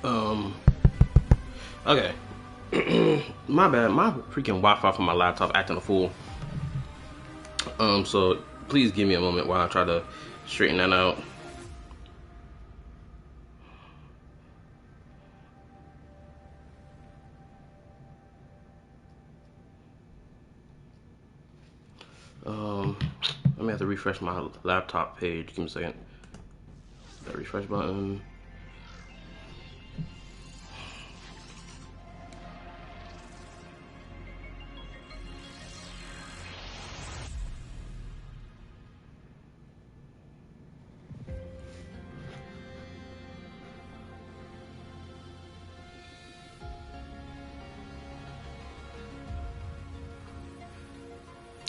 Um, okay. My bad. My freaking Wi-Fi from my laptop acting a fool. So please give me a moment while I try to straighten that out. I may have to refresh my laptop page. Give me a second. That refresh button.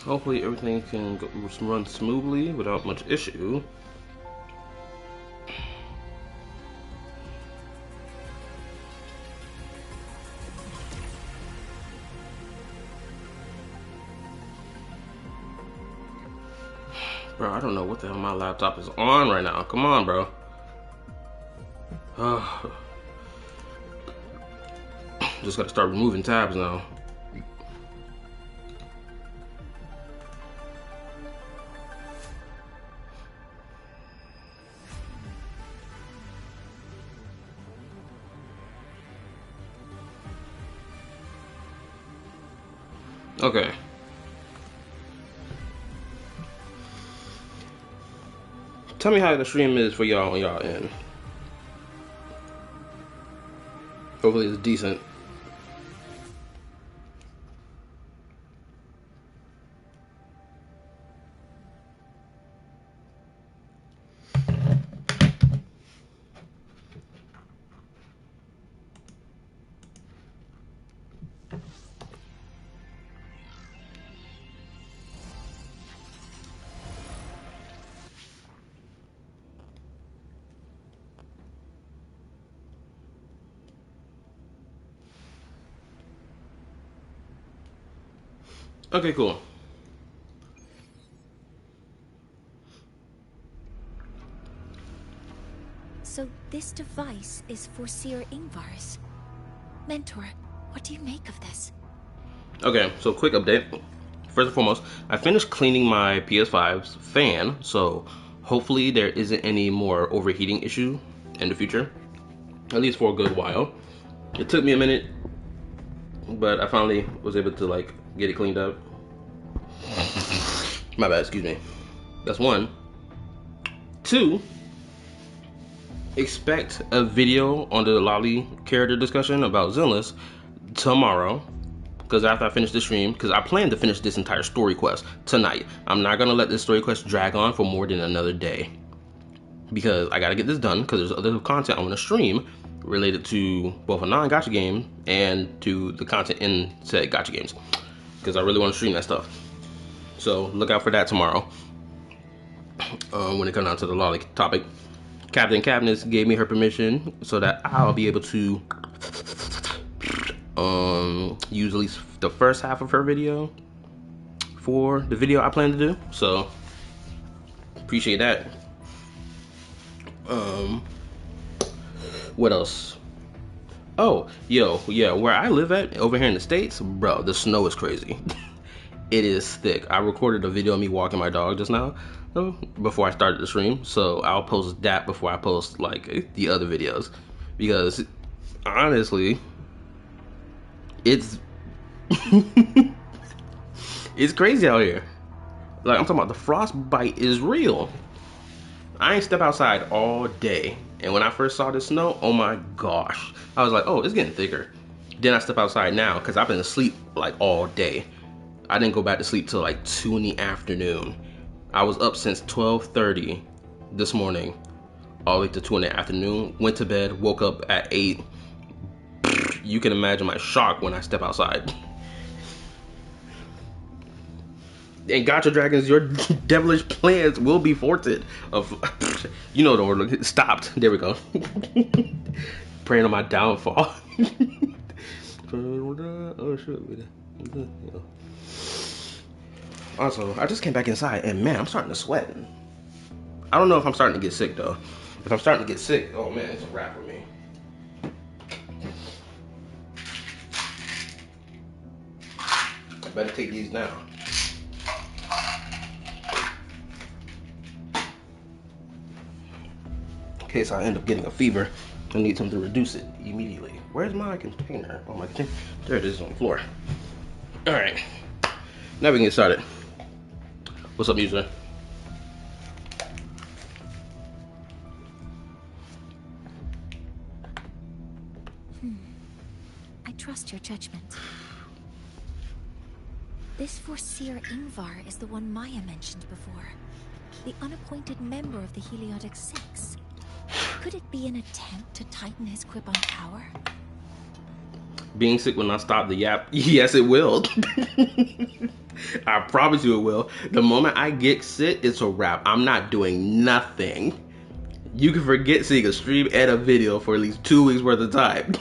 Hopefully everything can run smoothly without much issue. Bro, I don't know what the hell my laptop is on right now. Come on, bro. Just gotta start removing tabs now. Okay. Tell me how the stream is for y'all on y'all end. Hopefully it's decent. Okay, cool. So this device is for Seer Ingvar's. Mentor, what do you make of this? Okay, so quick update. First and foremost, I finished cleaning my PS5's fan, so hopefully there isn't any more overheating issue in the future, at least for a good while. It took me a minute, but I finally was able to like get it cleaned up. My bad, excuse me. That's one. Two, expect a video on the Lolly character discussion about Zenless tomorrow. Because after I finish the stream, because I plan to finish this entire story quest tonight. I'm not going to let this story quest drag on for more than another day. Because I got to get this done, because there's other content I want to stream related to both a non-gacha game and to the content in said gacha games. Because I really want to stream that stuff. So look out for that tomorrow. When it comes down to the Lolly topic. Captain Cabinets gave me her permission so that I'll be able to use at least the first half of her video for the video I plan to do. So appreciate that. What else? Oh, yo, yeah, where I live at over here in the States, bro, the snow is crazy. It is thick. I recorded a video of me walking my dog just now before I started the stream, so I'll post that before I post like the other videos, because honestly it's it's crazy out here. Like, I'm talking about the frostbite is real. I ain't step outside all day, and when I first saw the snow, oh my gosh, I was like, oh, it's getting thicker. Then I step outside now because I've been asleep like all day. I didn't go back to sleep till like 2 in the afternoon. I was up since 12:30 this morning, all the way to 2 in the afternoon. Went to bed, woke up at 8. You can imagine my shock when I step outside. And Gacha Dragons, your devilish plans will be thwarted. You know the word. Stopped. There we go. Praying on my downfall. Oh shit. Also, I just came back inside and man, I'm starting to sweat. I don't know if I'm starting to get sick though. If I'm starting to get sick, oh man, it's a wrap for me. better take these now. In case I end up getting a fever, I need something to reduce it immediately. Where's my container? Oh, my container. There it is on the floor. All right. Now we can get started. What's up, user? I trust your judgment. This Foreseer Ingvar is the one Maya mentioned before. The unappointed member of the Heliotic Six. Could it be an attempt to tighten his grip on power? Being sick will not stop the yap. Yes, it will. I promise you it will. The moment I get sick, it's a wrap. I'm not doing nothing. You can forget seeing a stream and a video for at least 2 weeks worth of time.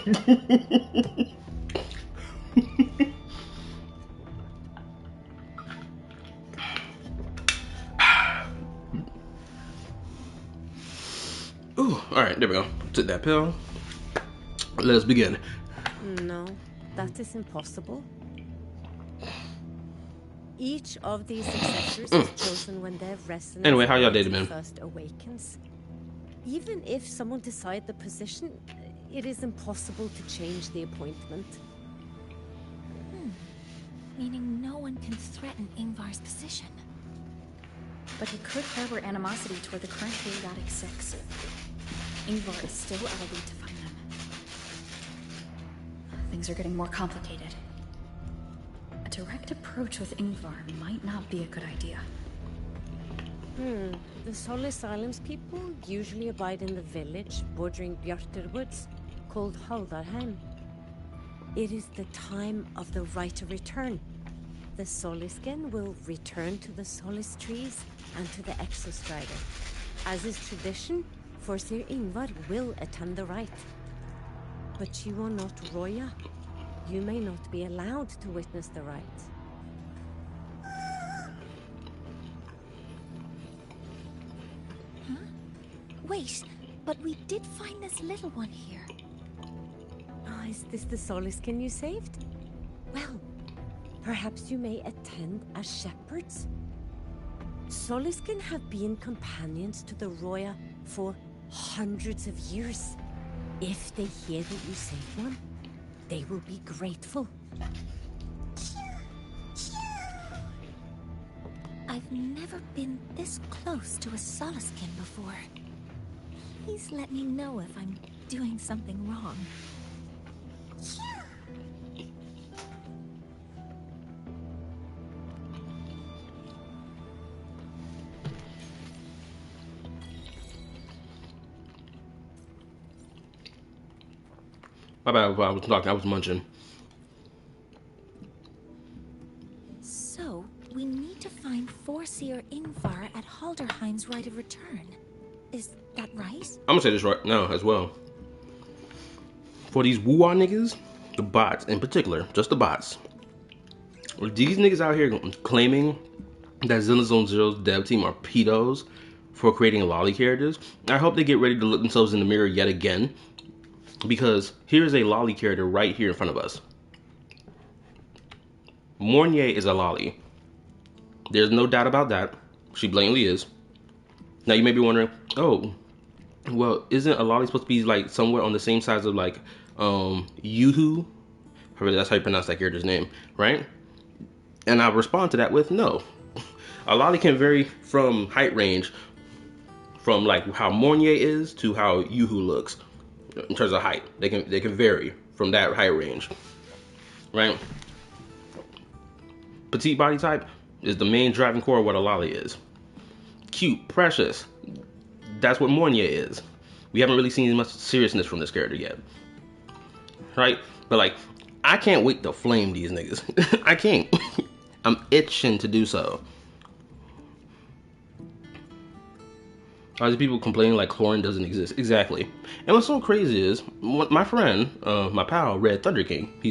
Ooh, all right, there we go. Took that pill. Let us begin. No, that is impossible. Each of these successors is chosen when their resonance Anyway, how y'all dated, man? first awakens. Even if someone decides the position, it is impossible to change the appointment. Meaning no one can threaten Ingvar's position. But he could harbor animosity toward the current Heliotic Six. Ingvar is still elite to find them. Things are getting more complicated. A direct approach with Ingvar might not be a good idea. The Solis Islands people usually abide in the village bordering Bjartur Woods, called Haldarheim. It is the time of the right of return. The Solisken will return to the Solis trees and to the Exostrider. As is tradition, Foreseer Ingvar will attend the rite. But you are not Roya. You may not be allowed to witness the rite. Wait, but we did find this little one here. Ah, is this the Solisken you saved? Well, perhaps you may attend as shepherds. Solisken have been companions to the Roya for hundreds of years. If they hear that you saved one, they will be grateful. I've never been this close to a Soliskin before. Please let me know if I'm doing something wrong. My bad, I was talking, I was munching. So, we need to find Foreseer Ingvar at Halderheim's right of return. Is that right? I'm gonna say this right now as well. For these woo-wah niggas, the bots in particular, just the bots. These niggas out here claiming that Zenless Zone Zero's dev team are pedos for creating lolly characters. I hope they get ready to look themselves in the mirror yet again. Because here's a lolly character right here in front of us. Mornier is a lolly. There's no doubt about that. She blatantly is. Now you may be wondering, oh, well, isn't a lolly supposed to be like somewhere on the same size of like Yoo-hoo? That's how you pronounce that character's name, right? And I respond to that with no. A lolly can vary from height range from like how Mornier is to how Yoo-hoo looks. In terms of height, they can vary from that height range, right? Petite body type is the main driving core of what a lolly is. Cute, precious, that's what Mornier is. We haven't really seen much seriousness from this character yet, right? But like, I can't wait to flame these niggas. I can't. I'm itching to do so. All these people complaining like chlorine doesn't exist. Exactly. And what's so crazy is my friend, my pal, Red Thunder King. He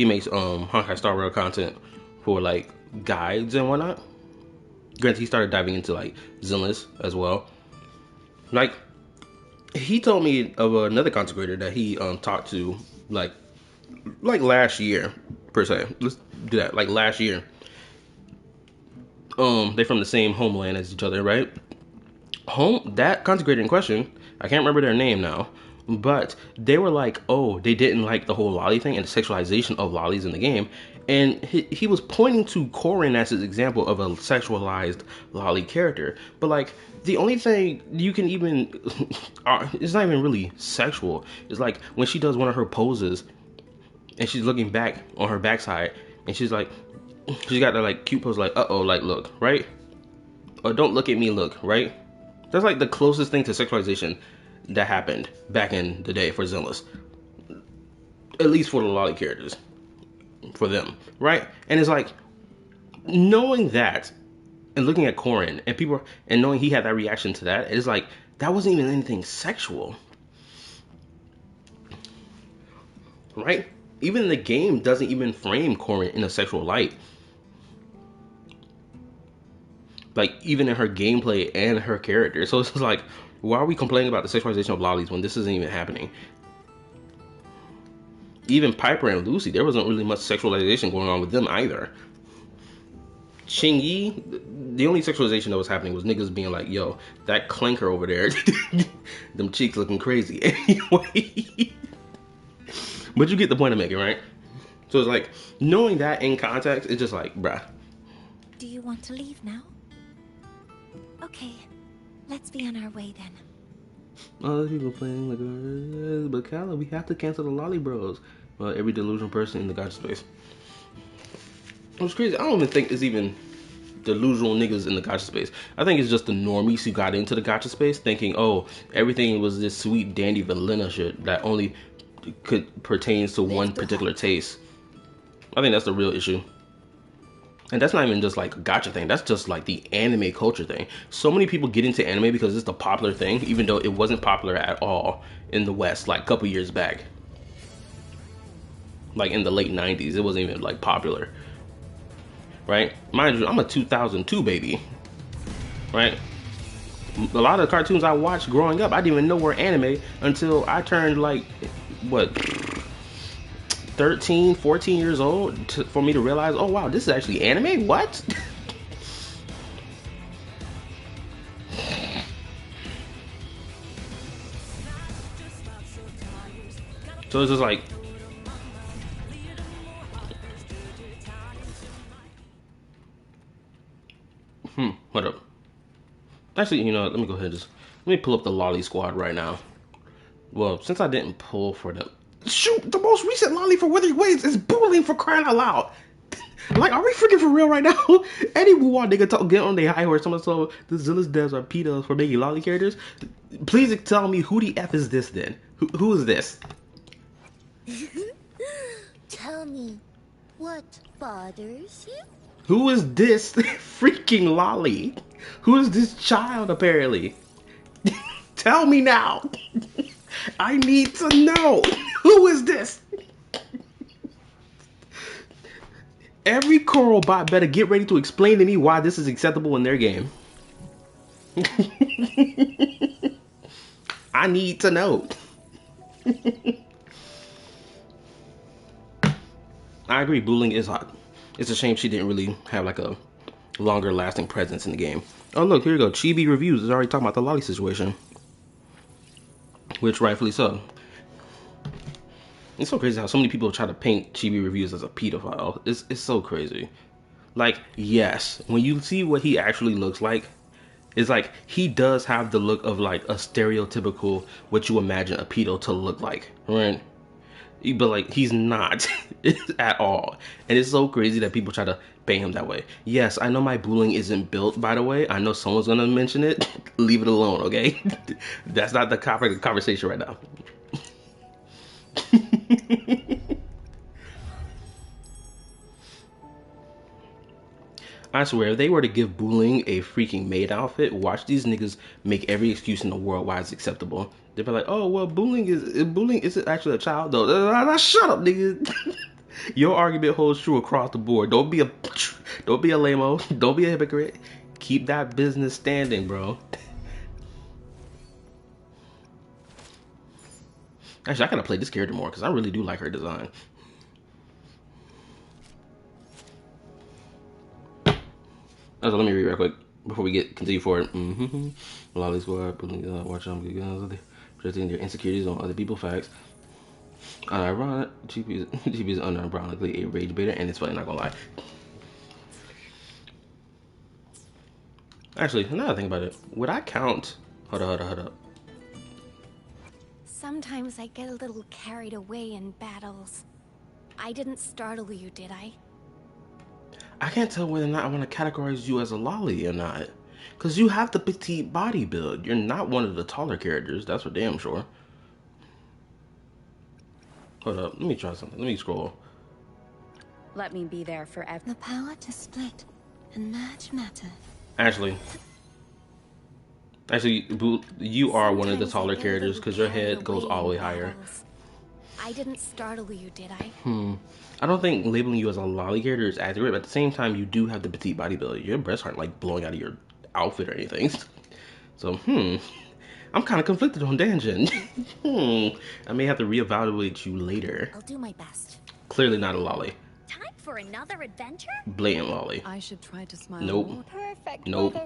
makes Honkai Star Rail content for like guides and whatnot. Granted, he started diving into like Zenless as well. Like, he told me of another content creator that he talked to like last year, per se. Let's do that. Like last year, they from the same homeland as each other, right? That consecrated in question, I can't remember their name now, but they were like, oh, they didn't like the whole lolly thing and the sexualization of lollies in the game, and he was pointing to Corin as his example of a sexualized lolly character. But like, the only thing you can even it's not even really sexual. It's like when she does one of her poses and she's looking back on her backside and she's got that like cute pose, like uh-oh, like look, right? Or don't look at me, look, right? That's like the closest thing to sexualization that happened back in the day for Zenless. At least for the lolly characters. For them, right? And it's like, knowing that and looking at Corin and people and knowing he had that reaction to that, it's like, that wasn't even anything sexual. Right? Even the game doesn't even frame Corin in a sexual light. Like, even in her gameplay and her character. So it's just like, why are we complaining about the sexualization of lollies when this isn't even happening? Even Piper and Lucy, there wasn't really much sexualization going on with them either. Ching Yi, the only sexualization that was happening was niggas being like, yo, that clanker over there, them cheeks looking crazy. Anyway. But you get the point I'm making, right? So it's like, knowing that in context, it's just like, bruh. Do you want to leave now? Okay, let's be on our way then. Other people playing like, but Kala, we have to cancel the lolly bros. Well, every delusional person in the gacha space. It's crazy. I don't even think it's even delusional niggas in the gacha space. I think it's just the normies who got into the gacha space thinking, oh, everything was this sweet dandy vanilla shit that only pertains to one particular taste. I think that's the real issue. And that's not even just like a gacha thing. That's just like the anime culture thing. So many people get into anime because it's the popular thing, even though it wasn't popular at all in the West, like a couple years back. Like in the late 90s, it wasn't even like popular. Right? Mind you, I'm a 2002 baby. Right? A lot of the cartoons I watched growing up, I didn't even know were anime until I turned like, what, 13, 14 years old for me to realize, oh wow, this is actually anime? What? So it's just like, what up? Actually, you know, let me go ahead and let me pull up the lolly squad right now. Well, since I didn't pull for them, shoot, the most recent lolly for Withered Waves is bullying, for crying out loud. Like, are we freaking for real right now? Any Wuwa nigga get on their high horse, someone told the Zillas devs are pedos for making lolly characters. Please tell me who the F is this then? Who is this? Tell me, what bothers you? Who is this freaking lolly? Who is this child, apparently? Tell me now. I need to know. Who is this? Every Coral bot better get ready to explain to me why this is acceptable in their game. I need to know. I agree, bullying is hot. It's a shame she didn't really have like a longer lasting presence in the game. Oh look, here you go. Chibi Reviews is already talking about the lolly situation. Which rightfully so. It's so crazy how so many people try to paint Chibi Reviews as a pedophile. It's so crazy. Like, yes, when you see what he actually looks like, it's like he does have the look of like a stereotypical what you imagine a pedo to look like, right? But like, he's not at all. And it's so crazy that people try to paint him that way. Yes, I know my bullying isn't built, by the way. I know someone's gonna mention it. Leave it alone, okay? That's not the conversation right now. I swear, if they were to give bullying a freaking maid outfit, watch these niggas make every excuse in the world why it's acceptable. They'd be like, oh, well, bullying isn't actually a child, though. Shut up, nigga. Your argument holds true across the board. Don't be a lame-o. Don't be a hypocrite. Keep that business standing, bro. Actually, I gotta play this character more because I really do like her design. Also, let me read real quick before we continue forward. Lolly squad, watch out, projecting their insecurities on other people. Facts. Unironic, GP is unironically a rage baiter, and it's funny, not gonna lie. Actually, now that I think about it, would I count? Hold up. Sometimes I get a little carried away in battles. I didn't startle you, did I? I can't tell whether or not I want to categorize you as a lolly or not. Because you have the petite body build. You're not one of the taller characters, that's for damn sure. Hold up, let me try something. Let me scroll. Let me be there forever. The power to split and merge matter. Actually, you are one of the taller characters because your head goes all the way higher. I didn't startle you, did I? I don't think labeling you as a lolly character is accurate, but at the same time, you do have the petite body build. Your breasts aren't like blowing out of your outfit or anything. So, I'm kind of conflicted on Danjin. I may have to reevaluate you later. I'll do my best. Clearly not a lolly. Time for another adventure? Blatant lolly. I should try to smile. Nope. Perfect. Nope.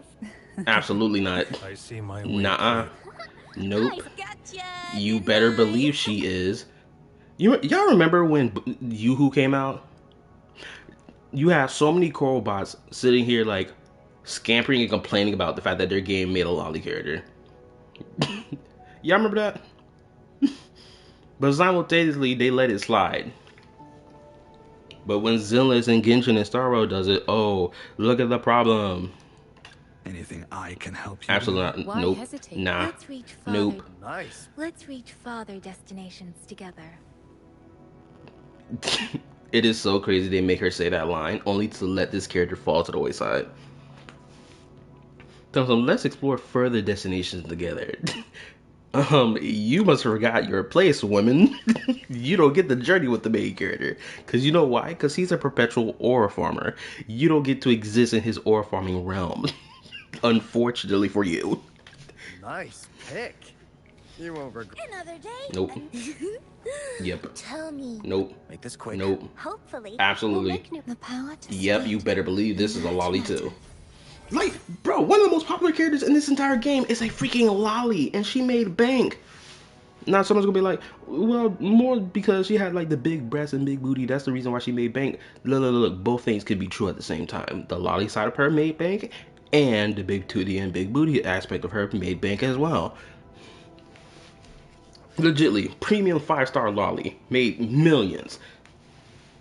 Absolutely not. I see my way. Nuh-uh. Nope. I've gotcha. You better believe she is. Y'all remember when Yoo-Hoo came out? You have so many coral bots sitting here like scampering and complaining about the fact that their game made a lolly character. Y'all remember that? But simultaneously they let it slide. But when Zenless and Genshin and Starro does it, oh, look at the problem. Anything I can help you Absolutely not. Why Nope. hesitate? Nah. Let's reach farther. Nope. Nice. Let's reach farther destinations together. It is so crazy they make her say that line only to let this character fall to the wayside. So let's explore further destinations together. You must have forgot your place, women. You don't get the journey with the main character. Because you know why? Because he's a perpetual aura farmer. You don't get to exist in his aura farming realm. Unfortunately for you. Nice pick. You won't regret. Another day. Nope. Yep. Tell me. Nope. Make this quick. Nope. Hopefully. Absolutely. We'll make new... The power to Yep, split you better believe this is a and lolly merge too. Like, bro, one of the most popular characters in this entire game is a freaking lolly, and she made bank. Now someone's gonna be like, well, more because she had like the big breasts and big booty. That's the reason why she made bank. Look, both things could be true at the same time. The lolly side of her made bank, and the big tootie and big booty aspect of her made bank as well. Legitly, premium 5-star lolly made millions.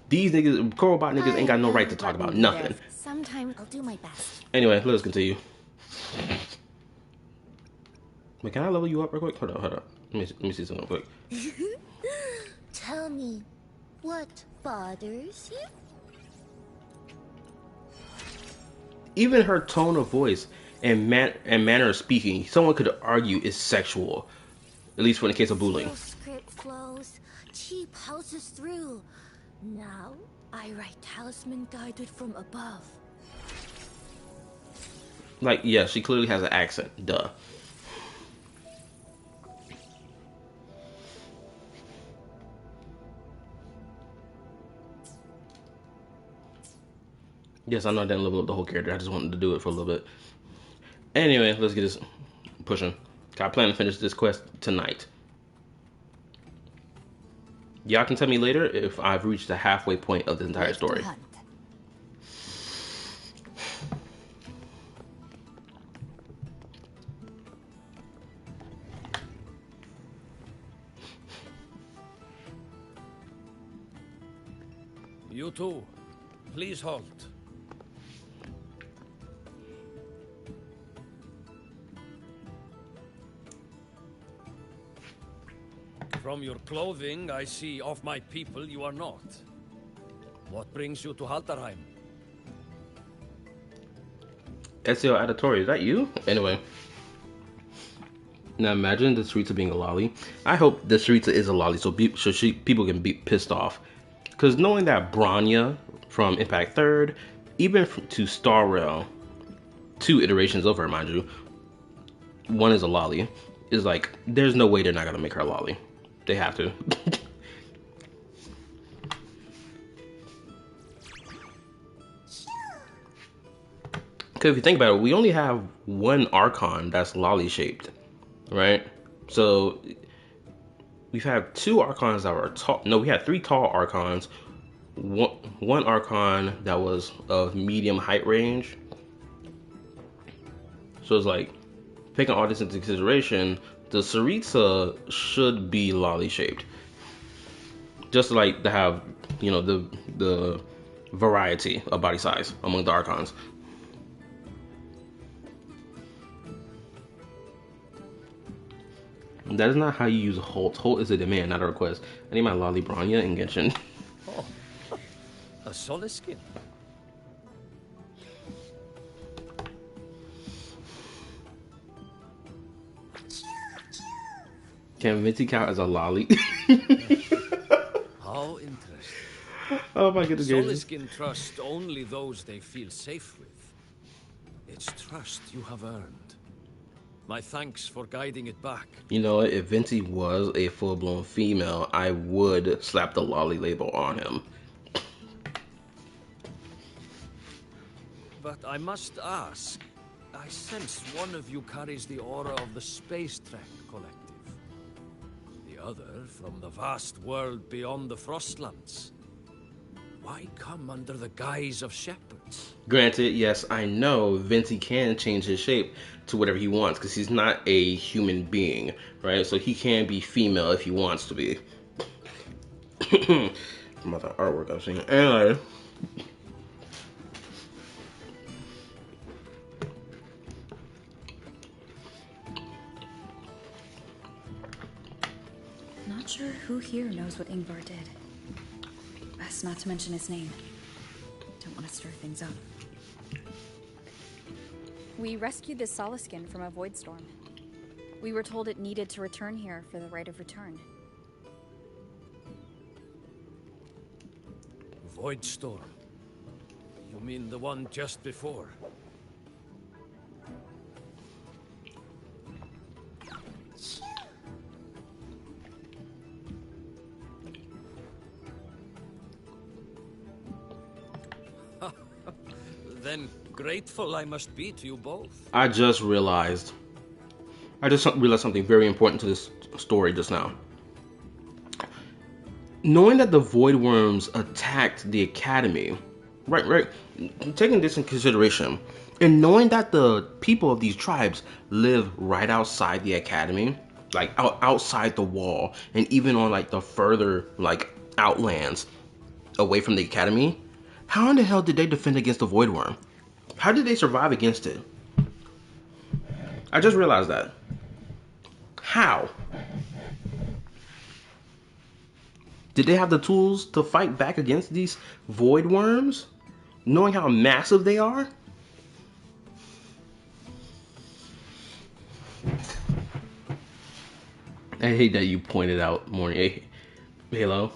These niggas, Corobot niggas, ain't got no right to talk about nothing. Sometimes I'll do my best. Anyway, let's continue. Wait, can I level you up real quick? Hold up. Let me see something real quick. Tell me, what bothers you? Even her tone of voice and manner of speaking, someone could argue is sexual. At least for the case of bullying. Your script flows, chi pulses through. Now, I write talisman guided from above. Like, yeah, she clearly has an accent. Duh. Yes, I know I didn't level up the whole character. I just wanted to do it for a little bit. Anyway, let's get this pushing. I plan to finish this quest tonight. Y'all can tell me later if I've reached the halfway point of the entire story. You too. Please halt. From your clothing, I see of my people you are not. What brings you to Haldarheim? SEO Editorial, is that you? Anyway. Now imagine the Sarita being a lolly. I hope the Sarita is a lolly so people can be pissed off. Because knowing that Bronya from Impact 3rd, even to Star Rail, 2 iterations of her, mind you, one is a lolly, is like, there's no way they're not going to make her a lolly. They have to. Because if you think about it, we only have one Archon that's lolly shaped, right? So we've had two Archons that were tall. No, we had three tall Archons. One Archon that was of medium height range. So it's like, taking all this into consideration, the Saritsa should be lolly shaped. Just like to have, you know, the variety of body size among the Archons. That is not how you use Holt. Holt is a demand, not a request. I need my Lolly Bronya in Genshin. Oh, a Soliskin. Can Vinci count as a lolly? How interesting. Oh my goodness. Soliskin trust only those they feel safe with. It's trust you have earned. My thanks for guiding it back. You know, if Vinci was a full-blown female, I would slap the lolly label on him. But I must ask, I sense one of you carries the aura of the Space Trek Collective. The other from the vast world beyond the Frostlands. Why come under the guise of shepherds? Granted, yes, I know Vinci can change his shape to whatever he wants because he's not a human being, right? So he can be female if he wants to be. From the artwork I've seen. Anyway. Not sure who here knows what Ingvar did. Best not to mention his name. Don't want to stir things up. We rescued the Soliskin from a void storm. We were told it needed to return here for the right of return. Void storm? You mean the one just before? Then grateful I must be to you both. I just realized something very important to this story just now. Knowing that the Void Worms attacked the Academy, right, taking this in consideration, and knowing that the people of these tribes live right outside the Academy, like outside the wall, and even on like the further like outlands away from the Academy, how in the hell did they defend against the Void Worm? How did they survive against it? I just realized that. How? Did they have the tools to fight back against these Void Worms? Knowing how massive they are? I hate that you pointed out Morning Halo.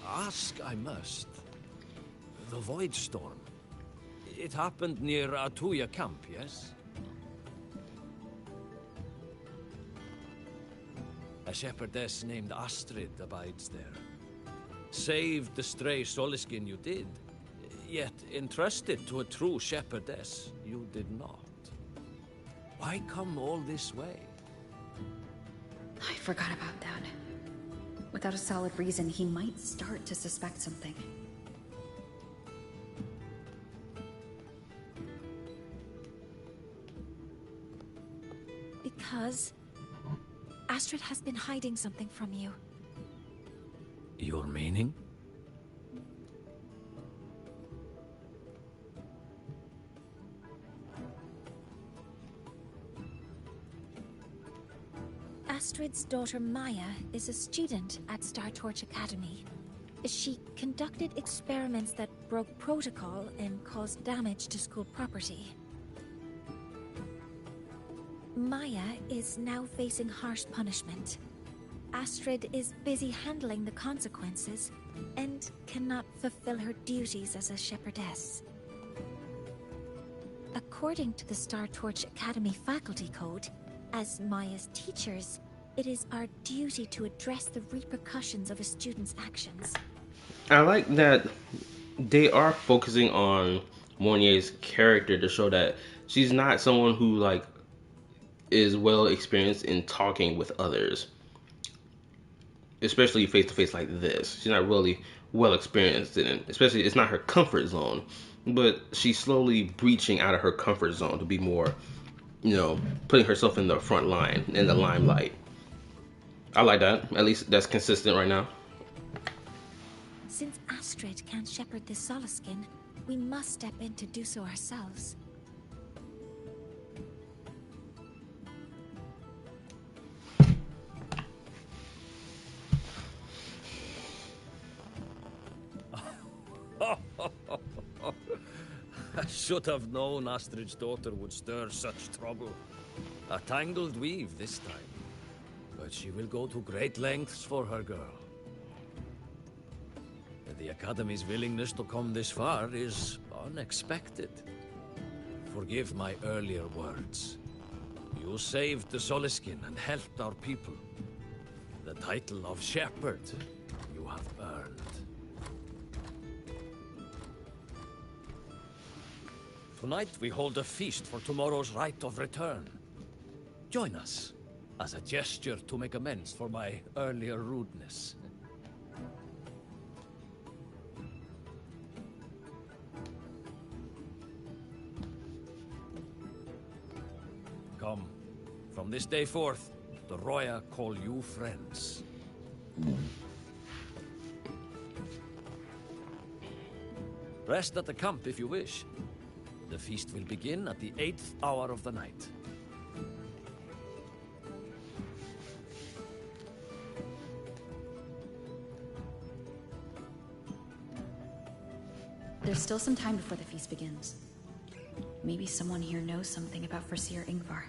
Ask I must. The Void Storm. It happened near Atuya camp, yes? A shepherdess named Astrid abides there. Saved the stray Soliskin you did, yet entrusted to a true shepherdess you did not. Why come all this way? I forgot about that. Without a solid reason, he might start to suspect something. Because Astrid has been hiding something from you. Your meaning? Astrid's daughter Maya is a student at Star Torch Academy. She conducted experiments that broke protocol and caused damage to school property. Maya is now facing harsh punishment. Astrid is busy handling the consequences and cannot fulfill her duties as a shepherdess. According to the Star Torch Academy faculty code, as Maya's teachers, It is our duty to address the repercussions of a student's actions. I like that they are focusing on Monier's character to show that she's not someone who like is well experienced in talking with others, especially face to face like this. She's not really well experienced in it, especially it's not her comfort zone, but she's slowly breaching out of her comfort zone to be more, putting herself in the front line, in the limelight. I like that. At least that's consistent right now. Since Astrid can't shepherd this Solaskin, we must step in to do so ourselves. I should have known Astrid's daughter would stir such trouble. A tangled weave this time. But she will go to great lengths for her girl. The Academy's willingness to come this far is unexpected. Forgive my earlier words. You saved the Solaskin and helped our people. The title of Shepherd you have earned. Tonight we hold a feast for tomorrow's rite of return. Join us, as a gesture to make amends for my earlier rudeness. Come, from this day forth, the Roya call you friends. Rest at the camp if you wish. The feast will begin at the 8th hour of the night. There's still some time before the feast begins. Maybe someone here knows something about Foreseer Ingvar.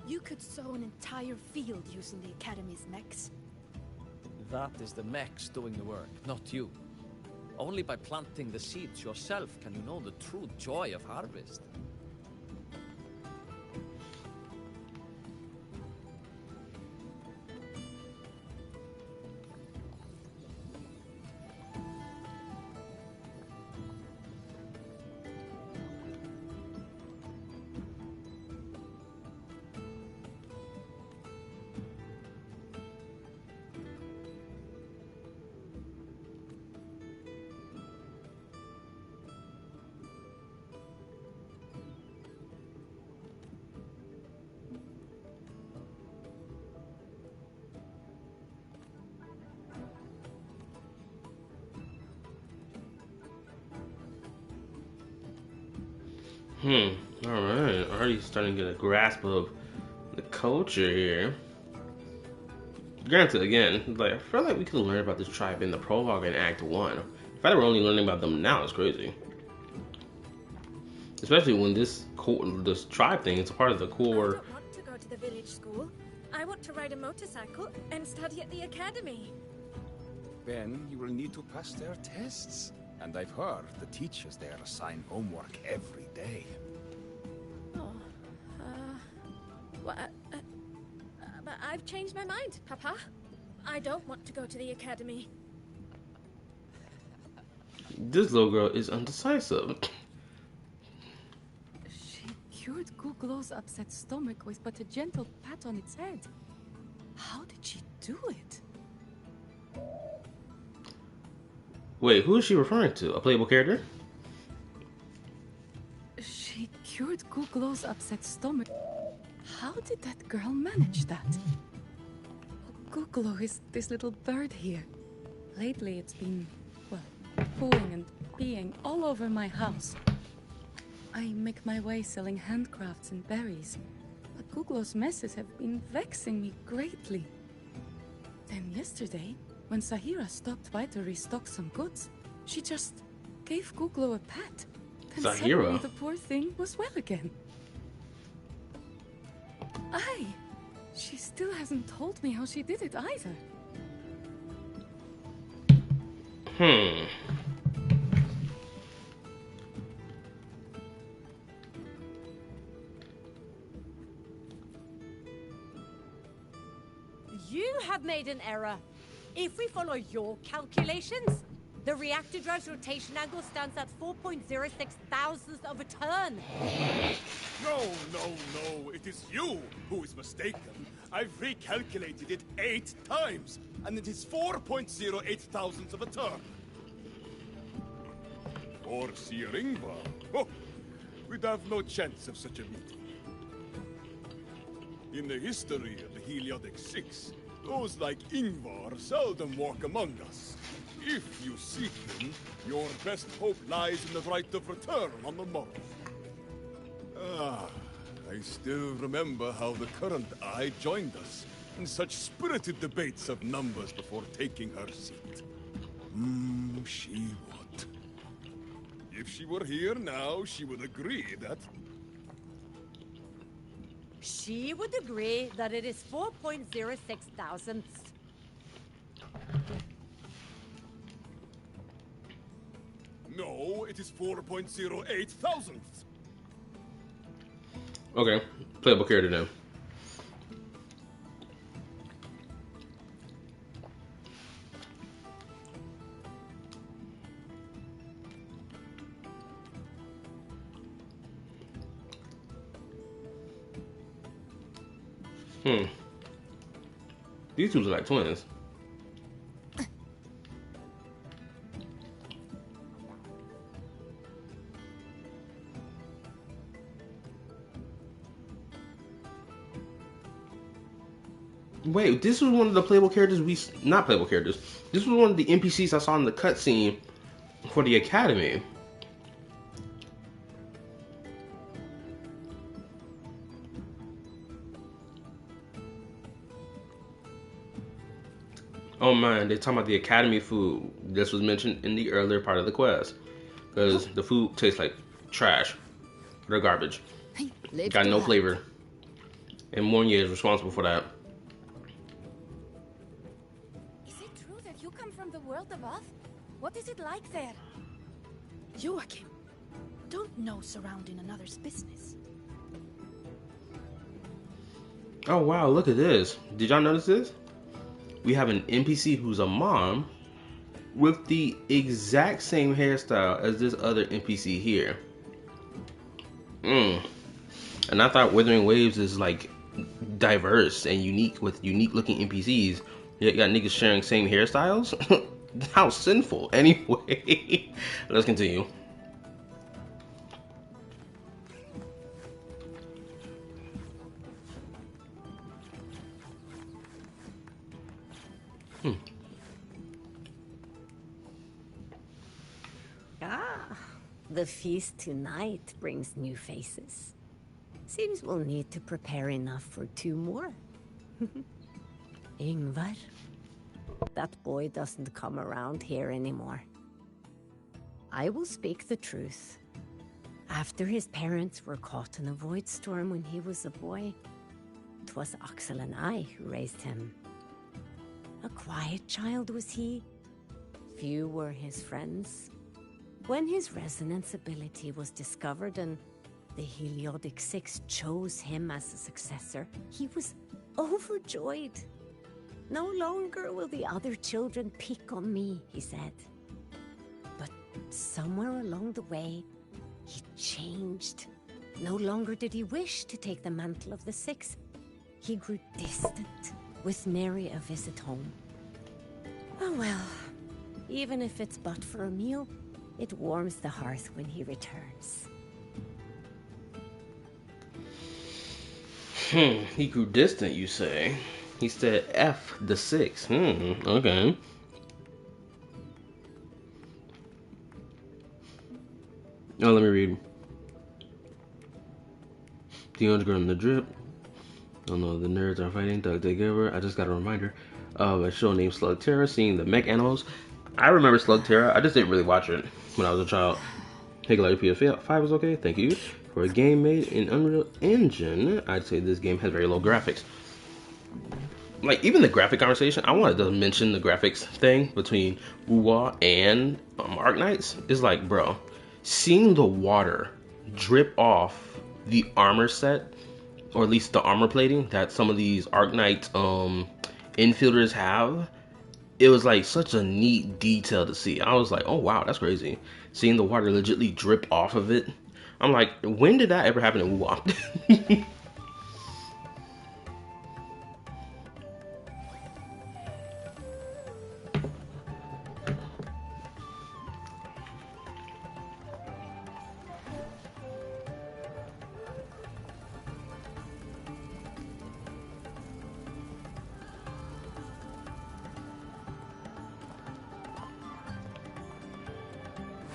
You could sow an entire field using the Academy's mechs. That is the mechs doing the work, not you. Only by planting the seeds yourself can you know the true joy of harvest. Alright. Already starting to get a grasp of the culture here. Granted, again, like I feel like we could learn about this tribe in the prologue in Act 1. The fact that we're only learning about them now is crazy. Especially when this tribe thing is a part of the core. I don't want to go to the village school. I want to ride a motorcycle and study at the academy. Then you will need to pass their tests. And I've heard the teachers there assign homework every day. Oh, but I've changed my mind, Papa. I don't want to go to the academy. This little girl is undecisive. She cured Googlo's upset stomach with but a gentle pat on its head. How did she do it? Wait, who is she referring to? A playable character? She cured Googlo's upset stomach. How did that girl manage that? Googlo is this little bird here. Lately it's been, well, cooing and peeing all over my house. I make my way selling handcrafts and berries, but Googlo's messes have been vexing me greatly. Then yesterday, when Sahira stopped by to restock some goods, she just gave Googlo a pat. Then suddenly the poor thing was well again. She still hasn't told me how she did it either. You have made an error. If we follow your calculations, the reactor drive's rotation angle stands at 4.06 thousandths of a turn. No, no, no. It is you who is mistaken. I've recalculated it 8 times, and it is 4.08 thousandths of a turn. Or Sir Ingvar. Oh, we'd have no chance of such a meeting. In the history of the Heliotic Six, those like Ingvar seldom walk among us. If you seek him, your best hope lies in the right of return on the morrow. I still remember how the current eye joined us in such spirited debates of numbers before taking her seat. She would. If she were here now, she would agree that... She would agree that it is 4.06 thousandths. No, it is 4.08 thousandths. Okay, playable character now. These two look like twins. Wait, this was one of the playable characters not playable characters. This was one of the NPCs I saw in the cutscene for the Academy. Oh man, they're talking about the Academy food. This was mentioned in the earlier part of the quest. Because the food tastes like trash. They're garbage. Got no flavor. And Mornier is responsible for that. Is it true that you come from the world above? What is it like there? Joachim, don't nose around in another's business. Oh wow, look at this. Did y'all notice this? We have an NPC who's a mom with the exact same hairstyle as this other NPC here. And I thought Withering Waves is like diverse and unique with unique looking NPCs. You got niggas sharing same hairstyles? How sinful. Anyway, let's continue. The feast tonight brings new faces. Seems we'll need to prepare enough for 2 more. Ingvar. That boy doesn't come around here anymore. I will speak the truth. After his parents were caught in a void storm when he was a boy, 'twas Axel and I who raised him. A quiet child was he. Few were his friends. When his resonance ability was discovered and the Heliotic Six chose him as a successor, he was overjoyed. No longer will the other children pick on me, he said. But somewhere along the way, he changed. No longer did he wish to take the mantle of the Six. He grew distant, with nary a visit home. Oh well, even if it's but for a meal, it warms the hearth when he returns. He grew distant, you say? He said F the Six. Okay. Oh, let me read. The underground, the drip. Oh no, the nerds are fighting. Doug Giver. I just got a reminder of a show named Slug Terror, seeing the mech animals. I remember Slug Terror. I just didn't really watch it when I was a child. Hey, glad PS5 is okay. Thank you. For a game made in Unreal Engine, I'd say this game has very low graphics. Like, even the graphic conversation, I wanted to mention the graphics thing between Wuwa and Arknights. It's like, bro, seeing the water drip off the armor set, or at least the armor plating that some of these Arknight infielders have, it was like such a neat detail to see. I was like, oh wow, that's crazy. Seeing the water legitimately drip off of it. I'm like, when did that ever happen in Wuwa?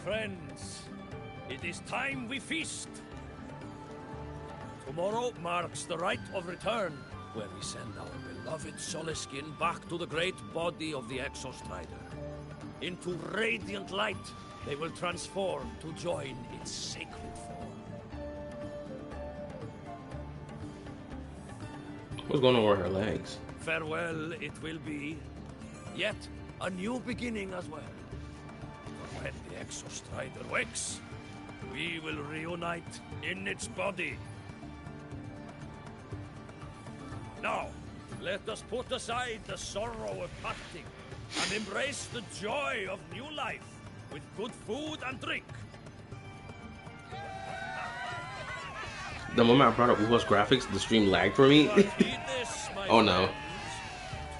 Friends, it is time we feast. Tomorrow marks the rite of return, where we send our beloved Soliskin back to the great body of the Exostrider. Into radiant light, they will transform to join its sacred form. What's going on with her legs? Farewell it will be, yet a new beginning as well. For when the Exostrider wakes, we will reunite in its body. Now, let us put aside the sorrow of parting and embrace the joy of new life with good food and drink. The moment I brought up Wuwa's graphics, the stream lagged for me. This, oh no.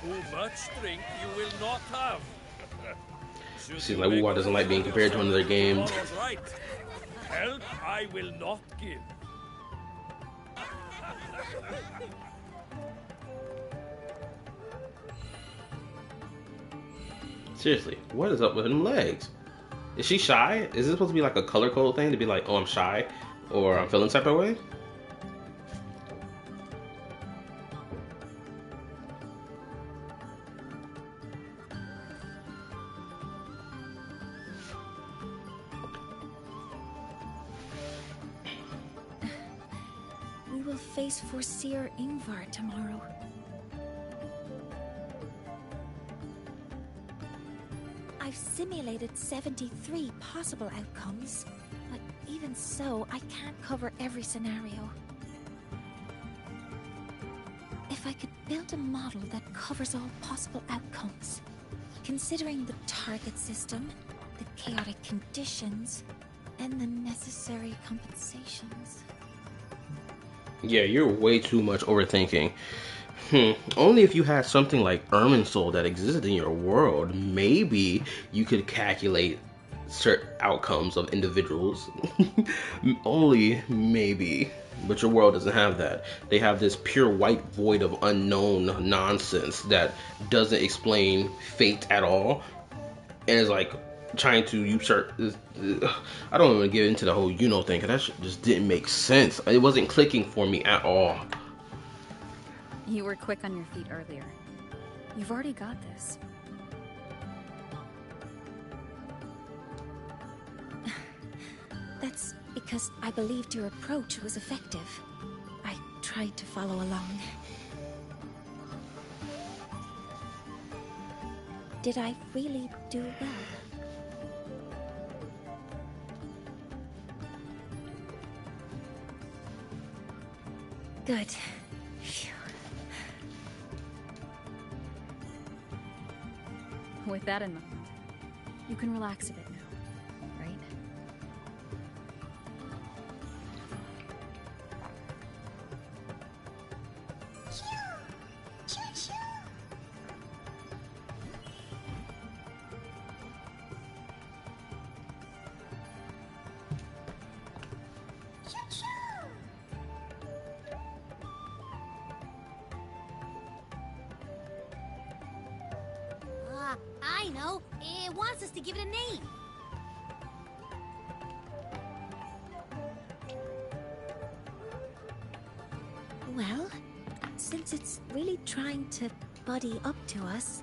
Too much drink you will not have. Seems like Wuwa doesn't like being compared to another game. Right. Help I will not give. Seriously, what is up with them legs? Is she shy? Is this supposed to be like a color code thing to be like, oh, I'm shy, or I'm feeling type of way? We will face Forseer Ingvar tomorrow. I've simulated 73 possible outcomes, but even so, I can't cover every scenario. If I could build a model that covers all possible outcomes, considering the target system, the chaotic conditions, and the necessary compensations. Yeah, you're way too much overthinking. Only if you had something like Irminsul that existed in your world, maybe you could calculate certain outcomes of individuals. Only maybe. But your world doesn't have that. They have this pure white void of unknown nonsense that doesn't explain fate at all. And is like trying to usurp. I don't want to get into the whole thing, because that shit just didn't make sense. It wasn't clicking for me at all. You were quick on your feet earlier. You've already got this. That's because I believed your approach was effective. I tried to follow along. Did I really do well? Good. Phew. With that in mind, you can relax a bit now, right? I know. It wants us to give it a name. Well, since it's really trying to buddy up to us,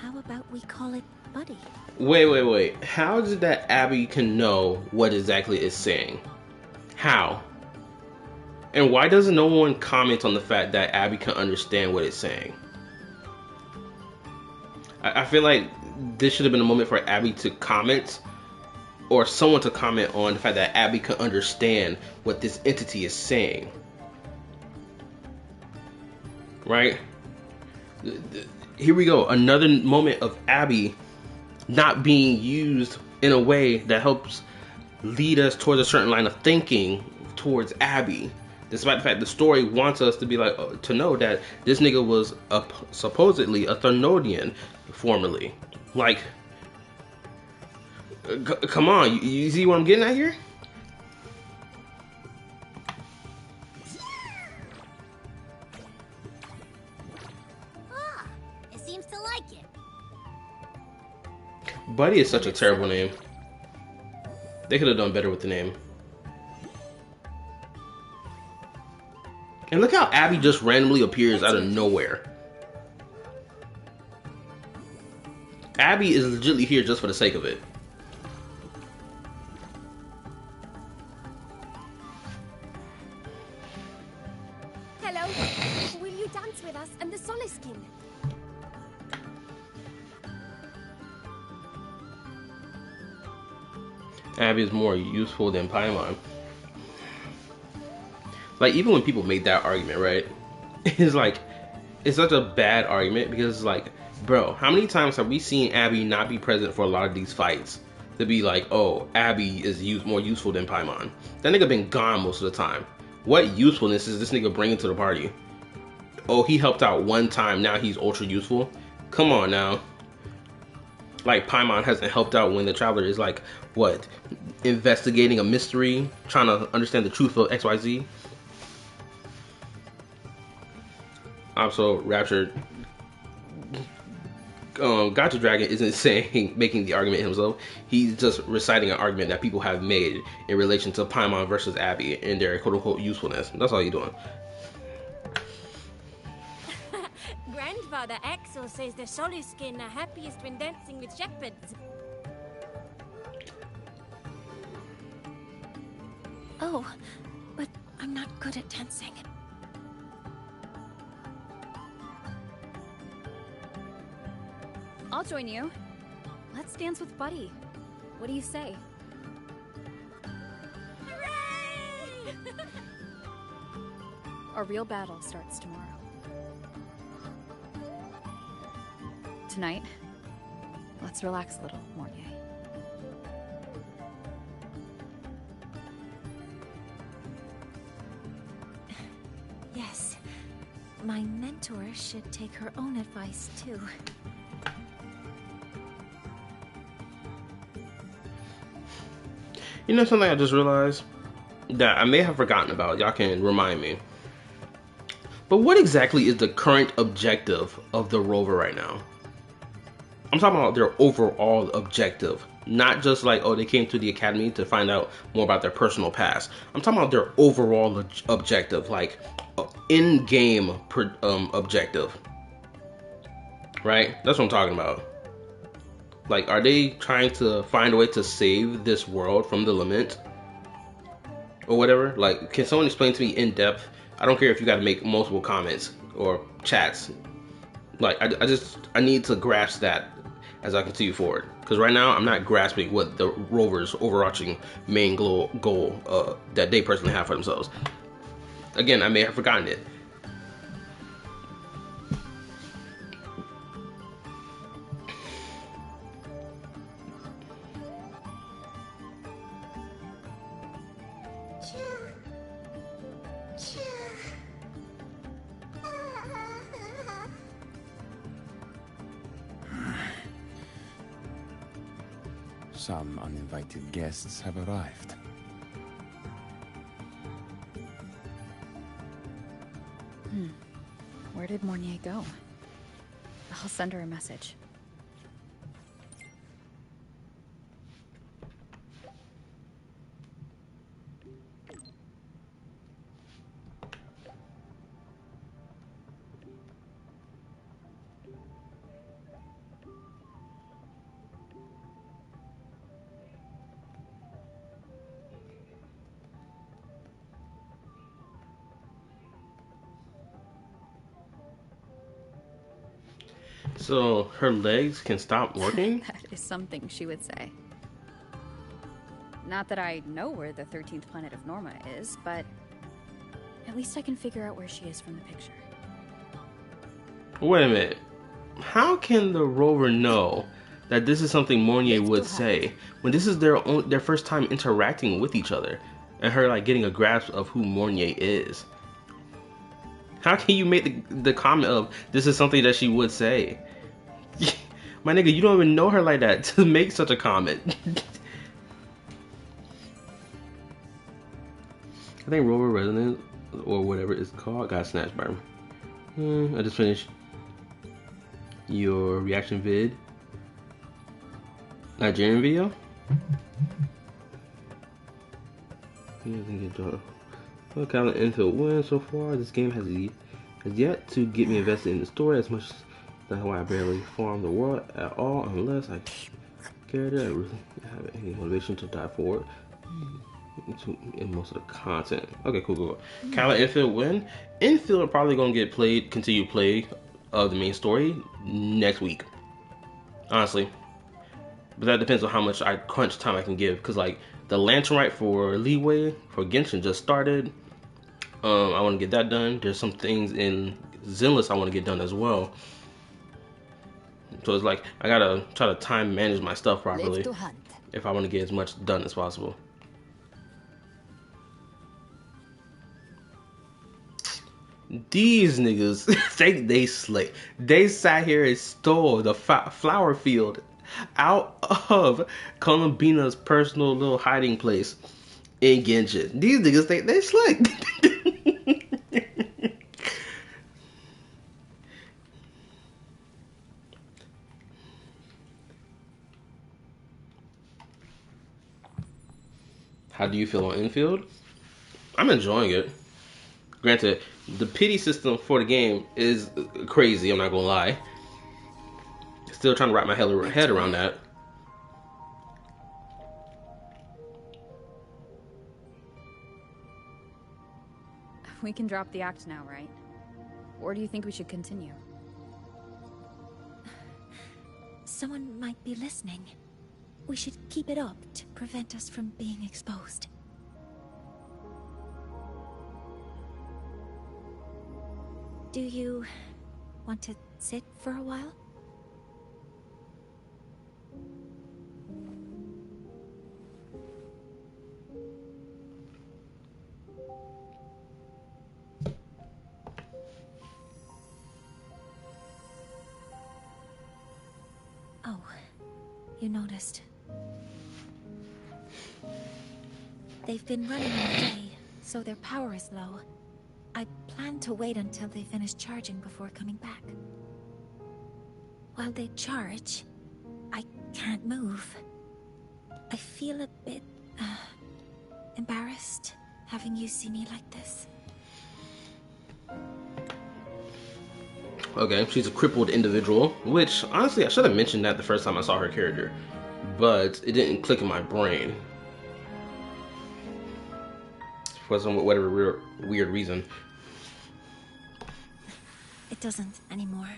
how about we call it Buddy? Wait. How is it that Abby can know what exactly it's saying? How? And why doesn't no one comment on the fact that Abby can understand what it's saying? I feel like this should have been a moment for Abby to comment, or someone to comment on the fact that Abby can understand what this entity is saying. Right? Here we go. Another moment of Abby not being used in a way that helps lead us towards a certain line of thinking towards Abby. Despite the fact the story wants us to be like, to know that this nigga was supposedly a Thermodian formerly. Like, come on, you see what I'm getting at here? Ah, it seems to like it. Buddy is such a terrible name. They could have done better with the name. And look how Abby just randomly appears out of nowhere. Abby is legitimately here just for the sake of it. Hello. Will you dance with us and the Soliskin? Abby is more useful than Paimon. Like, even when people made that argument, right? It's like, it's such a bad argument because it's like, bro, how many times have we seen Abby not be present for a lot of these fights to be like, oh, Abby is more useful than Paimon? That nigga been gone most of the time. What usefulness is this nigga bringing to the party? Oh, he helped out one time, now he's ultra useful? Come on now. Like, Paimon hasn't helped out when the Traveler is like, what? Investigating a mystery? Trying to understand the truth of XYZ? Also, Rapture, Gotcha Dragon isn't saying, making the argument himself. He's just reciting an argument that people have made in relation to Paimon versus Abby and their quote-unquote usefulness. That's all he's doing. Grandfather Axel says the Soliskin are happiest when dancing with shepherds. Oh, but I'm not good at dancing. I'll join you. Let's dance with Buddy. What do you say? Hooray! Our real battle starts tomorrow. Tonight, let's relax a little, Mornier. Yes. My mentor should take her own advice, too. You know something I just realized? That I may have forgotten about. Y'all can remind me. But what exactly is the current objective of the rover right now? I'm talking about their overall objective. Not just like, oh, they came to the academy to find out more about their personal past. I'm talking about their overall objective. Like, in-game objective. Right? That's what I'm talking about. Like, are they trying to find a way to save this world from the lament? Or whatever? Like, can someone explain to me in depth? I don't care if you got to make multiple comments or chats. Like, I need to grasp that as I continue forward. Because right now, I'm not grasping what the rover's overarching main goal that they personally have for themselves. Again, I may have forgotten it. Some uninvited guests have arrived. Where did Mornier go? I'll send her a message. So her legs can stop working? That is something she would say. Not that I know where the 13th planet of Norma is, but at least I can figure out where she is from the picture. Wait a minute. How can the rover know that this is something Mornier would say when this is their first time interacting with each other and her like getting a grasp of who Mornier is? How can you make the comment of this is something that she would say? My nigga, you don't even know her like that to make such a comment. I think rover resonance or whatever it's called got snatched by her. I just finished your reaction vid. Nigerian video? Look how the infield wins so far. This game has yet to get me invested in the story as much as that's why I barely farm the world at all unless I care to really have any motivation to dive forward in most of the content. Okay, cool. Kala infield win. Infield are probably gonna get continue play of the main story next week. Honestly. But that depends on how much crunch time I can give. Because, like, the Lantern Rite for Leeway, for Genshin just started. I want to get that done. There's some things in Zenless I want to get done as well. So it's like, I gotta try to time manage my stuff properly. If I want to get as much done as possible. These niggas, they slay. They sat here and stole the flower field out of Columbina's personal little hiding place in Genshin. These niggas think they slick. How do you feel on infield? I'm enjoying it. Granted, the pity system for the game is crazy, I'm not gonna lie. Still trying to wrap my head around that. We can drop the act now, right? Or do you think we should continue? Someone might be listening. We should keep it up to prevent us from being exposed. Do you want to sit for a while? Oh, you noticed. They've been running all day, so their power is low. I plan to wait until they finish charging before coming back. While they charge, I can't move. I feel a bit embarrassed having you see me like this. Okay, she's a crippled individual, which honestly I should have mentioned that the first time I saw her character, but it didn't click in my brain for some whatever weird reason. It doesn't anymore.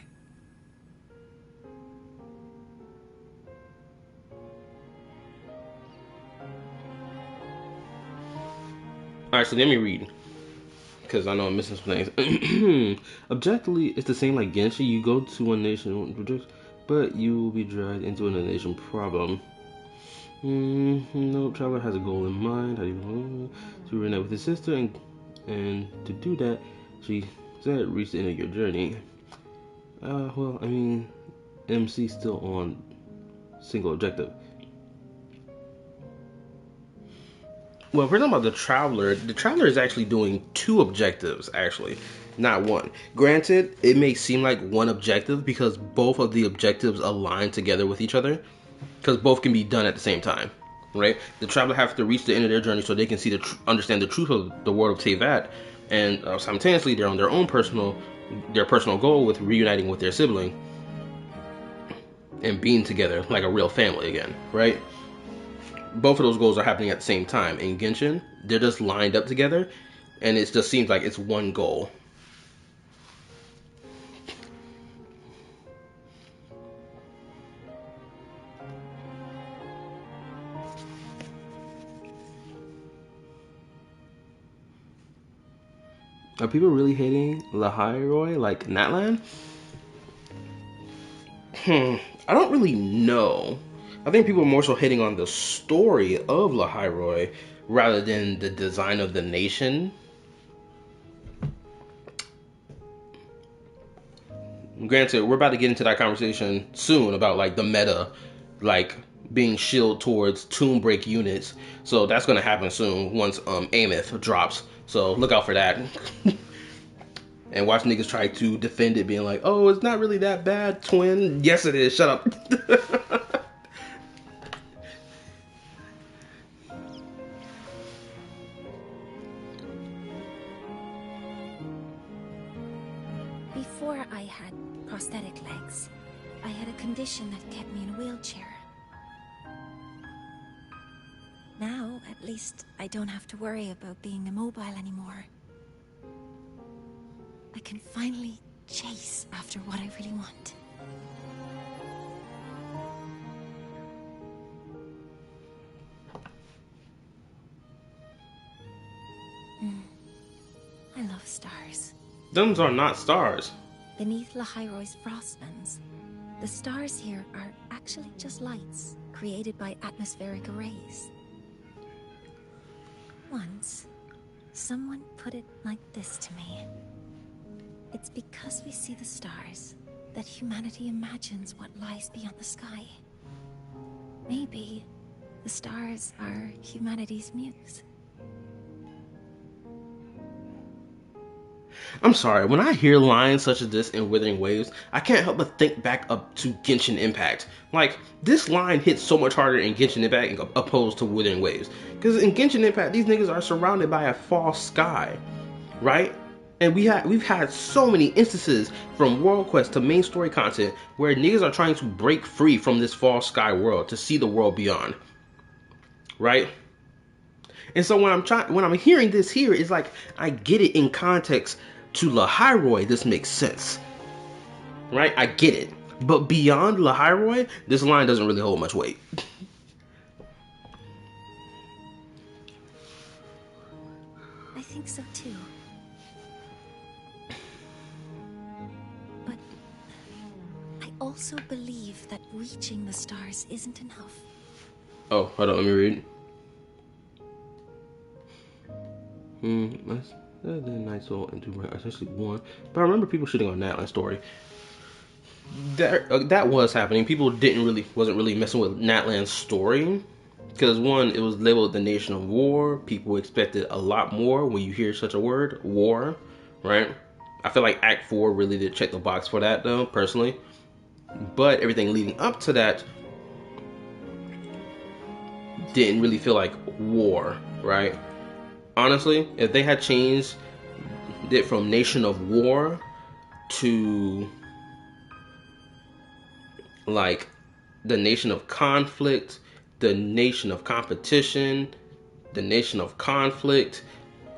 Alright, so let me read, because I know I'm missing some things. Objectively, it's the same like Genshin. You go to one nation, but you will be dragged into another nation problem. No, Traveler has a goal in mind. How do you to reunite with his sister, and to do that, she said, reach the end of your journey. Well, I mean, MC's still on single objective. Well, if we're talking about the Traveler is actually doing two objectives, actually, not one. Granted, it may seem like one objective because both of the objectives align together with each other, because both can be done at the same time, right? The Traveler have to reach the end of their journey so they can see understand the truth of the world of Teyvat, and simultaneously they're on their own personal goal with reuniting with their sibling and being together like a real family again, right? Both of those goals are happening at the same time. In Genshin, they're just lined up together, and it just seems like it's one goal. Are people really hating Lahai like Natlan? I don't really know. I think people are more so hitting on the story of Lahai rather than the design of the nation. Granted, we're about to get into that conversation soon about like the meta, like being shielded towards tomb break units. So that's gonna happen soon once Ameth drops. So look out for that. And watch niggas try to defend it, being like, "Oh, it's not really that bad, twin." Yes, it is. Shut up. Before I had prosthetic legs, I had a condition that kept me in a wheelchair. Now, at least, I don't have to worry about being immobile anymore. I can finally chase after what I really want. I love stars. Those are not stars. Beneath Lahairoy's frostlands, the stars here are actually just lights created by atmospheric arrays. Once, someone put it like this to me. It's because we see the stars that humanity imagines what lies beyond the sky. Maybe the stars are humanity's muse. I'm sorry, when I hear lines such as this in Withering Waves, I can't help but think back up to Genshin Impact. Like, this line hits so much harder in Genshin Impact opposed to Withering Waves. Because in Genshin Impact, these niggas are surrounded by a false sky, right? And we've had so many instances from World Quest to main story content where niggas are trying to break free from this false sky world to see the world beyond, right? And so when I'm hearing this here, it's like I get it in context to Lahai, this makes sense, right? I get it, but beyond Lahai, this line doesn't really hold much weight. I think so too. But I also believe that reaching the stars isn't enough. Oh, hold on, let me read. That's a nice little into essentially one. But I remember people shitting on Natlan's story. That was happening. People wasn't really messing with Natlan's story. Because one, it was labeled the nation of war. People expected a lot more when you hear such a word, war, right? I feel like Act 4 really did check the box for that though, personally. But everything leading up to that didn't really feel like war, right? Honestly, if they had changed it from nation of war to like the nation of conflict, the nation of competition, the nation of conflict,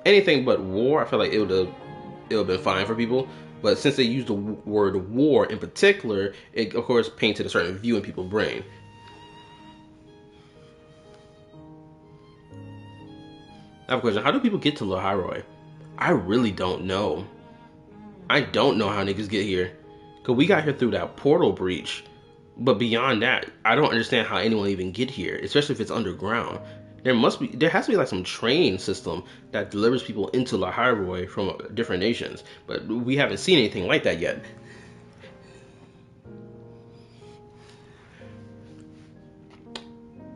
anything but war, I feel like it would have been fine for people. But since they used the word war in particular, it of course painted a certain view in people's brain. I have a question. How do people get to Lahai? I really don't know. I don't know how niggas get here. Because we got here through that portal breach. But beyond that, I don't understand how anyone even get here, especially if it's underground. There has to be like some train system that delivers people into Lahai from different nations. But we haven't seen anything like that yet.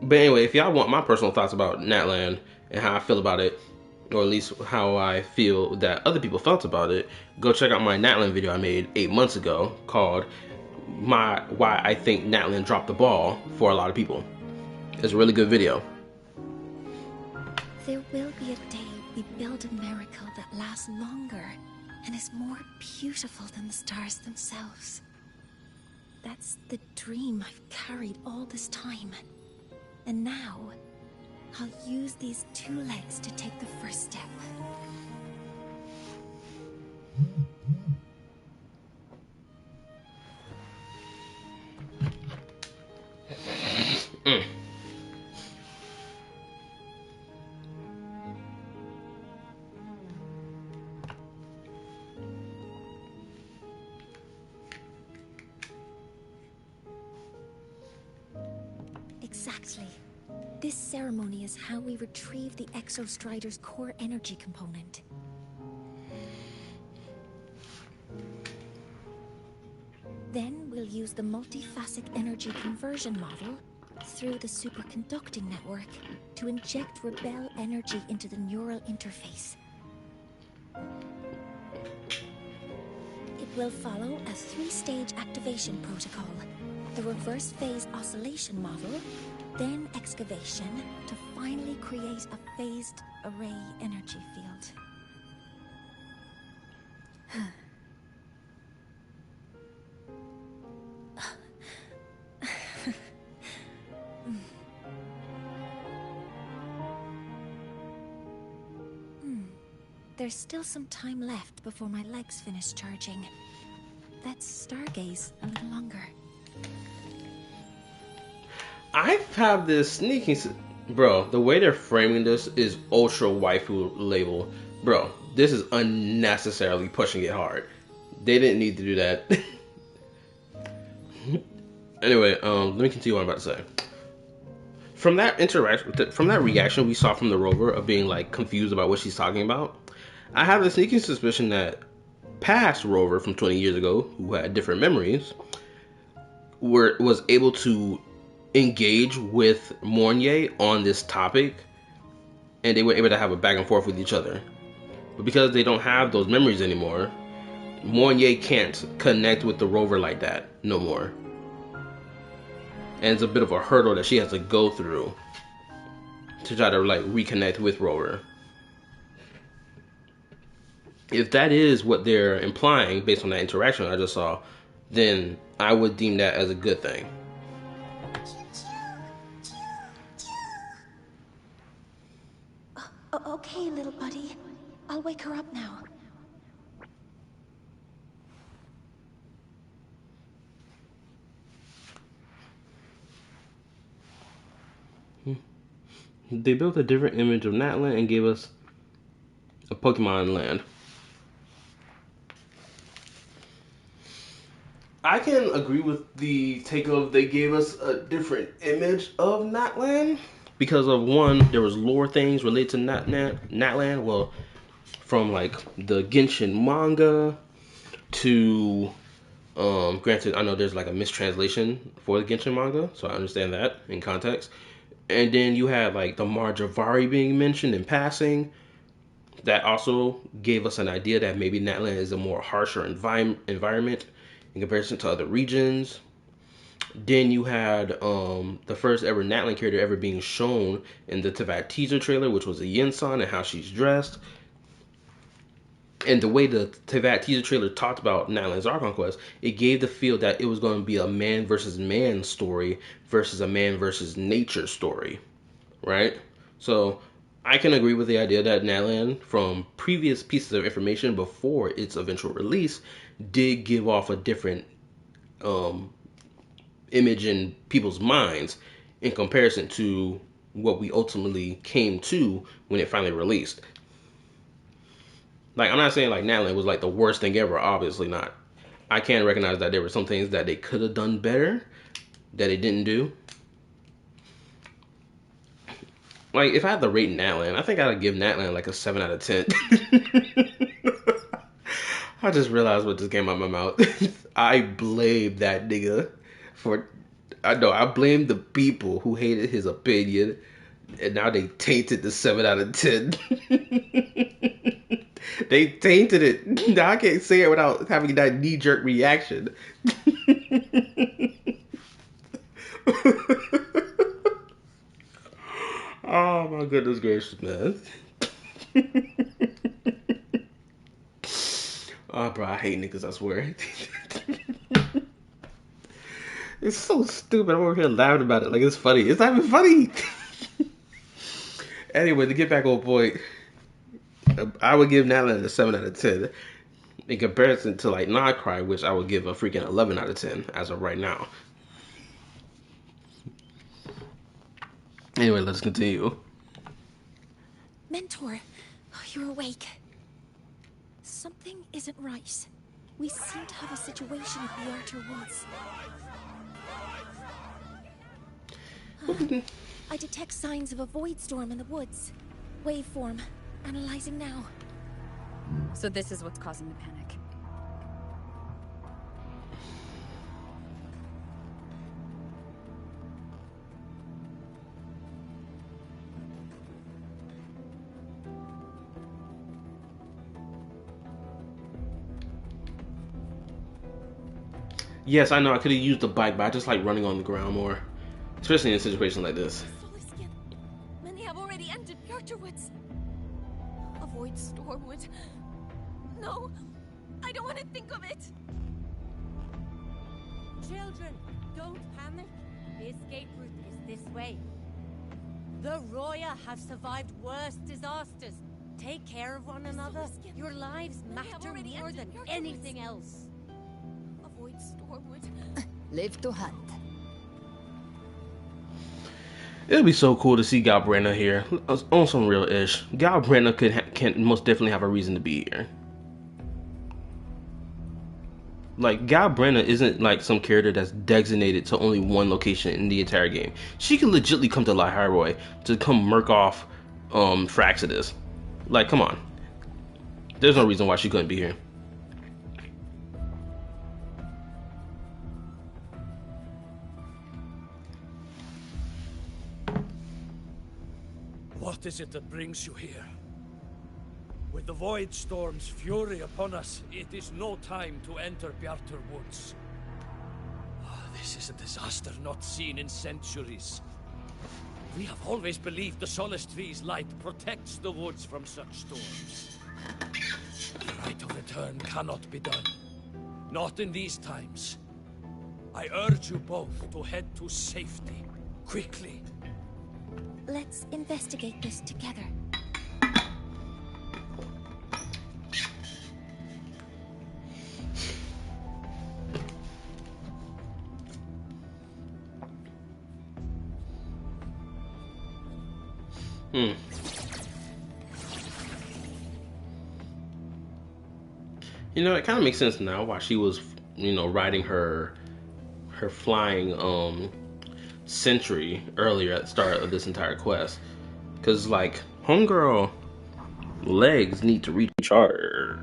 But anyway, if y'all want my personal thoughts about Natlan and how I feel about it, or at least how I feel that other people felt about it, go check out my Natlan video I made 8 months ago called Why I Think Natlan Dropped the Ball for a Lot of People. It's a really good video. There will be a day we build a miracle that lasts longer and is more beautiful than the stars themselves. That's the dream I've carried all this time. And now, I'll use these 2 legs to take the first step. Exactly. This ceremony is how we retrieve the Exostrider's core energy component. Then we'll use the multiphasic energy conversion model through the superconducting network to inject rebel energy into the neural interface. It will follow a 3-stage activation protocol. The reverse phase oscillation model, then excavation to finally create a phased array energy field. There's still some time left before my legs finish charging. Let's stargaze a little longer. I have this sneaking... Bro, the way they're framing this is ultra waifu label. Bro, this is unnecessarily pushing it hard. They didn't need to do that. Anyway, let me continue what I'm about to say. From that interaction, from that reaction we saw from the rover of being like confused about what she's talking about, I have the sneaking suspicion that past rover from 20 years ago, who had different memories, was able to engage with Mornier on this topic, and they were able to have a back and forth with each other. But because they don't have those memories anymore, Mornier can't connect with the rover like that no more. And it's a bit of a hurdle that she has to go through to try to like reconnect with Rover. If that is what they're implying based on that interaction I just saw, then I would deem that as a good thing. Okay, little buddy. I'll wake her up now. They built a different image of Natlan and gave us a Pokemon land. I can agree with the take of they gave us a different image of Natlan because of one, there was lore things related to Natlan. Well, from like the Genshin manga to granted, I know there's like a mistranslation for the Genshin manga, so I understand that in context. And then you had like the Marjavari being mentioned in passing. That also gave us an idea that maybe Natlan is a more harsher environment in comparison to other regions. Then you had the first ever Natlan character ever being shown in the Teyvat teaser trailer, which was a Yin-san and how she's dressed. And the way the Teyvat teaser trailer talked about Natlan's Archon Quest, it gave the feel that it was going to be a man versus man story versus a man versus nature story, right? So I can agree with the idea that Natlan, from previous pieces of information before its eventual release, did give off a different image in people's minds in comparison to what we ultimately came to when it finally released. Like, I'm not saying like Natlan was like the worst thing ever, obviously not. I can recognize that there were some things that they could have done better that they didn't do. Like, if I had to rate Natlan, I think I'd give Natlan like a 7 out of 10. I just realized what just came out of my mouth. I blame that nigga for... I blame the people who hated his opinion, and now they tainted the 7 out of 10. They tainted it. Now I can't say it without having that knee-jerk reaction. Oh my goodness gracious, man. Oh, bro, I hate niggas, I swear. It's so stupid. I'm over here laughing about it like it's funny. It's not even funny. Anyway, to get back on point, I would give Natlan a 7 out of 10 in comparison to like Nightcry, which I would give a freaking 11 out of 10 as of right now. Anyway, let's continue. Mentor, you're awake. Something isn't right. We seem to have a situation at the Outer Woods. I detect signs of a void storm in the woods. Waveform. Analyzing now. So this is what's causing the panic. Yes, I know I could have used the bike, but I just like running on the ground more. Especially in a situation like this. Many have already entered Bjartur Woods. A void storm would... No, I don't want to think of it. Children, don't panic. The escape route is this way. The Roya have survived worse disasters. Take care of one another. Your lives matter more than anything else. A void storm would... Live to hunt. It would be so cool to see Galbrenna here on some real ish. Galbrenna can most definitely have a reason to be here. Like, Galbrenna isn't like some character that's designated to only one location in the entire game. She can legitly come to Lahai to come murk off Fraxidus. Like, come on. There's no reason why she couldn't be here. What is it that brings you here? With the Void Storm's fury upon us, it is no time to enter Bjartur Woods. This is a disaster not seen in centuries. We have always believed the Solace Tree's light protects the woods from such storms. The right of return cannot be done. Not in these times. I urge you both to head to safety, quickly. Let's investigate this together. You know, it kind of makes sense now why she was, you know, riding her flying sentry earlier at the start of this entire quest. Cause like homegirl legs need to recharge.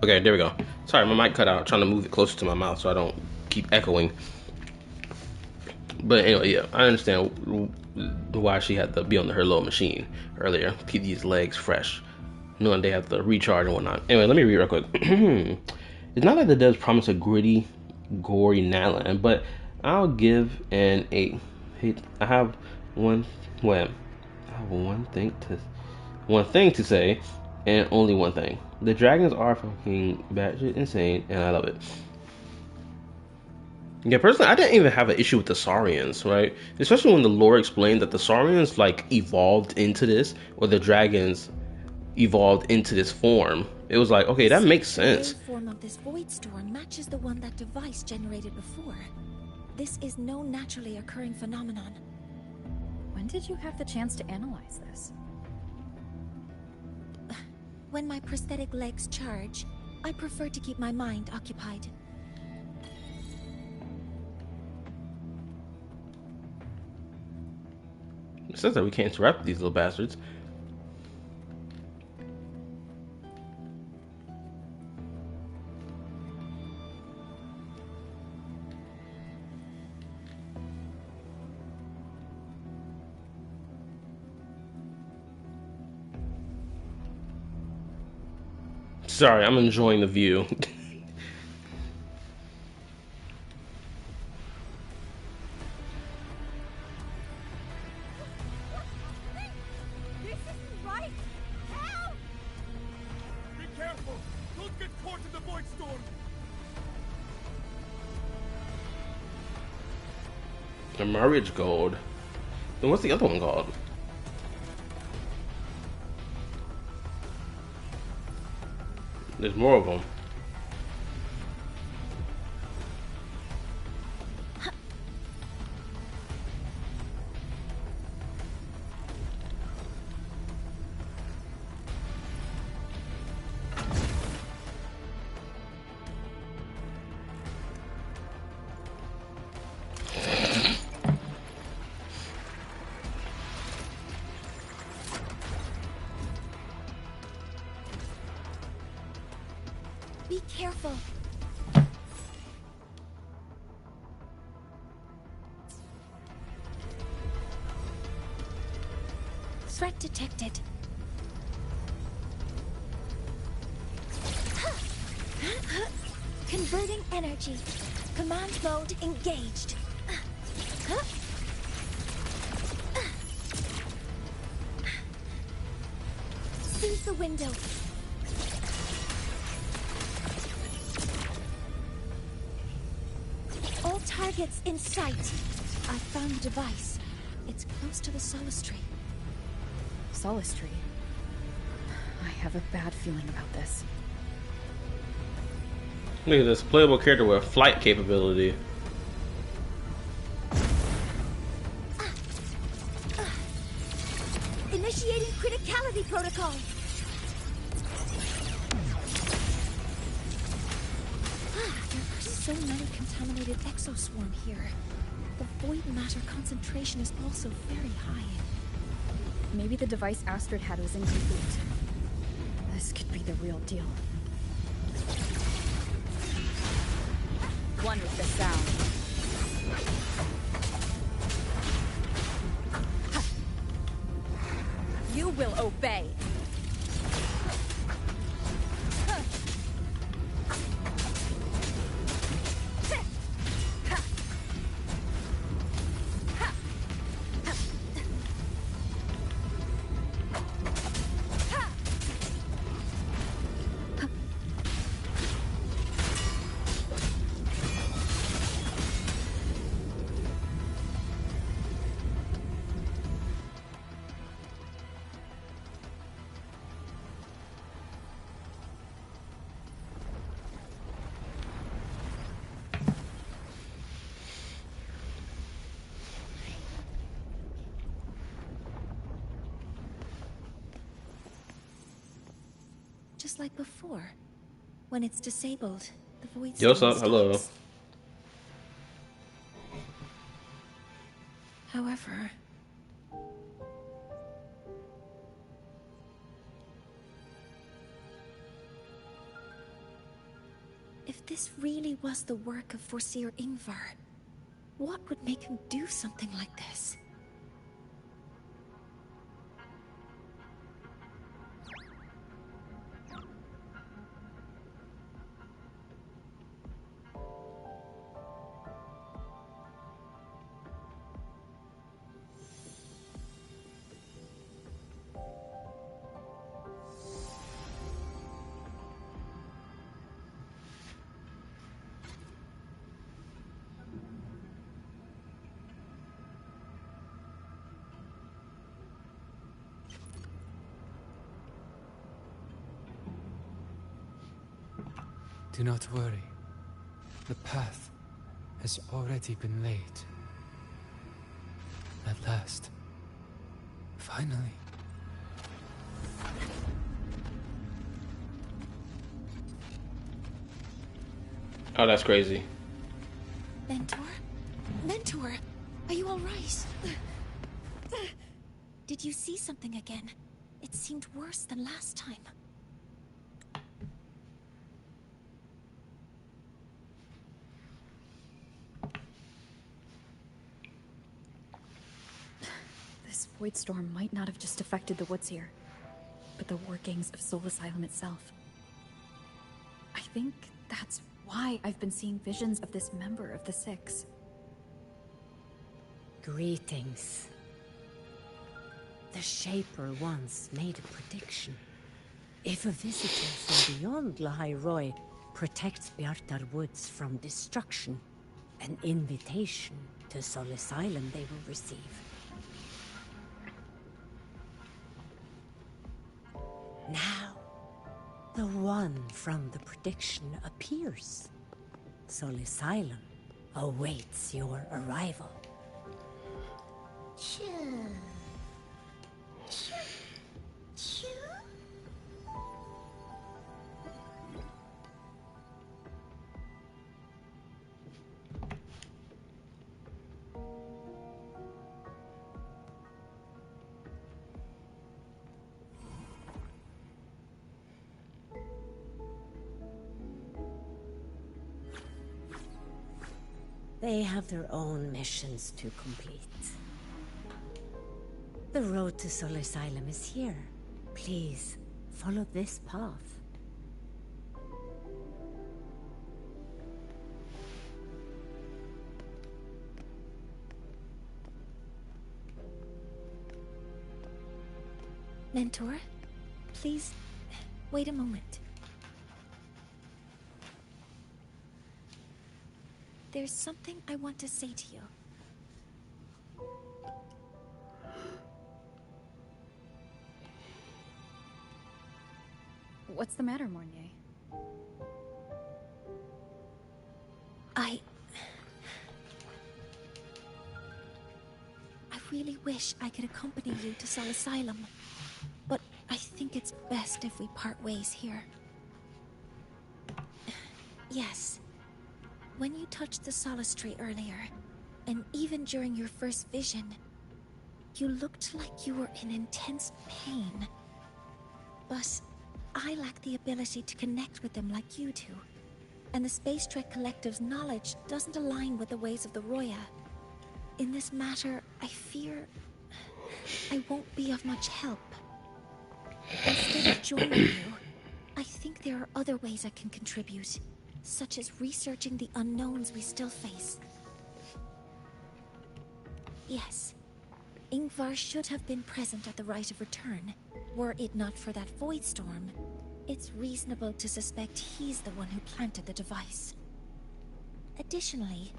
Okay, there we go. Sorry, my mic cut out. Trying to move it closer to my mouth so I don't keep echoing. But anyway, yeah, I understand why she had to be on her little machine earlier. Keep these legs fresh, knowing they have to recharge and whatnot. Anyway, let me read real quick. It's not that the devs promise a gritty, gory Natlan, but I'll give an 8. I have one thing to say, and only one thing. The dragons are fucking batshit insane, and I love it. Yeah, personally, I didn't even have an issue with the Saurians, right? Especially when the lore explained that the Saurians, like, evolved into this, or the dragons evolved into this form. It was like, okay, that makes sense. The form of this void storm matches the one that device generated before. This is no naturally occurring phenomenon. When did you have the chance to analyze this? When my prosthetic legs charge, I prefer to keep my mind occupied. It says that we can't interrupt these little bastards. Sorry, I'm enjoying the view. This isn't right! Help! Be careful! Don't get caught in the void storm! The marriage gold. Then what's the other one called? There's more of them. Be careful. Threat detected. Converting energy. Command mode engaged. Seize the window. All targets in sight. I found the device. It's close to the Solace Tree. Solace Tree? I have a bad feeling about this. Look at this playable character with flight capability. Initiating criticality protocol. There are so many contaminated exoswarm here. The void matter concentration is also very high. Maybe the device Astrid had was incomplete. This could be the real deal. One with the sound. You will obey. Just like before. When it's disabled, the void Yo, what's storm up? Hello. stops. However, if this really was the work of Foreseer Ingvar, what would make him do something like this? Do not worry. The path has already been laid. At last. Finally. Oh, that's crazy. Mentor? Mentor, are you all right? Did you see something again? It seemed worse than last time. This void storm might not have just affected the woods here, but the workings of Soul Asylum itself. I think that's why I've been seeing visions of this member of the Six. Greetings. The Shaper once made a prediction. If a visitor from beyond Lahai Roy protects Bjartar Woods from destruction, an invitation to Soul Asylum they will receive. Now, the one from the prediction appears. Soul Asylum awaits your arrival. They have their own missions to complete. The road to Solar Asylum is here. Please, follow this path. Mentor, please, wait a moment. There's something I want to say to you. What's the matter, Mornier? I really wish I could accompany you to Sol Asylum, but I think it's best if we part ways here. Yes. When you touched the Solace Tree earlier, and even during your first vision, you looked like you were in intense pain. But I lack the ability to connect with them like you do, and the Space Trek Collective's knowledge doesn't align with the ways of the Roya. In this matter, I fear I won't be of much help. Instead of joining you, I think there are other ways I can contribute, such as researching the unknowns we still face. Yes, Ingvar should have been present at the Rite of Return. Were it not for that void storm, it's reasonable to suspect he's the one who planted the device. Additionally,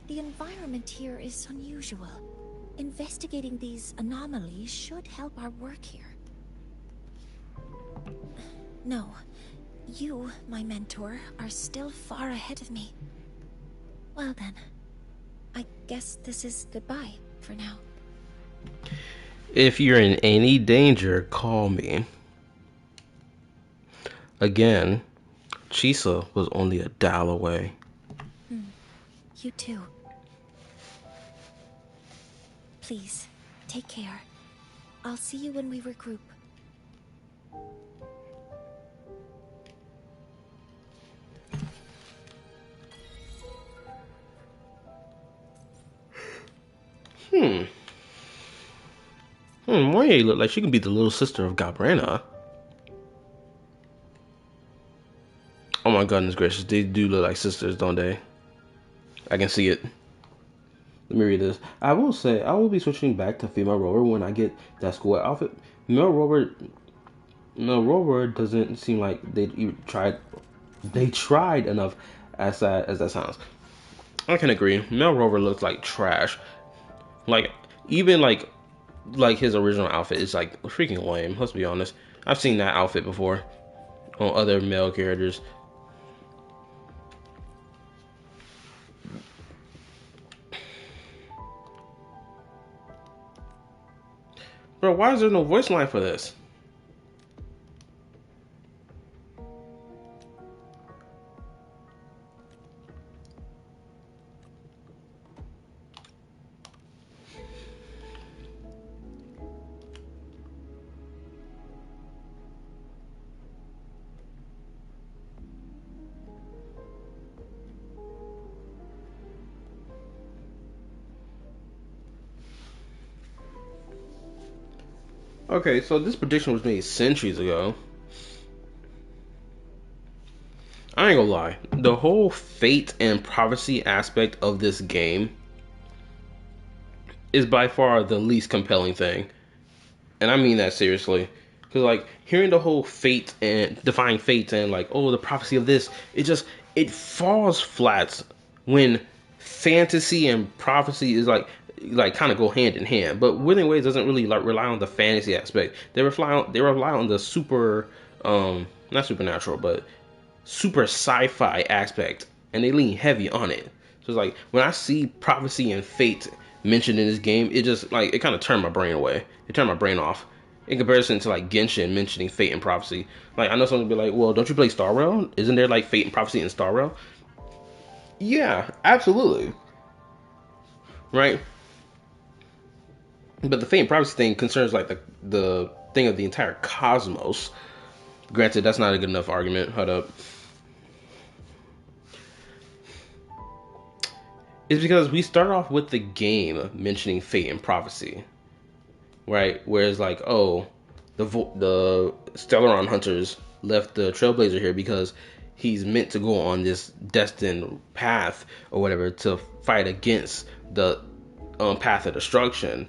the environment here is unusual. Investigating these anomalies should help our work here. No, you, my mentor, are still far ahead of me. Well then, I guess this is goodbye for now. If you're in any danger, call me. Again, Chisa was only a dial away. You too. Please, take care. I'll see you when we regroup. Moye look like she can be the little sister of Gabrena. Oh my goodness gracious, they do look like sisters, don't they? I can see it. Let me read this. I will say, I will be switching back to female rover when I get that school outfit. Male rover doesn't seem like they tried enough as that sounds. I can agree. Male rover looks like trash. Like, even like his original outfit is like freaking lame, let's be honest. I've seen that outfit before on other male characters. Bro, why is there no voice line for this? Okay, so this prediction was made centuries ago. I ain't gonna lie. The whole fate and prophecy aspect of this game is by far the least compelling thing. And I mean that seriously. Because, like, hearing the whole fate and defying fate and, like, oh, the prophecy of this, it falls flat when fantasy and prophecy is, like kind of go hand in hand. But Winning Ways doesn't really, like, rely on the fantasy aspect. They rely on the super, not supernatural, but super sci-fi aspect. And they lean heavy on it. So it's like, when I see prophecy and fate mentioned in this game, it just, like, it kind of turned my brain away. It turned my brain off. In comparison to, like, Genshin mentioning fate and prophecy. Like, I know someone will be like, well, don't you play Star Rail? Isn't there, like, fate and prophecy in Star Rail? Yeah, absolutely. Right? But the fate and prophecy thing concerns, like, the thing of the entire cosmos. Granted, that's not a good enough argument. Hold up. is because we start off with the game mentioning fate and prophecy, right? Whereas like, oh, the Stellaron hunters left the Trailblazer here because he's meant to go on this destined path or whatever to fight against the path of destruction,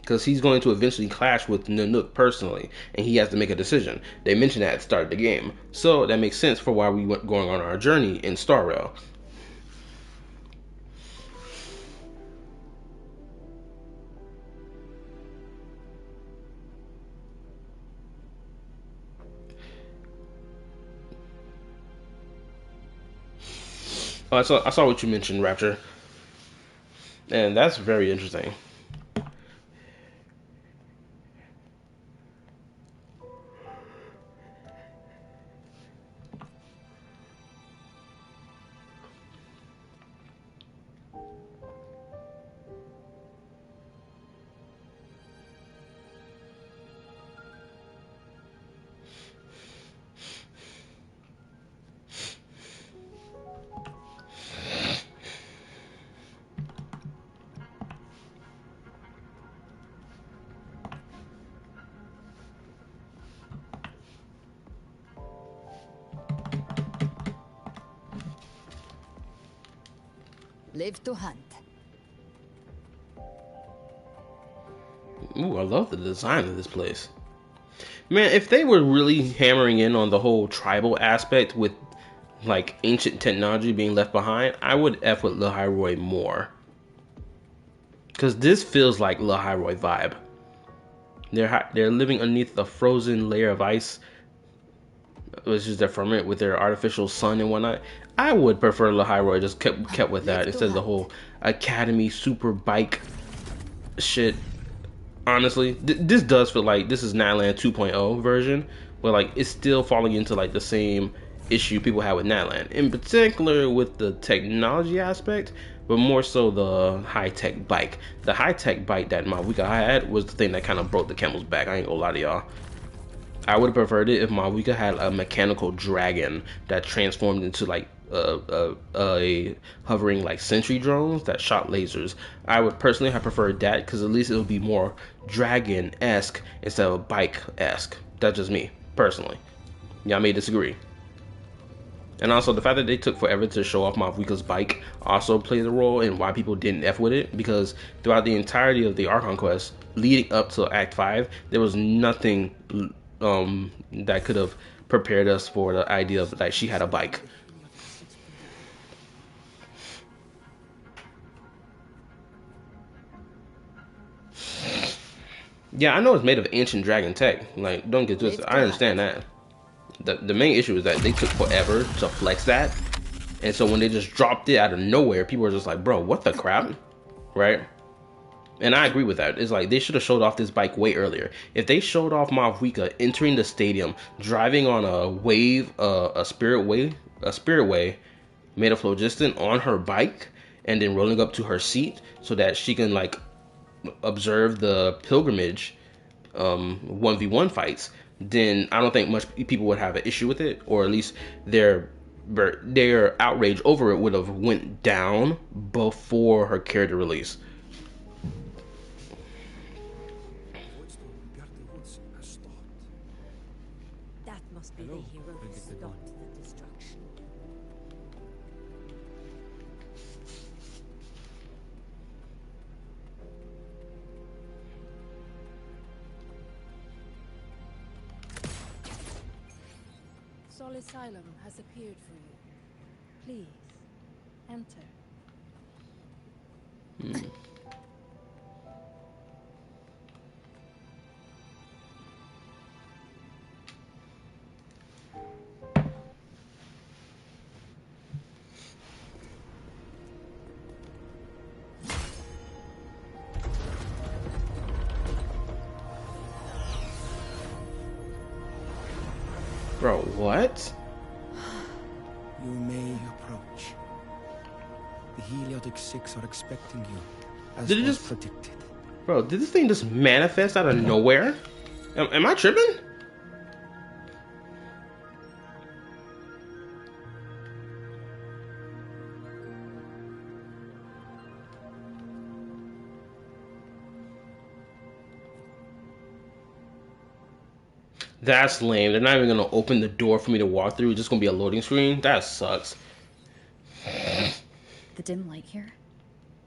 because he's going to eventually clash with Nanook personally, and he has to make a decision. They mentioned that at the start of the game, so that makes sense for why we went going on our journey in Star Rail. Oh, I saw what you mentioned, Rapture, and that's very interesting. Live to hunt. Ooh, I love the design of this place. Man, if they were really hammering in on the whole tribal aspect with like ancient technology being left behind, I would F with Lahai more. Because this feels like Lahai vibe. They're living underneath a frozen layer of ice, which is their firmament with their artificial sun and whatnot. I would prefer Lahai just kept with that instead of the whole academy super bike shit. Honestly, this does feel like this is Natlan 2.0 version, but like it's still falling into like the same issue people had with Natlan, in particular with the technology aspect, but more so the high-tech bike. The high-tech bike that Mavuika had was the thing that kind of broke the camel's back. I ain't gonna lie to y'all. I would have preferred it if Mavuika had a mechanical dragon that transformed into like a hovering like sentry drones that shot lasers. I would personally have preferred that because at least it would be more dragon-esque instead of bike-esque. That's just me personally. Y'all may disagree. And also the fact that they took forever to show off Mavuika's bike also plays a role in why people didn't F with it, because throughout the entirety of the Archon quest leading up to Act 5, there was nothing that could have prepared us for the idea of like she had a bike. Yeah, I know it's made of ancient dragon tech. Like, don't get twisted. I understand that. The main issue is that they took forever to flex that, and so when they just dropped it out of nowhere, people were just like, "Bro, what the crap?" Right? And I agree with that. It's like they should have showed off this bike way earlier. If they showed off Mavuika entering the stadium, driving on a wave, a spirit way made of phlogiston on her bike, and then rolling up to her seat so that she can like observe the pilgrimage 1v1 fights, then I don't think much people would have an issue with it, or at least their outrage over it would have went down before her character release. That must be the hero who stopped the destruction. Sol Asylum has appeared for you. Please, enter. Bro, what? You may approach. The Heliotic Six are expecting you, as Did it was just predicted. Bro, did this thing just manifest out of nowhere? Am I tripping? That's lame. They're not even gonna open the door for me to walk through. It's just gonna be a loading screen. That sucks. The dim light here,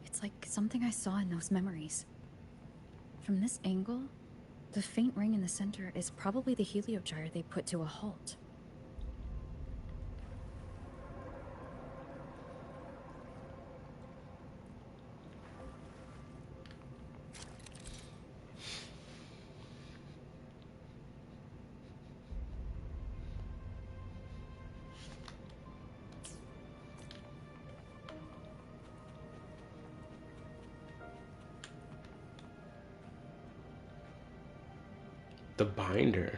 it's like something I saw in those memories. From this angle, the faint ring in the center is probably the heliogyre they put to a halt. The binder.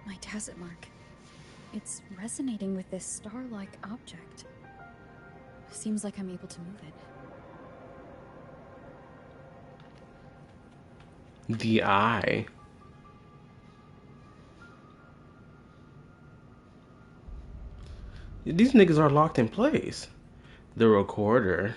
My tacit mark. It's resonating with this star-like object. Seems like I'm able to move it. The eye. These niggas are locked in place. The recorder.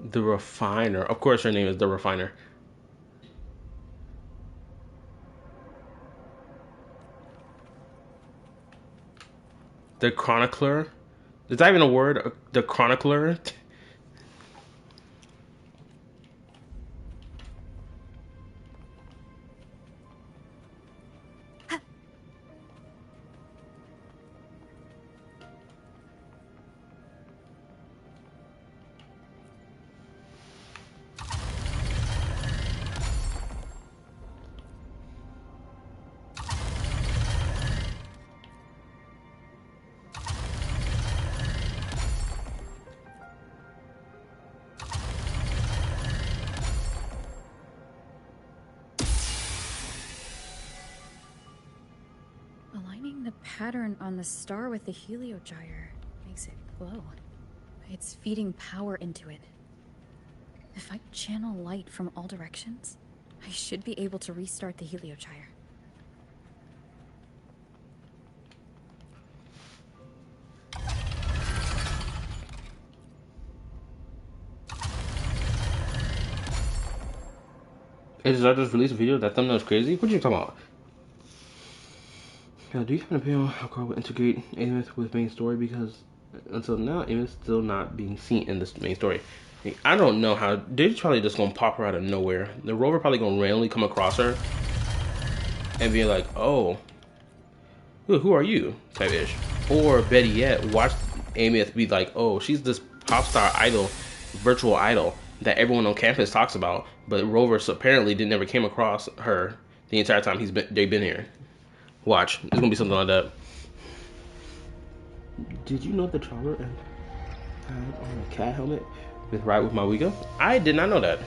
The refiner. Of course her name is the refiner. The chronicler. Is that even a word? The chronicler? Aligning the pattern on the star with the heliogyre makes it glow. It's feeding power into it. If I channel light from all directions, I should be able to restart the heliogyre. Did I just release a video? That thumbnail's crazy? What are you talking about? Do you have an opinion on how Carl will integrate Amos with main story? Because until now, Amos still not being seen in this main story. I don't know how. They're probably just gonna pop her out of nowhere. The rover probably gonna randomly come across her and be like, "Oh, who are you?" type ish. Or better yet, watch Amos be like, "Oh, she's this pop star idol, virtual idol that everyone on campus talks about." But Rover apparently never came across her the entire time they've been here. Watch, it's gonna be something like that. Did you know the Charler had on a cat helmet with Ride with My Wigo? I did not know that.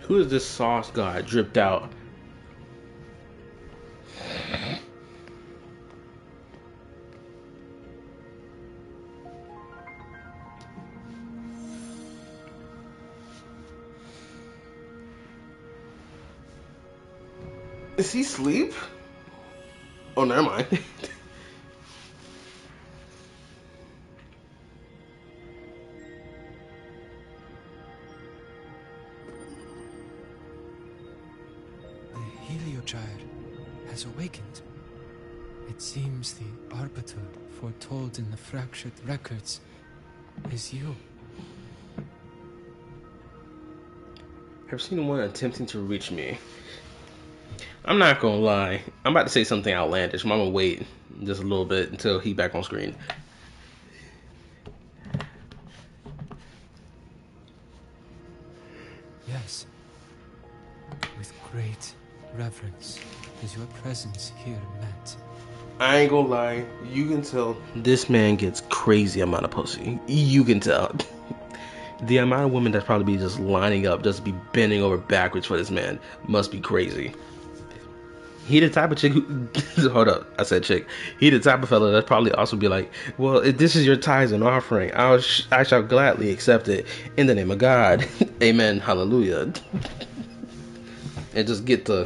Who is this sauce guy dripped out? Is he asleep? Oh, never mind. The heliogyre has awakened. It seems the Arbiter foretold in the fractured records is you. I've seen one attempting to reach me. I'm not gonna lie. I'm about to say something outlandish. I'm gonna wait just a little bit until he back on screen. Yes. With great reverence is your presence here met. I ain't gonna lie. You can tell this man gets crazy amount of pussy. You can tell. The amount of women that probably be just lining up, just be bending over backwards for this man must be crazy. He the type of chick who, hold up, I said chick. He the type of fella that probably also be like, well, if this is your tithes and offering, I shall gladly accept it in the name of God. Amen, hallelujah. And just get to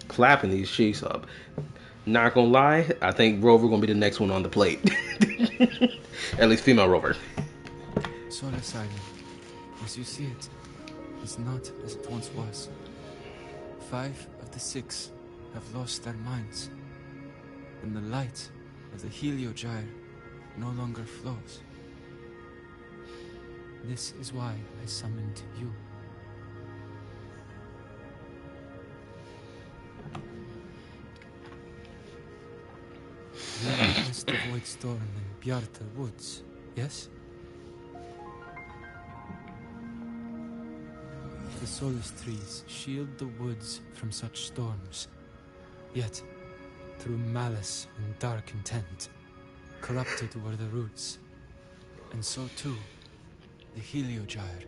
clapping these cheeks up. Not gonna lie, I think Rover gonna be the next one on the plate. At least female Rover. Solace Island, as you see it, is not as it once was. 5 of the 6 have lost their minds, and the light of the Heliogyre no longer flows. This is why I summoned you. You witnessed the Void Storm in Bjartar Woods, yes? The Solace trees shield the woods from such storms. Yet, through malice and dark intent, corrupted were the roots. And so too, the Heliogyre.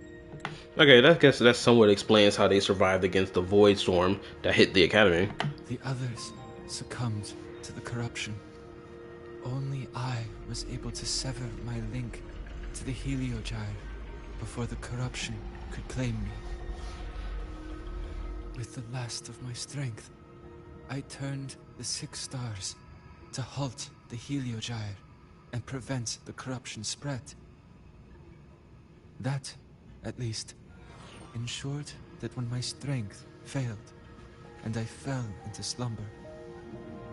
Okay, I guess that somewhat explains how they survived against the Void Storm that hit the Academy. The others succumbed to the corruption. Only I was able to sever my link to the Heliogyre before the corruption could claim me. With the last of my strength, I turned the 6 stars to halt the Heliogyre and prevent the corruption spread. That, at least, ensured that when my strength failed and I fell into slumber,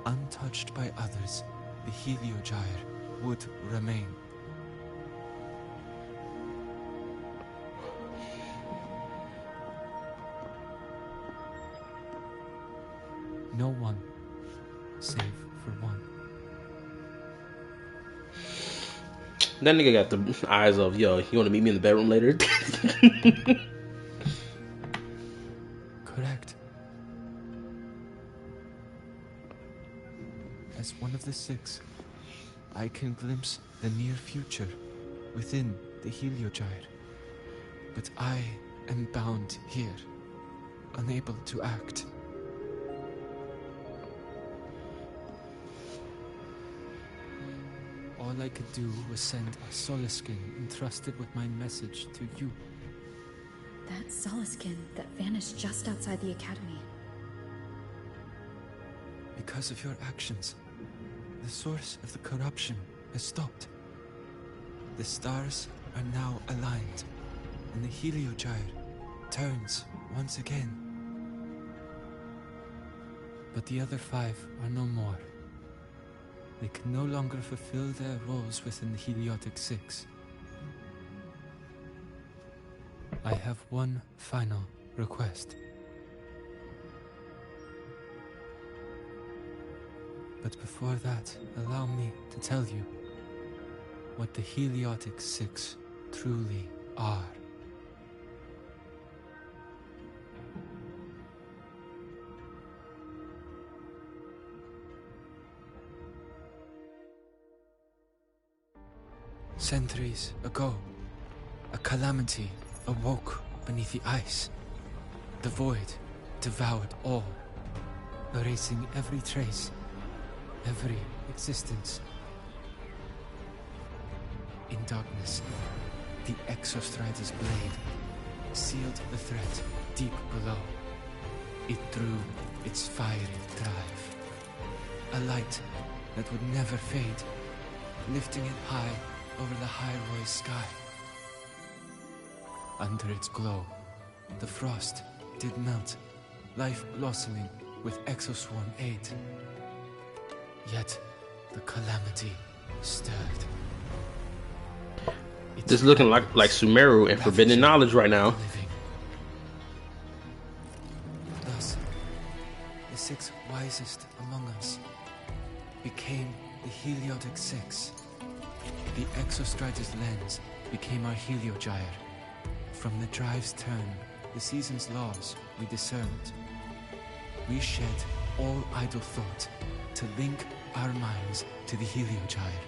untouched by others, the Heliogyre would remain. No one, save for one. That nigga got the eyes of, yo, you wanna meet me in the bedroom later? Correct. As one of the 6, I can glimpse the near future within the Heliogyre. But I am bound here, unable to act. All I could do was send a Solaskin entrusted with my message to you. That Solaskin that vanished just outside the Academy. Because of your actions, the source of the corruption has stopped. The stars are now aligned, and the Heliogyre turns once again. But the other 5 are no more. They can no longer fulfill their roles within the Heliotic 6. I have one final request. But before that, allow me to tell you what the Heliotic 6 truly are. Centuries ago, a calamity awoke beneath the ice. The void devoured all, erasing every trace, every existence. In darkness, the Exostrider's blade sealed the threat deep below. It drew its fiery drive, a light that would never fade, lifting it high over the Lahai sky. Under its glow, the frost did melt, life blossoming with Exoswarm aid. Yet the calamity stirred. This looking like Sumeru and Forbidden Knowledge right now. Thus, the 6 wisest among us became the Heliotic 6. The Exostrider's lens became our Heliogyre. From the drive's turn, the season's laws we discerned. We shed all idle thought to link our minds to the Heliogyre.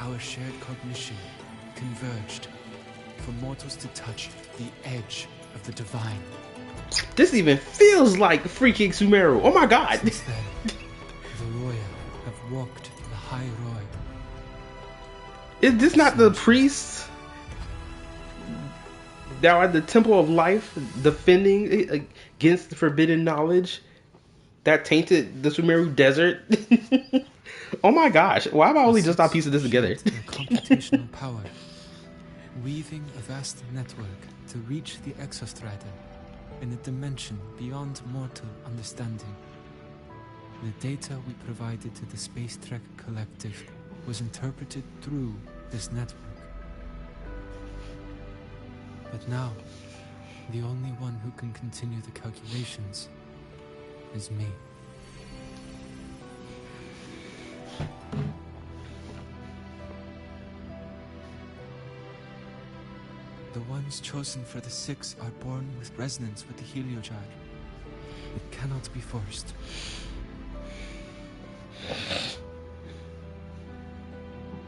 Our shared cognition converged for mortals to touch the edge of the divine. This even feels like freaking Sumeru. Oh my god. Since then, the Roya have walked Lahai Roy. Is this not the priests that are at the Temple of Life defending against the Forbidden Knowledge that tainted the Sumeru desert? Oh my gosh, why have I only just not piecing this together? Computational power, weaving a vast network to reach the Exostrider in a dimension beyond mortal understanding. The data we provided to the Space Trek Collective was interpreted through this network. But now, the only one who can continue the calculations is me. The ones chosen for the 6 are born with resonance with the Heliogyre. It cannot be forced.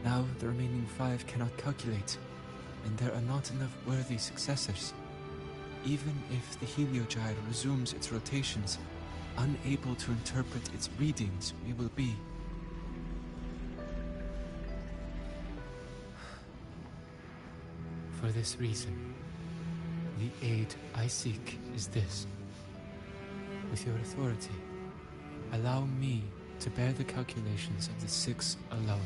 Now the remaining 5 cannot calculate, and there are not enough worthy successors. Even if the Heliogyre resumes its rotations, unable to interpret its readings, we will be. For this reason, the aid I seek is this. With your authority, allow me to bear the calculations of the 6 alone,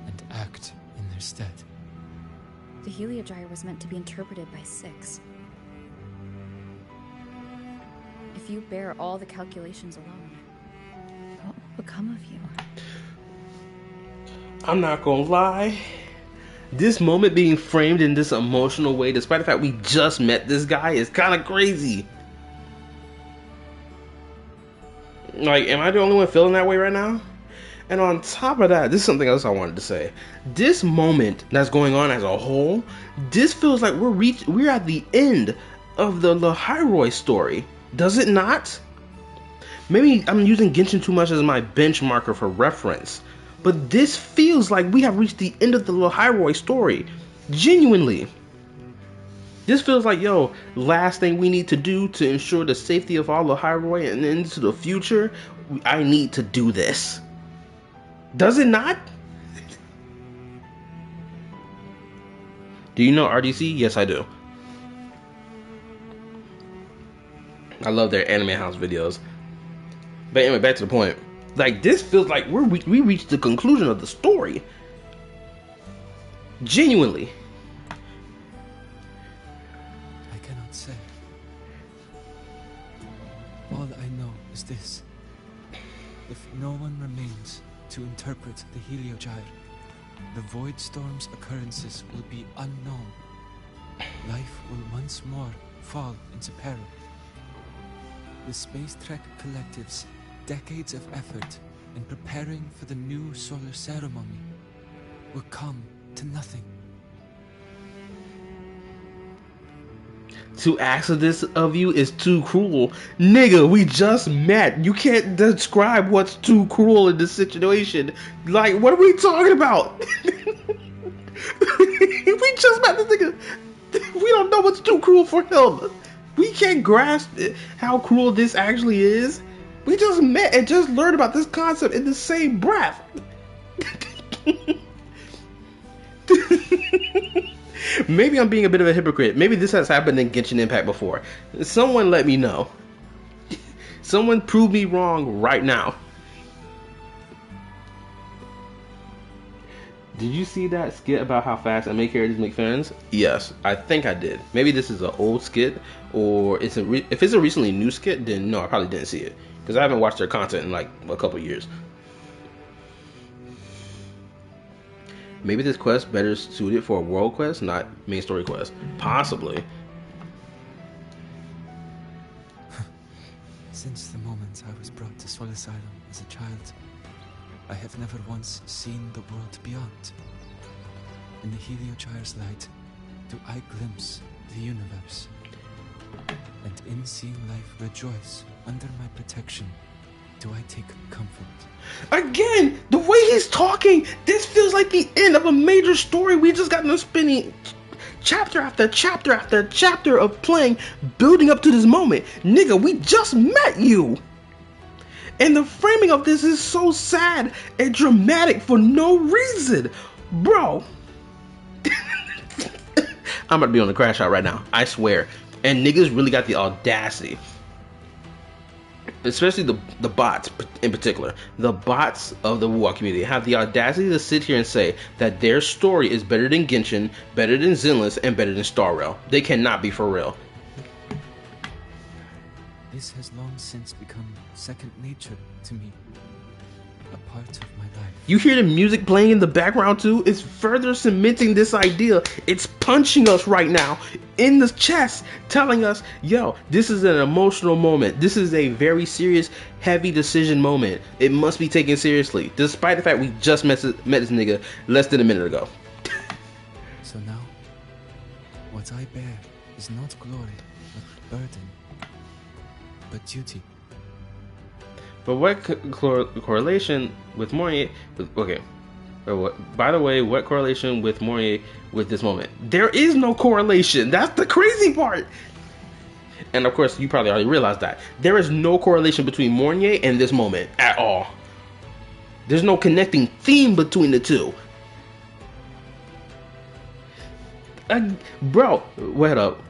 and act in their stead. The Heliogyre was meant to be interpreted by 6. If you bear all the calculations alone, what will become of you? I'm not gonna lie. This moment being framed in this emotional way, despite the fact we just met this guy, is kind of crazy. Like, am I the only one feeling that way right now? And on top of that, this is something else I wanted to say. This moment that's going on as a whole, this feels like we're at the end of the Lahai story. Does it not? Maybe I'm using Genshin too much as my benchmarker for reference, but this feels like we have reached the end of the Lahai story. Genuinely. This feels like, yo, last thing we need to do to ensure the safety of all Lahai and into the future, I need to do this. Does it not? Do you know RDC? Yes, I do. I love their anime house videos. But anyway, back to the point. Like, this feels like we reached the conclusion of the story. Genuinely. I cannot say. All I know is this. If no one remains to interpret the Heliogyre, the Void Storm's occurrences will be unknown. Life will once more fall into peril. The Space Trek Collective's decades of effort in preparing for the new solar ceremony will come to nothing. To ask this of you is too cruel. Nigga, we just met. You can't describe what's too cruel in this situation. Like, what are we talking about? We just met this nigga. We don't know what's too cruel for him. We can't grasp how cruel this actually is. We just met and just learned about this concept in the same breath. Maybe I'm being a bit of a hypocrite. Maybe this has happened in Genshin Impact before. Someone let me know. Someone prove me wrong right now. Did you see that skit about how fast anime characters make fans? Yes, I think I did. Maybe this is an old skit, or if it's a recently new skit, then no, I probably didn't see it. Because I haven't watched their content in like a couple years. Maybe this quest better suited for a world quest, not main story quest. Possibly. Since the moment I was brought to Soul Asylum as a child, I have never once seen the world beyond. In the Heliogyre's light, do I glimpse the universe? And in seeing life rejoice under my protection, do I take comfort? Again, the way he's talking, this feels like the end of a major story. We just got in spinning chapter after chapter after chapter of playing, building up to this moment. Nigga, we just met you. And the framing of this is so sad and dramatic for no reason. Bro. I'm about to be on the crash out right now. I swear. And niggas really got the audacity. Especially the bots in particular. The bots of the Wuwa community have the audacity to sit here and say that their story is better than Genshin, better than Zenless, and better than Star Rail. They cannot be for real. This has long since become second nature to me. A part of my life. You hear the music playing in the background too? It's further cementing this idea. It's punching us right now in the chest, telling us, yo, this is an emotional moment. This is a very serious, heavy decision moment. It must be taken seriously, despite the fact we just met this nigga less than a minute ago. So now, what I bear is not glory, but burden, but duty. But what correlation with Morier? Okay. By the way, what correlation with Morier with this moment? There is no correlation. That's the crazy part. And of course, you probably already realized that. There is no correlation between Morier and this moment at all. There's no connecting theme between the two. Bro, wait up.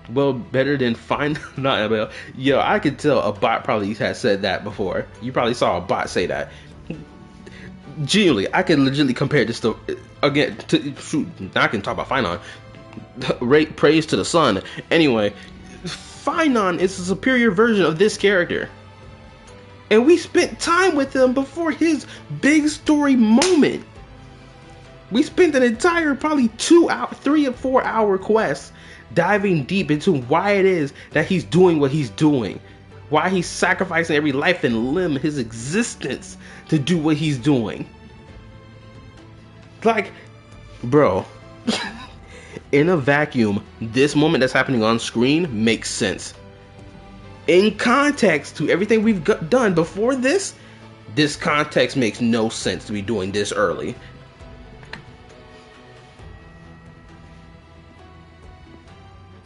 Well, better than find not ML. Yo, I could tell a bot probably has said that before. You probably saw a bot say that. Genuinely, I can legitimately compare this to again. Shoot, I can talk about Finon. Praise to the sun. Anyway, Finon is a superior version of this character, and we spent time with him before his big story moment. We spent an entire probably 3 or 4 hour quest diving deep into why it is that he's doing what he's doing, why he's sacrificing every life and limb, his existence to do what he's doing. Like, bro, in a vacuum, this moment that's happening on screen makes sense. In context to everything we've done before this context makes no sense to be doing this early.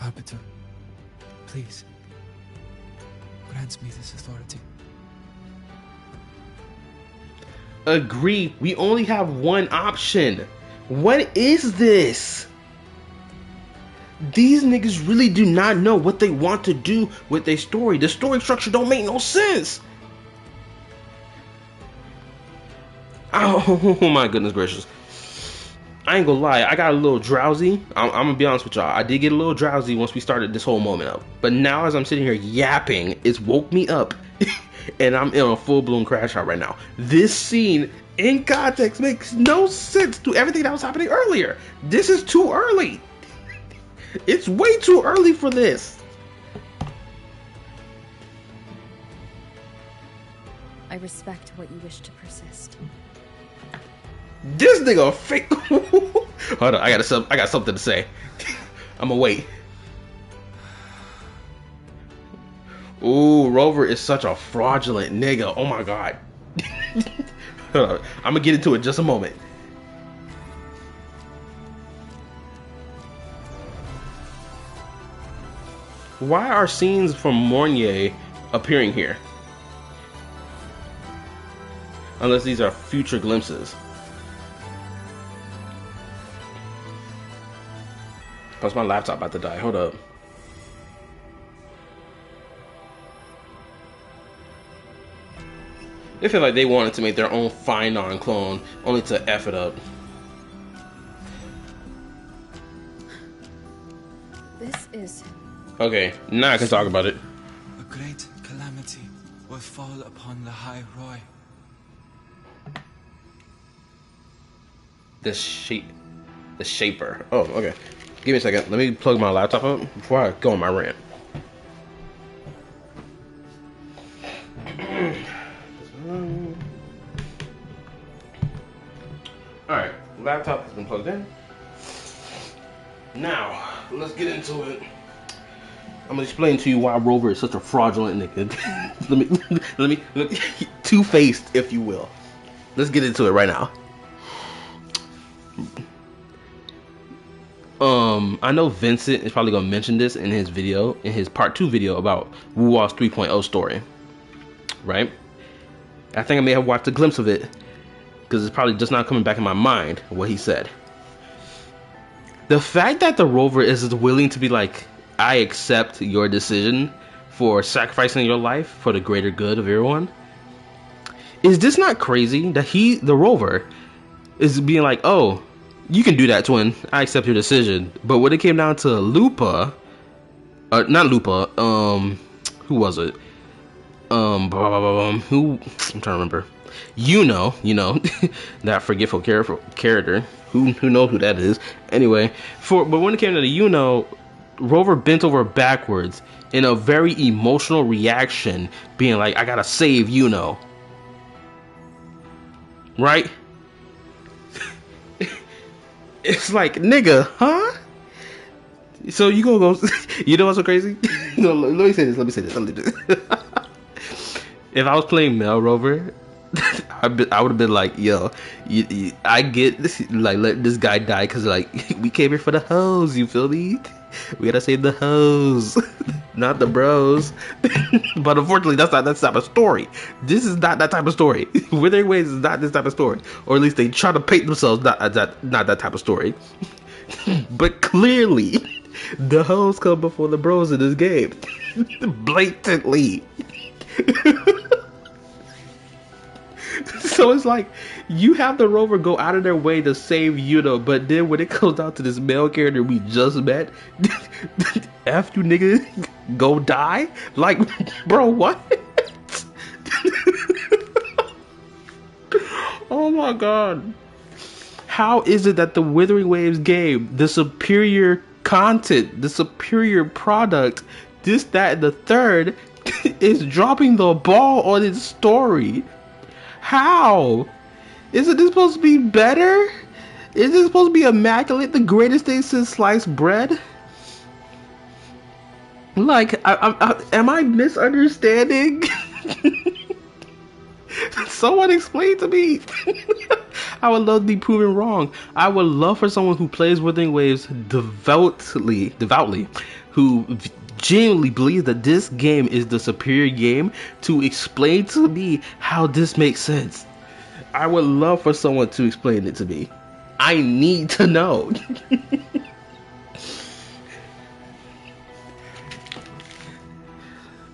Arbiter, please, grant me this authority. Agree, we only have one option. What is this? These niggas really do not know what they want to do with their story. The story structure don't make no sense. Oh my goodness gracious. I ain't gonna lie, I got a little drowsy. I'm gonna be honest with y'all. I did get a little drowsy once we started this whole moment up. But now as I'm sitting here yapping, it's woke me up. And I'm in a full-blown crash out right now. This scene, in context, makes no sense to everything that was happening earlier. This is too early. It's way too early for this. I respect what you wish to persist. This nigga fake. Hold on, I got something to say. I'ma wait. Ooh, Rover is such a fraudulent nigga. Oh my god. Hold on, I'm gonna get into it in just a moment. Why are scenes from Mornier appearing here? Unless these are future glimpses. Plus my laptop about to die. Hold up. They feel like they wanted to make their own Finon clone, only to F it up. This is... Okay, now I can talk about it. A great calamity will fall upon Lahai Roy. The shaper. Oh, okay. Give me a second. Let me plug my laptop up before I go on my rant. Alright, laptop has been plugged in. Now, let's get into it. I'm gonna explain to you why Rover is such a fraudulent nigga. let me two-faced, if you will. Let's get into it right now. I know Vincent is probably gonna mention this in his video, in his part 2 video about Wu-Wall's 3.0 story, right? I think I may have watched a glimpse of it because it's probably just not coming back in my mind what he said. The fact that the Rover is willing to be like, I accept your decision for sacrificing your life for the greater good of everyone. Is this not crazy that the Rover, is being like, oh, you can do that, twin. I accept your decision. But when it came down to Lupa, not Lupa, who was it? Who, I'm trying to remember. You know, that forgetful character. Who knows who that is? Anyway, but when it came to the Rover bent over backwards in a very emotional reaction, being like, I gotta save right? It's like, nigga, huh? So you gonna go? You know what's so crazy? No, let me say this. If I was playing Mel Rover, I would have been like, yo, I get this, like, let this guy die because, like, we came here for the hoes, you feel me? We gotta save the hoes, not the bros. But unfortunately, that's not that type of story. This is not that type of story. Withering Waves is not this type of story, or at least they try to paint themselves not that type of story. But clearly, the hoes come before the bros in this game, blatantly. So it's like, you have the Rover go out of their way to save Yuno, but then when it comes down to this male character we just met, F you nigga, go die? Like, bro, what? Oh my god. How is it that the Withering Waves game, the superior content, the superior product, this, that, and the third, is dropping the ball on its story? How? Isn't this supposed to be better? Is this supposed to be immaculate, the greatest thing since sliced bread? Like, am I misunderstanding? Someone explain to me. I would love to be proven wrong. I would love for someone who plays Withering Waves devoutly, who genuinely believes that this game is the superior game, to explain to me how this makes sense. I would love for someone to explain it to me. I need to know.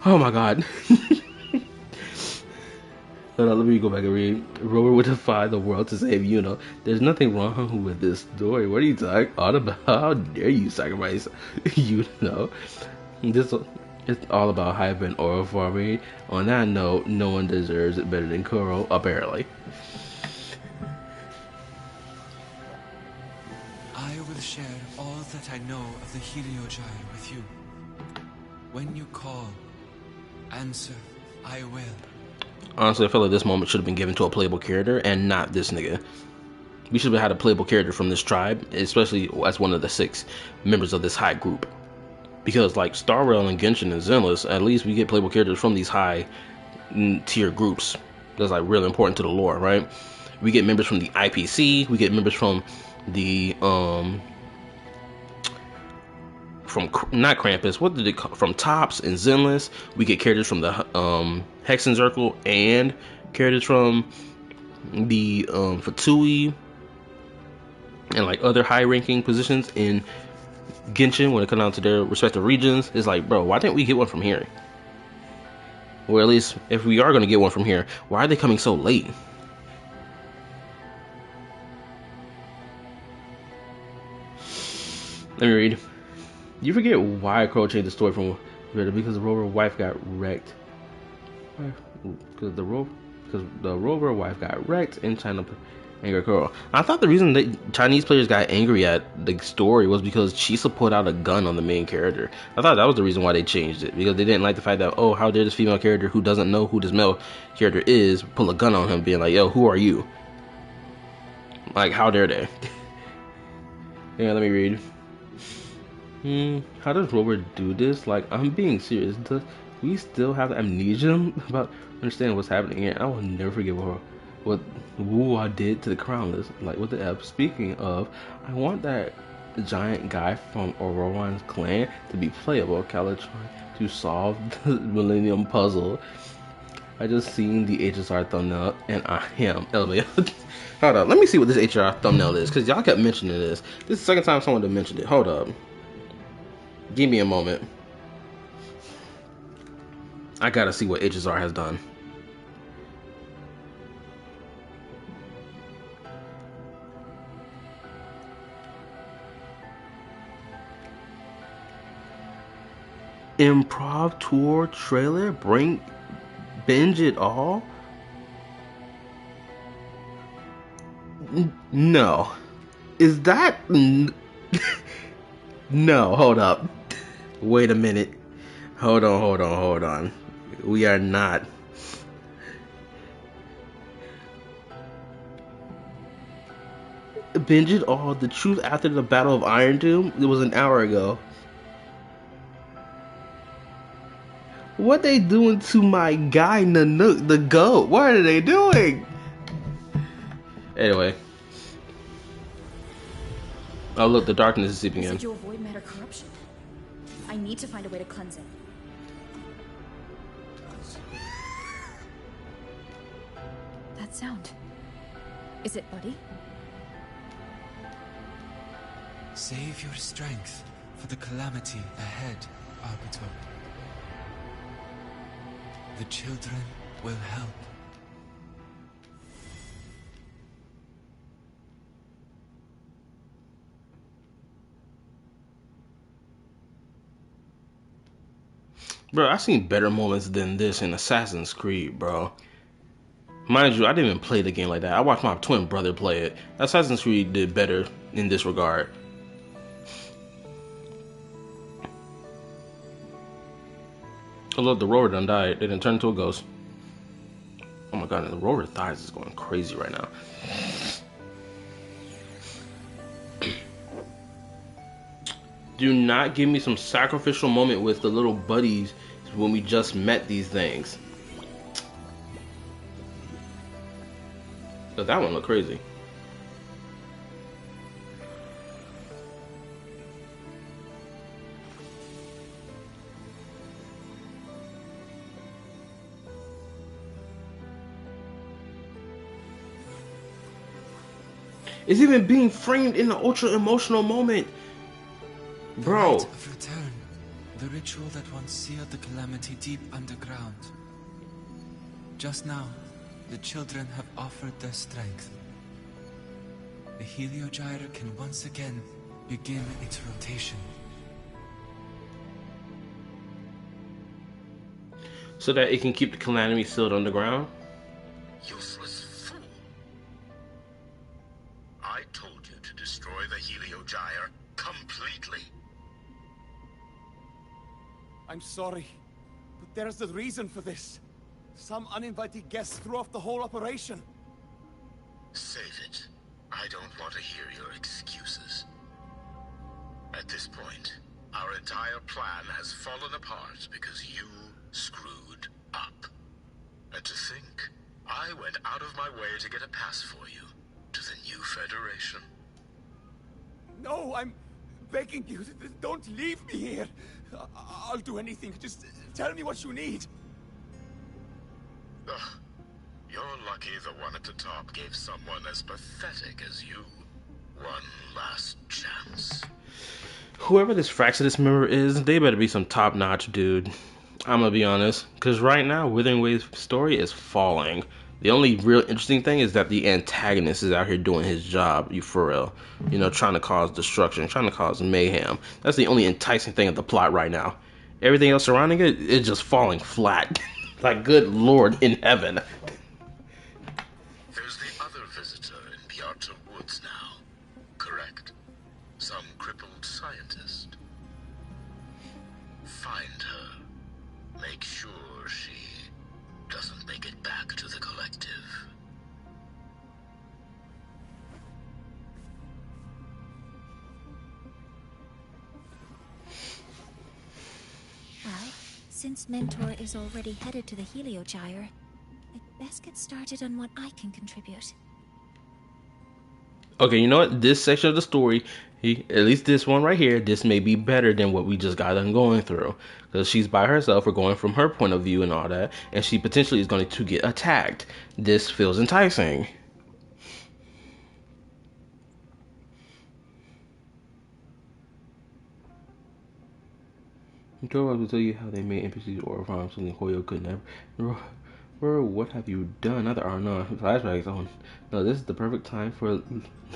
Oh my god. Hold on, let me go back and read. Rover would defy the world to save Yuno. There's nothing wrong with this story. What are you talking about? How dare you sacrifice Yuno? This is all about hype and oil farming. On that note, no one deserves it better than Kuro, apparently. I will share all that I know of the Heliogyre with you. When you call, answer, I will. Honestly, I feel like this moment should have been given to a playable character and not this nigga. We should have had a playable character from this tribe, especially as one of the 6 members of this high group. Because like Star Rail and Genshin and Zenless, at least we get playable characters from these high tier groups. That's like really important to the lore, right? We get members from the IPC, we get members from the from not Krampus, what did it call, from Tops and Zenless. We get characters from the Hexen Circle and characters from the Fatui and like other high ranking positions in Genshin when it comes down to their respective regions. It's like, bro, why didn't we get one from here? Or at least if we are going to get one from here, why are they coming so late? Let me read. You forget why Crow changed the story from because the Rover wife got wrecked. Because the Rover wife got wrecked in China, Angry girl. I thought the reason that Chinese players got angry at the story was because Chisa put out a gun on the main character. I thought that was the reason why they changed it, because they didn't like the fact that, oh, how dare this female character who doesn't know who this male character is pull a gun on him, being like, yo, who are you? Like, how dare they? Yeah, let me read. How does Robert do this? Like, I'm being serious. Does we still have amnesia about understanding what's happening here? I will never forget what Wu did to the Crownless. Like, what the F. Speaking of, I want that giant guy from Orowan's clan to be playable. Kala trying to solve the Millennium Puzzle. I just seen the HSR thumbnail and I am LBL. Hold up, let me see what this HSR thumbnail is, because y'all kept mentioning this. This is the second time someone had mentioned it. Hold up. Give me a moment. I gotta see what HSR has done. Improv tour trailer? Binge it all? No. Is that... No, hold up. Wait a minute. Hold on. We are not. Binge it all. The truth after the Battle of Iron Tomb? It was an hour ago. What they doing to my guy Nanook, the goat? What are they doing? Anyway. Oh look, the darkness is seeping in. Said you avoid matter corruption. I need to find a way to cleanse it. That sound. Is it Buddy? Save your strength for the calamity ahead, Arbiter. The children will help. Bro, I've seen better moments than this in Assassin's Creed, bro. Mind you, I didn't even play the game like that. I watched my twin brother play it. Assassin's Creed did better in this regard. Oh look, the rover done died. They didn't turn into a ghost. Oh my god, the rover thighs is going crazy right now. Do not give me some sacrificial moment with the little buddies when we just met these things. But that one looked crazy. It's even being framed in an ultra emotional moment. Bro. The rite of return. The ritual that once sealed the calamity deep underground. Just now, the children have offered their strength. The Heliogyre can once again begin its rotation. So that it can keep the calamity sealed underground? Useless fool. I told you to destroy the Heliogyre completely. I'm sorry, but there's a reason for this. Some uninvited guests threw off the whole operation. Save it. I don't want to hear your excuses. At this point, our entire plan has fallen apart because you screwed up. And to think, I went out of my way to get a pass for you to the new Federation. No, I'm begging you, don't leave me here. I'll do anything, just tell me what you need. Ugh. You're lucky the one at the top gave someone as pathetic as you one last chance. Whoever this Fraxidus member is, they better be some top-notch dude. I'm gonna be honest, because right now, Withering Wave's story is falling. The only real interesting thing is that the antagonist is out here doing his job, you for real. You know, trying to cause destruction, trying to cause mayhem. That's the only enticing thing of the plot right now. Everything else surrounding it is just falling flat. Like, good Lord in heaven. There's the other visitor in Some crippled scientist. Find her. Make sure she doesn't make it back to the collective. Well, since Mentor is already headed to the Heliogyre, I'd best get started on what I can contribute. Okay, you know what? This section of the story, at least this one right here, this may be better than what we just got done going through. Because she's by herself, we're going from her point of view and all that, and she potentially is going to get attacked. This feels enticing. I'm told to tell you how they made NPCs or farms something Hoyo could never. What have you done? Other are no flashbacks on. No, this is the perfect time for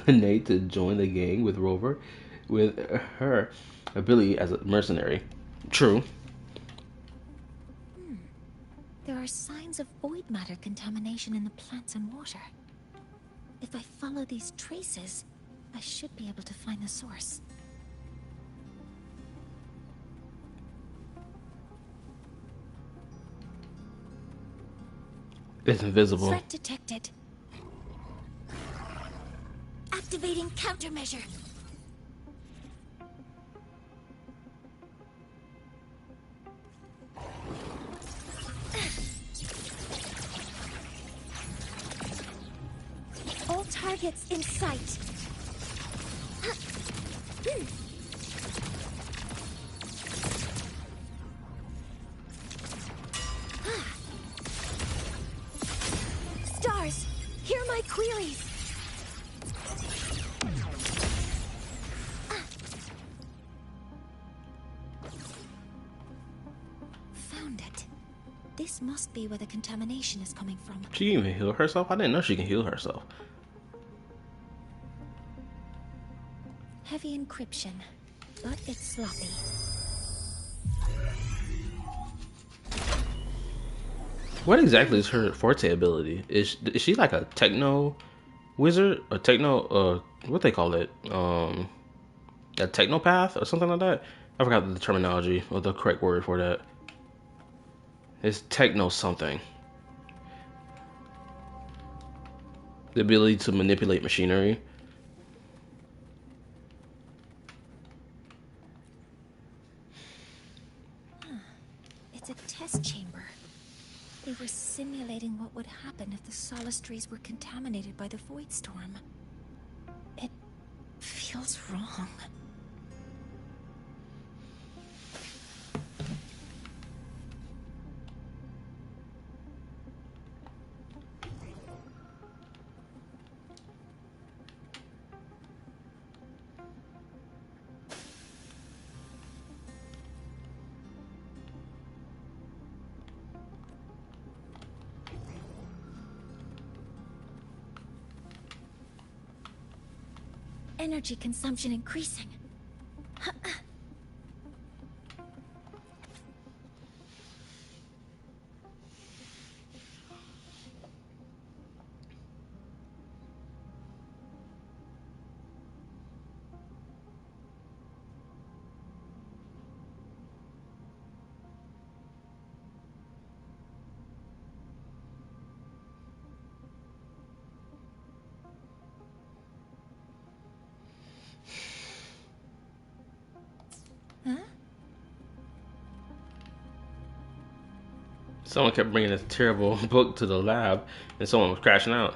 Lene to join the gang with Rover, with her ability as a mercenary. True. There are signs of void matter contamination in the plants and water. If I follow these traces, I should be able to find the source. It's invisible. Threat detected. Activating countermeasure. All targets in sight. Stars, hear my queries. Found it. This must be where the contamination is coming from. She can even heal herself? I didn't know she can heal herself. Heavy encryption, but it's sloppy. What exactly is her forte ability? Is she like a techno wizard? A techno, what they call it? A technopath or something like that? I forgot the terminology or the correct word for that. It's techno something. The ability to manipulate machinery. It's a test chamber. They were simulating what would happen if the solistries were contaminated by the void storm. It feels wrong. Energy consumption increasing. Someone kept bringing this terrible book to the lab, and someone was crashing out.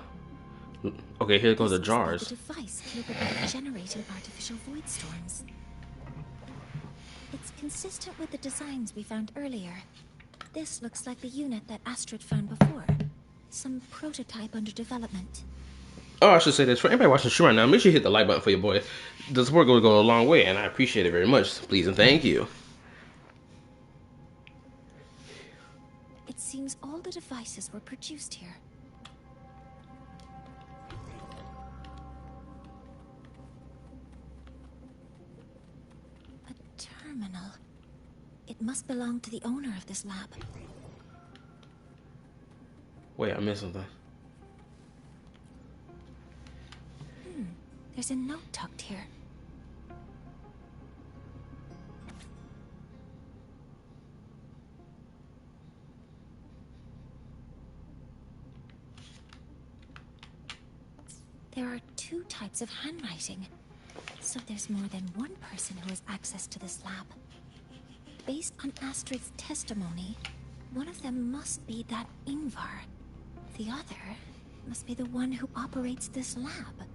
Okay, here goes the jars. The device capable of generating artificial void storms. It's consistent with the designs we found earlier. This looks like the unit that Astrid found before. Some prototype under development. Oh, I should say this. For anybody watching the stream right now, make sure you hit the like button for your boy. The support will go a long way, and I appreciate it very much. Please and thank you. It seems all the devices were produced here. A terminal. It must belong to the owner of this lab. Wait, I missed something. There's a note tucked here. There are 2 types of handwriting, so there's more than one person who has access to this lab. Based on Astrid's testimony, one of them must be that Ingvar. The other must be the one who operates this lab.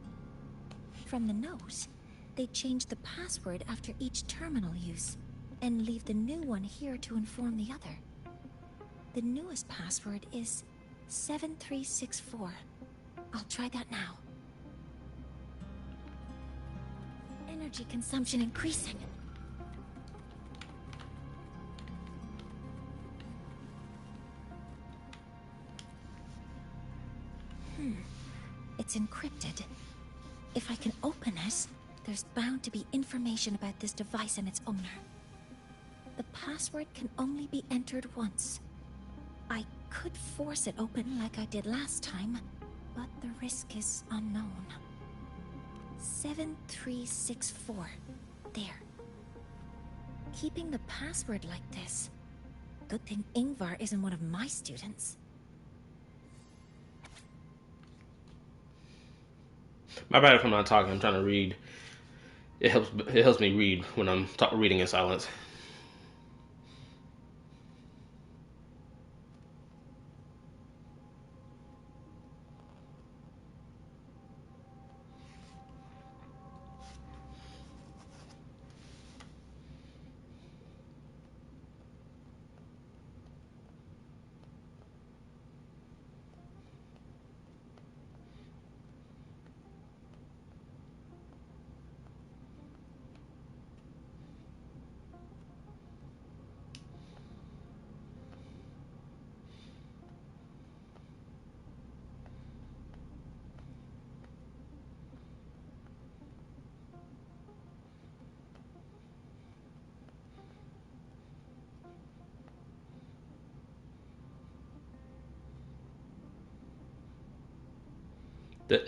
From the note, they change the password after each terminal use, and leave the new one here to inform the other. The newest password is 7364. I'll try that now. Energy consumption increasing. It's encrypted. If I can open it, there's bound to be information about this device and its owner. The password can only be entered once. I could force it open like I did last time, but the risk is unknown. 7364. There. Keeping the password like this. Good thing Ingvar isn't one of my students. My bad if I'm not talking. I'm trying to read. It helps me read when I'm reading in silence.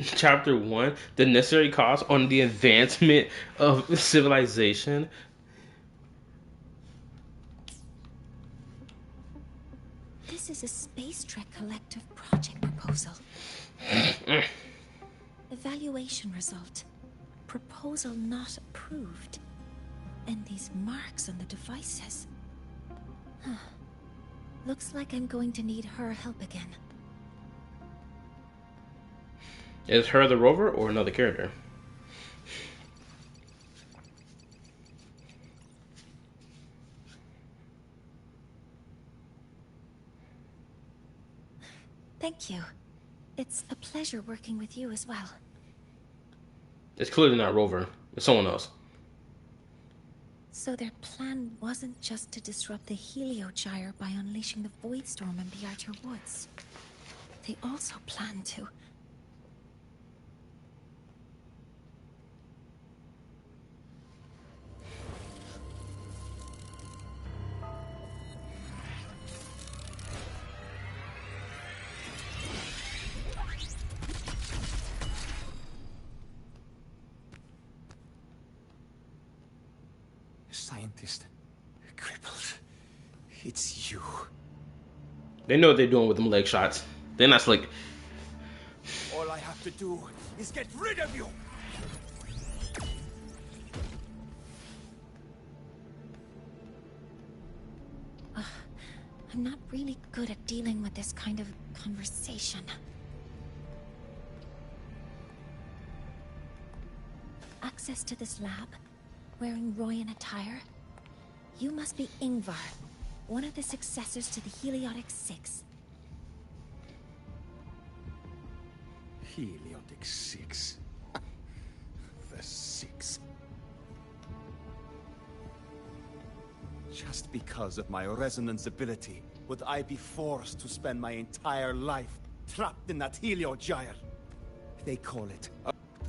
Chapter 1, the necessary cost on the advancement of civilization. This is a Space Trek Collective project proposal. Evaluation result. Proposal not approved. And these marks on the devices. Looks like I'm going to need her help again. Is her the rover or another character? Thank you. It's a pleasure working with you as well. It's clearly not rover. It's someone else. So their plan wasn't just to disrupt the Heliogyre by unleashing the Void Storm in the Outer Woods. They also planned to... Scientist. Crippled. It's you. They know what they're doing with them leg shots. They're not slick. All I have to do is get rid of you! I'm not really good at dealing with this kind of conversation. Access to this lab? Wearing Royan attire? You must be Ingvar, one of the successors to the Heliotic Six. Heliotic Six. The Six. Just because of my resonance ability, would I be forced to spend my entire life trapped in that Heliogyre? They call it...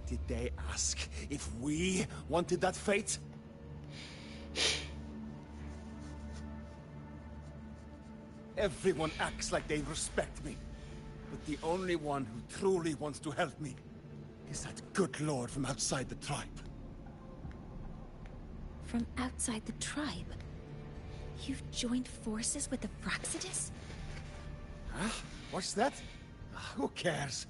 Did they ask if we wanted that fate? Everyone acts like they respect me, but the only one who truly wants to help me is that good lord from outside the tribe. From outside the tribe? You've joined forces with the Fraxidus? Huh? What's that? Who cares?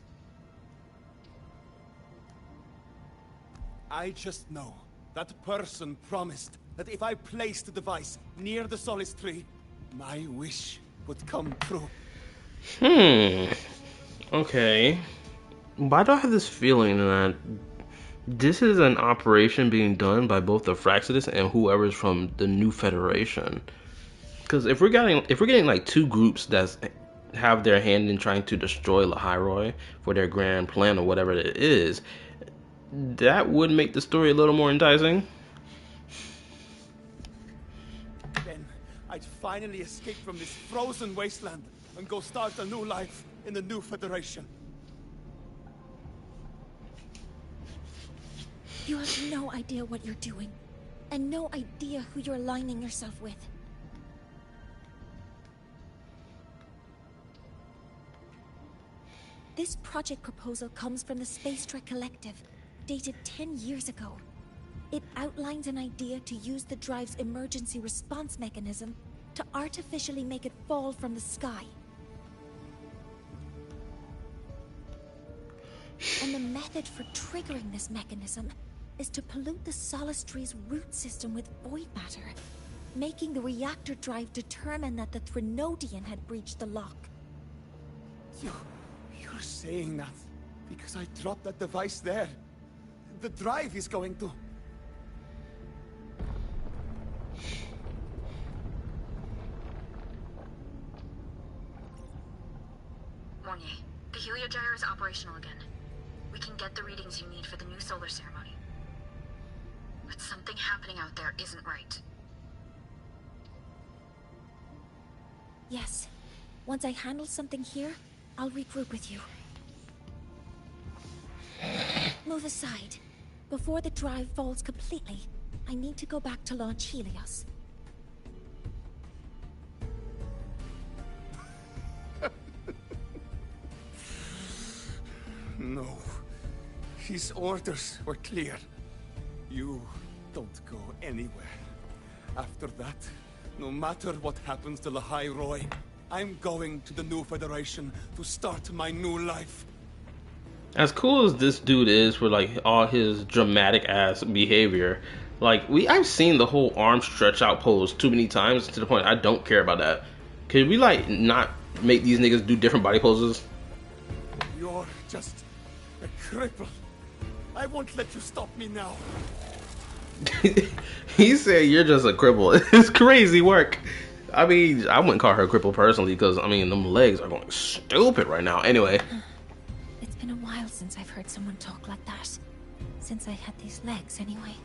I just know that person promised that if I placed the device near the solace tree, my wish would come true. Okay. Why do I have this feeling that this is an operation being done by both the Fraxidus and whoever's from the New Federation? Because if we're getting like two groups that have their hand in trying to destroy Lahai for their grand plan or whatever it is, that would make the story a little more enticing. Then I'd finally escape from this frozen wasteland and go start a new life in the New Federation. You have no idea what you're doing, and no idea who you're aligning yourself with. This project proposal comes from the Space Trek Collective, dated 10 years ago. It outlines an idea to use the drive's emergency response mechanism to artificially make it fall from the sky. And the method for triggering this mechanism is to pollute the Solace Tree's root system with void matter, making the reactor drive determine that the Threnodian had breached the lock. You're saying that because I dropped that device there. The drive is going to... Mornier, the heliogyre is operational again. We can get the readings you need for the new solar ceremony. But something happening out there isn't right. Yes. Once I handle something here, I'll regroup with you. Move aside. Before the drive falls completely, I need to go back to launch Helios. No. His orders were clear. You don't go anywhere. After that, no matter what happens to Lahai Roy, I'm going to the New Federation to start my new life. As cool as this dude is for like all his dramatic ass behavior, like I've seen the whole arm stretch out pose too many times to the point I don't care about that. Could we like not make these niggas do different body poses? You're just a cripple. I won't let you stop me now. He said you're just a cripple. It's crazy work. I mean, I wouldn't call her a cripple personally because I mean them legs are going stupid right now. Anyway. It's been a while since I've heard someone talk like that. Since I had these legs, anyway.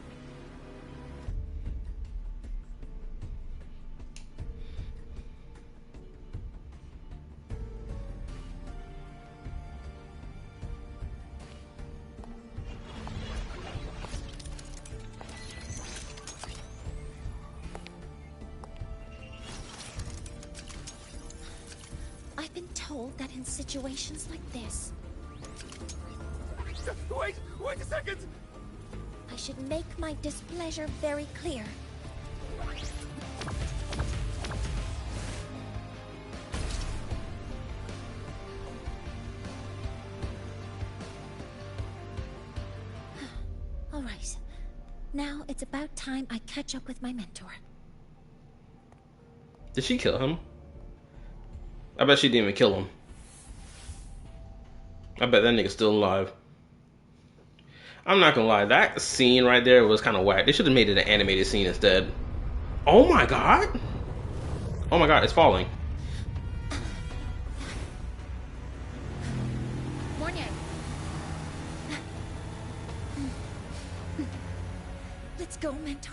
I've been told that in situations like this, Wait a second! I should make my displeasure very clear. All right. Now it's about time I catch up with my mentor. Did she kill him? I bet she didn't even kill him. I bet that nigga's still alive. I'm not gonna lie, that scene right there was kind of whack. They should have made it an animated scene instead. Oh my god! Oh my god, it's falling. Mornier. Let's go, mentor.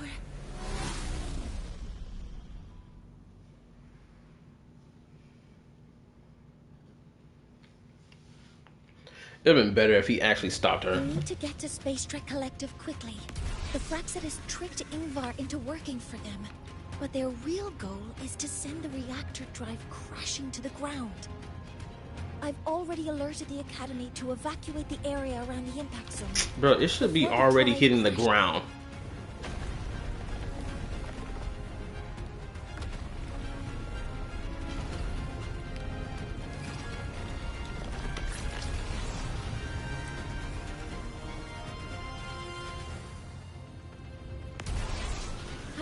It would have been better if he actually stopped her. I need to get to Space Trek Collective quickly. The Fraxidus tricked Ingvar into working for them. But their real goal is to send the reactor drive crashing to the ground. I've already alerted the Academy to evacuate the area around the impact zone. Bro, it should be already hitting the ground.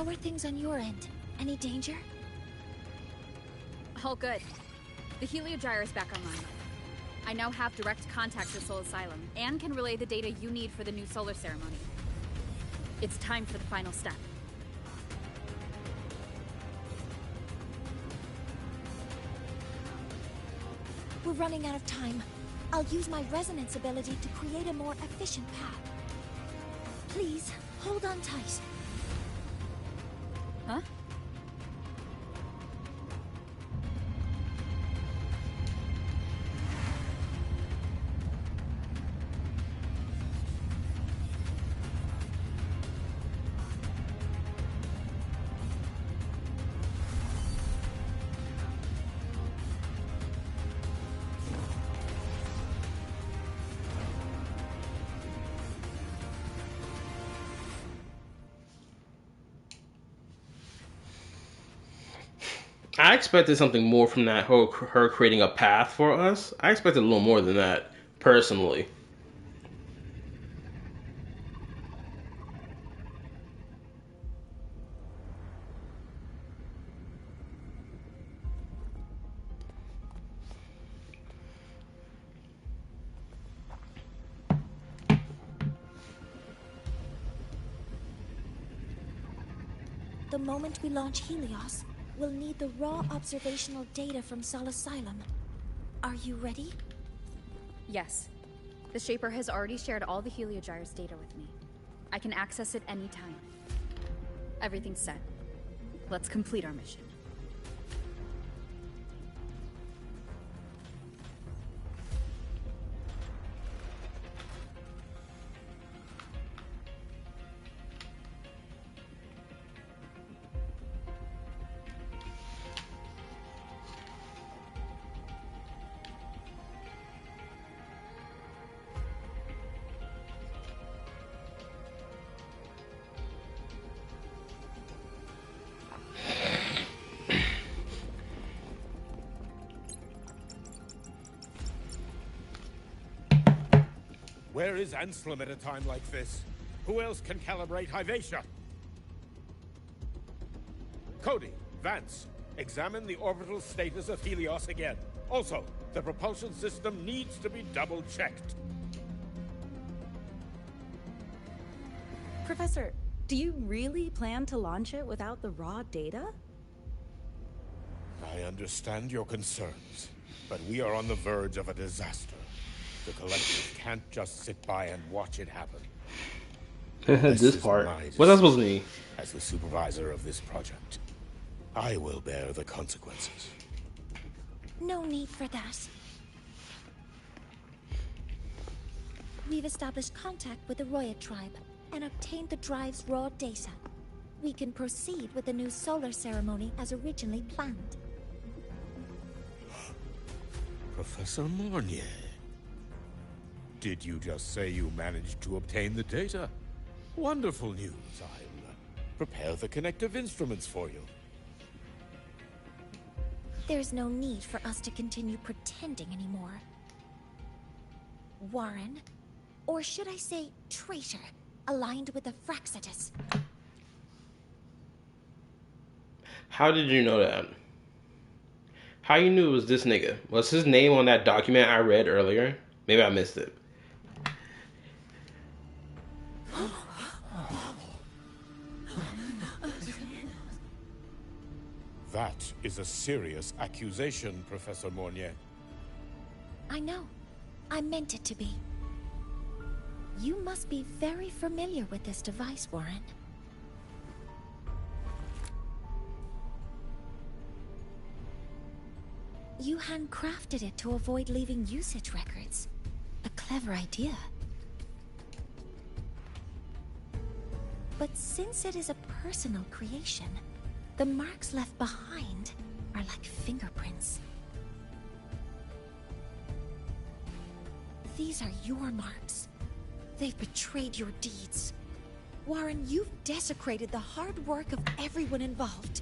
How are things on your end? Any danger? All good. The Heliogyre is back online. I now have direct contact with Soul Asylum, and can relay the data you need for the new solar ceremony. It's time for the final step. We're running out of time. I'll use my resonance ability to create a more efficient path. Please, hold on tight. Huh? I expected something more from that whole her creating a path for us. I expected a little more than that, personally. The moment we launch Helios, we'll need the raw observational data from Sol Asylum. Are you ready? Yes. The Shaper has already shared all the Heliogyre's data with me. I can access it anytime. Everything's set. Let's complete our mission. Where is Anselm at a time like this? Who else can calibrate Hyvatia? Cody, Vance, examine the orbital status of Helios again. Also, the propulsion system needs to be double-checked. Professor, do you really plan to launch it without the raw data? I understand your concerns, but we are on the verge of a disaster. The collective can't just sit by and watch it happen. This part. What's that supposed to mean? As the supervisor of this project, I will bear the consequences. No need for that. We've established contact with the Roya tribe and obtained the drive's raw data. We can proceed with the new solar ceremony as originally planned. Professor Mornier. Did you just say you managed to obtain the data? Wonderful news. I'll prepare the connective instruments for you. There's no need for us to continue pretending anymore. Warren, or should I say traitor, aligned with the Fraxitus. How did you know that? How you knew it was this nigga? Was his name on that document I read earlier? Maybe I missed it. That is a serious accusation, Professor Mornier. I know. I meant it to be. You must be very familiar with this device, Warren. You handcrafted it to avoid leaving usage records. A clever idea. But since it is a personal creation, the marks left behind are like fingerprints. These are your marks. They've betrayed your deeds. Warren, you've desecrated the hard work of everyone involved.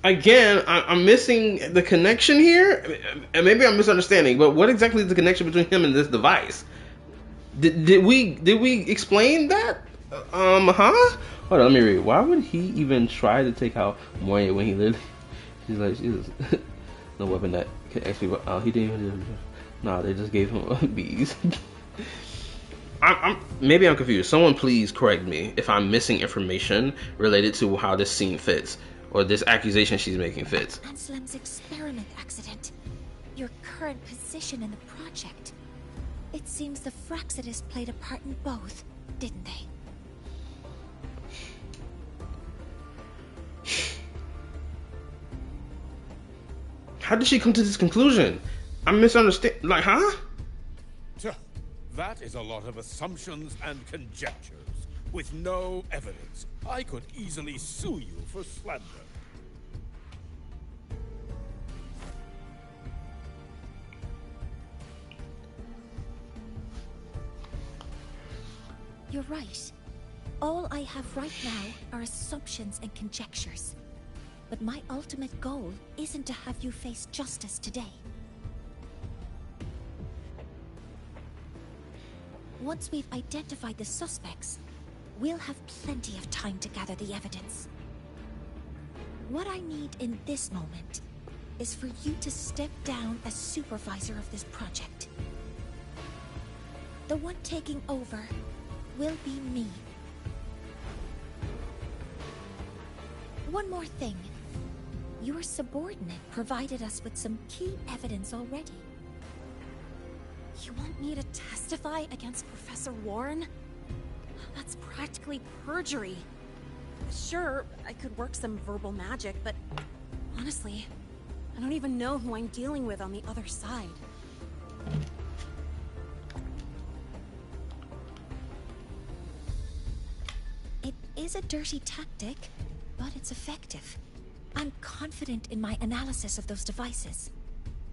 Again, I'm missing the connection here. And maybe I'm misunderstanding, but what exactly is the connection between him and this device? Did we explain that? Huh? Hold on, let me read. Why would he even try to take out Moya when he literally... She's like, she's no weapon that can actually... he didn't even... Nah, they just gave him bees. Maybe I'm confused. Someone please correct me if I'm missing information related to how this scene fits, or this accusation she's making fits. Anselm's experiment accident. Your current position in the project. It seems the Fraxidus played a part in both, didn't they? How did she come to this conclusion? I'm misunderstanding. Like, huh? That is a lot of assumptions and conjectures, with no evidence. I could easily sue you for slander. You're right. All I have right now are assumptions and conjectures. But my ultimate goal isn't to have you face justice today. Once we've identified the suspects, we'll have plenty of time to gather the evidence. What I need in this moment is for you to step down as supervisor of this project. The one taking over will be me. One more thing. Your subordinate provided us with some key evidence already. You want me to testify against Professor Warren? That's practically perjury. Sure, I could work some verbal magic, but honestly, I don't even know who I'm dealing with on the other side. It is a dirty tactic, but it's effective. I'm confident in my analysis of those devices,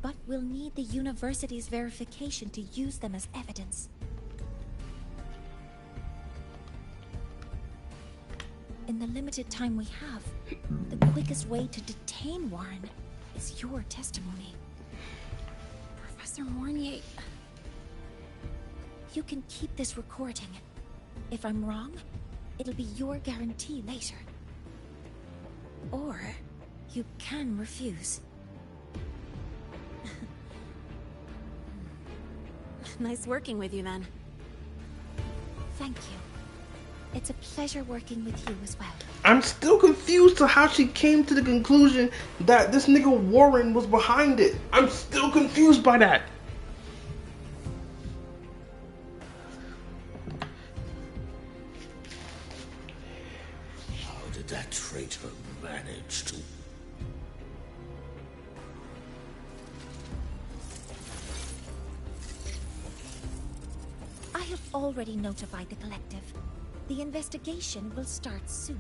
but we'll need the university's verification to use them as evidence. In the limited time we have, the quickest way to detain Warren is your testimony. Professor Mornier... You can keep this recording. If I'm wrong, it'll be your guarantee later. Or you can refuse. Nice working with you, then. Thank you. It's a pleasure working with you as well. I'm still confused to how she came to the conclusion that this nigga Warren was behind it. I'm still confused by that. How did that traitor manage to... I have already notified the collective. The investigation will start soon.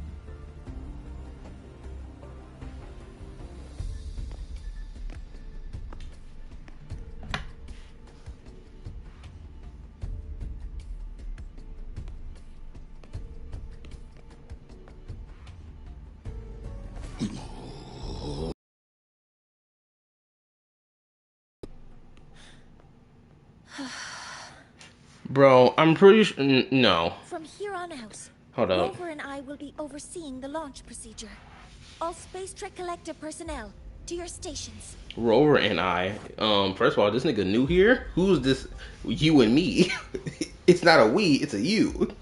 Bro, I'm pretty sure... No. From here on out, Hold up. Rover and I will be overseeing the launch procedure. All Space Trek Collective personnel, to your stations. Rover and I. First of all, this nigga new here? Who's this? You and me. It's not a we, it's a you.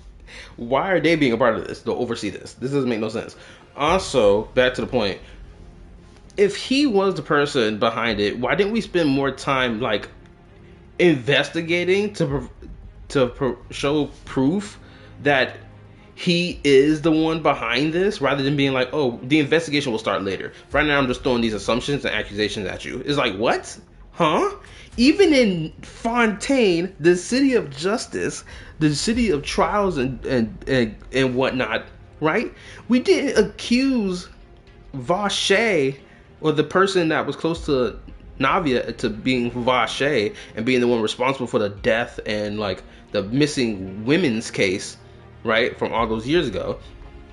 Why are they being a part of this? To oversee this. This doesn't make no sense. Also, back to the point. If he was the person behind it, why didn't we spend more time, like, investigating to show proof that he is the one behind this, rather than being like, oh, the investigation will start later. Right now I'm just throwing these assumptions and accusations at you. It's like, what? Huh? Even in Fontaine, the city of justice, the city of trials and whatnot, right? We didn't accuse Vache, or the person that was close to Navia, to being Vache and being the one responsible for the death and like the missing women's case, right, from all those years ago.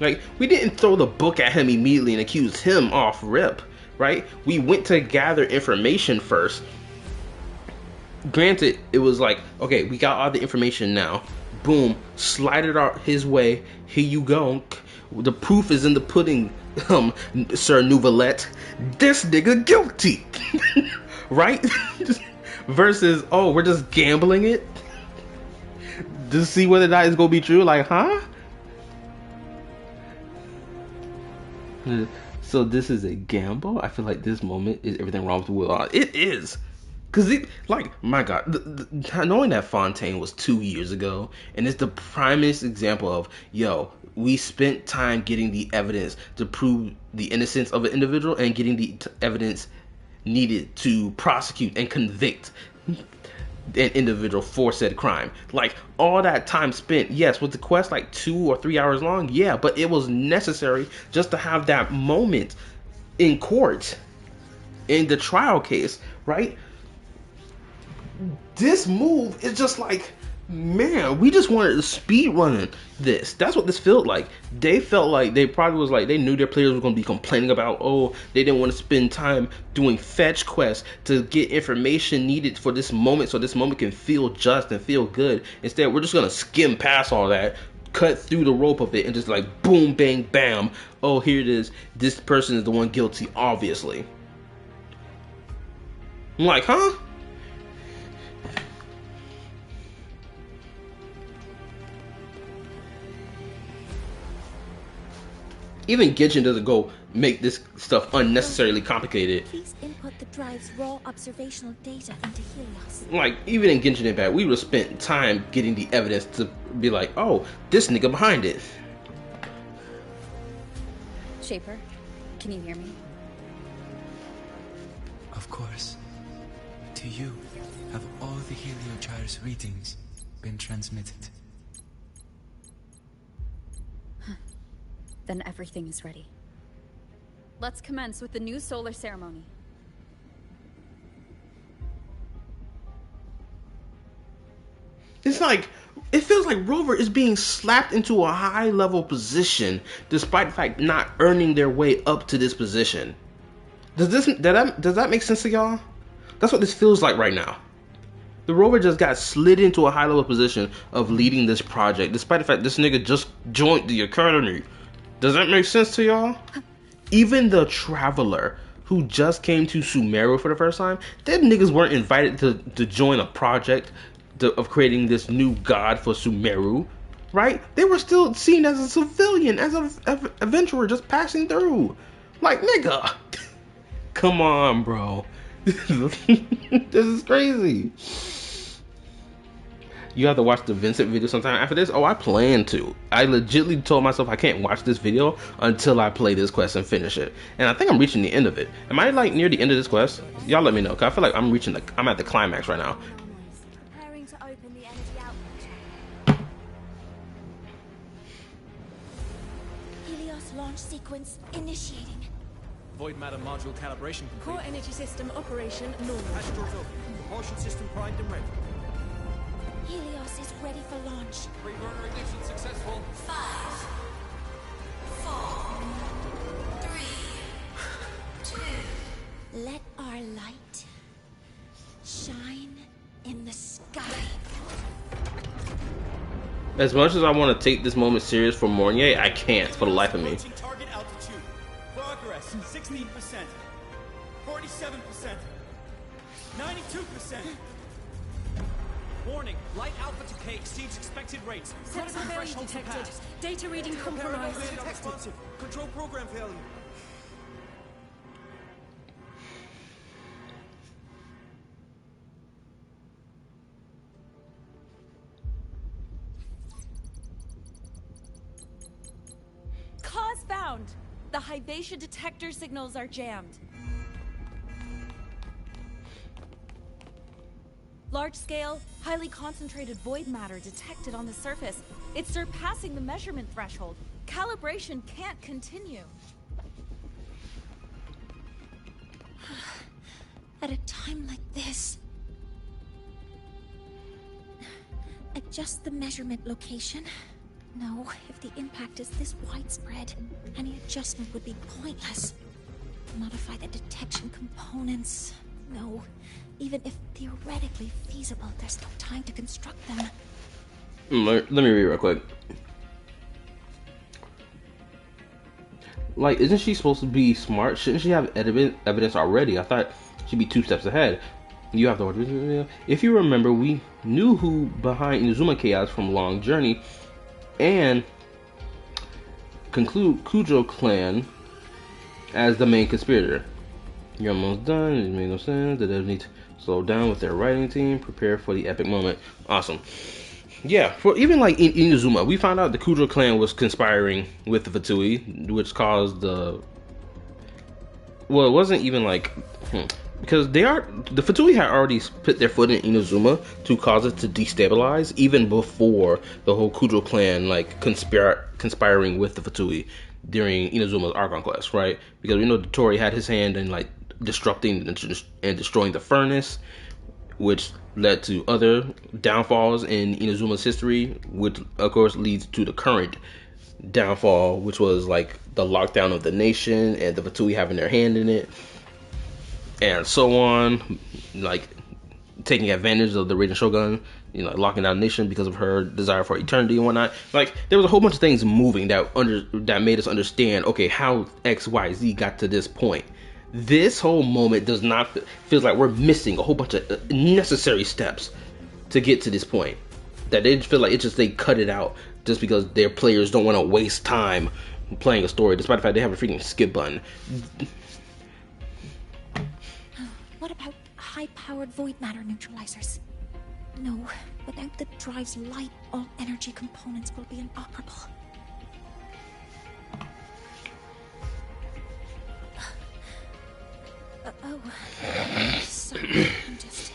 Like, we didn't throw the book at him immediately and accuse him off rip, right? We went to gather information first. Granted, it was like, okay, we got all the information now. Boom, slide it out his way. Here you go. The proof is in the pudding, Sir Nouvelette. This nigga guilty, right? Versus, oh, we're just gambling it to see whether that is gonna be true. Like, huh? So this is a gamble. I feel like this moment is everything wrong with Will. It is. Cause it, like, my God, knowing that Fontaine was 2 years ago, and it's the primest example of, yo, we spent time getting the evidence to prove the innocence of an individual and getting the evidence needed to prosecute and convict an individual for said crime. Like, all that time spent, yes, was the quest like 2 or 3 hours long? Yeah, but it was necessary just to have that moment in court, in the trial case, right? This move is just like, man, we just wanted to speed running this. That's what this felt like. They felt like they probably was like, they knew their players were going to be complaining about, oh, they didn't want to spend time doing fetch quests to get information needed for this moment so this moment can feel just and feel good. Instead, we're just going to skim past all that, cut through the rope of it, and just like boom, bang, bam. Oh, here it is. This person is the one guilty, obviously. I'm like, huh? Even Genshin doesn't go make this stuff unnecessarily complicated. Please input the drive's raw observational data into Helios. Like, even in Genshin Impact, we would have spent time getting the evidence to be like, oh, this nigga behind it. Shaper, can you hear me? Of course. To you, have all the Heliogyre's readings been transmitted? Then everything is ready. Let's commence with the new solar ceremony. It's like, it feels like Rover is being slapped into a high level position despite the fact not earning their way up to this position. Does that make sense to y'all? That's what this feels like right now. The Rover just got slid into a high level position of leading this project despite the fact this nigga just joined the academy. Does that make sense to y'all? Even the Traveler, who just came to Sumeru for the first time, them niggas weren't invited to join a project of creating this new god for Sumeru, right? They were still seen as a civilian, as an adventurer just passing through. Like, nigga, come on, bro. This is crazy. You have to watch the Vincent video sometime after this. Oh, I plan to. I legitimately told myself I can't watch this video until I play this quest and finish it. And I think I'm reaching the end of it. Am I like near the end of this quest? Y'all let me know, cause I feel like I'm at the climax right now. Preparing to open the energy outlet. Helios launch sequence initiating. Void matter module calibration complete. Core energy system operation normal. Hatch doors open. Propulsion system primed and ready. Helios is ready for launch. Pre-burner ignition successful. 5, 4, 3, 2. Let our light shine in the sky. As much as I want to take this moment serious for Mornier, I can't for the life of me. Target altitude. Progress 16%. 47%. 92%. Warning, light alpha decay exceeds expected rates. Critical threshold detected. Data reading compromised. Responsive. Control program failure. Cause found. The Hyvatia detector signals are jammed. Large-scale, highly concentrated void matter detected on the surface. It's surpassing the measurement threshold. Calibration can't continue. At a time like this, adjust the measurement location. No, if the impact is this widespread, any adjustment would be pointless. Modify the detection components. No, even if theoretically feasible, there's no time to construct them. Let me read real quick. Like, isn't she supposed to be smart? Shouldn't she have evidence already? I thought she'd be 2 steps ahead. You have to. If you remember, we knew who behind Inazuma Chaos from Long Journey, and conclude Kujo clan as the main conspirator. You're almost done. It made no sense. The devs need to slow down with their writing team. Prepare for the epic moment. Awesome. Yeah, for even like in Inazuma, we found out the Kujo clan was conspiring with the Fatui, which caused the. Well, it wasn't even like. Because the Fatui had already put their foot in Inazuma to cause it to destabilize, even before the whole Kujo clan like conspiring with the Fatui during Inazuma's Archon quest, right? Because we know Tori had his hand in like disrupting and destroying the furnace, which led to other downfalls in Inazuma's history, which of course leads to the current downfall, which was like the lockdown of the nation and the Fatui having their hand in it, and so on, like taking advantage of the Raiden Shogun, you know, locking down the nation because of her desire for eternity and whatnot. Like, there was a whole bunch of things moving that made us understand, okay, how XYZ got to this point. This whole moment does not feels like we're missing a whole bunch of necessary steps to get to this point. That they feel like they cut it out just because their players don't want to waste time playing a story, despite the fact they have a freaking skip button. What about high-powered void matter neutralizers? No, without the drive's light, all energy components will be inoperable. Oh, sorry, I'm just...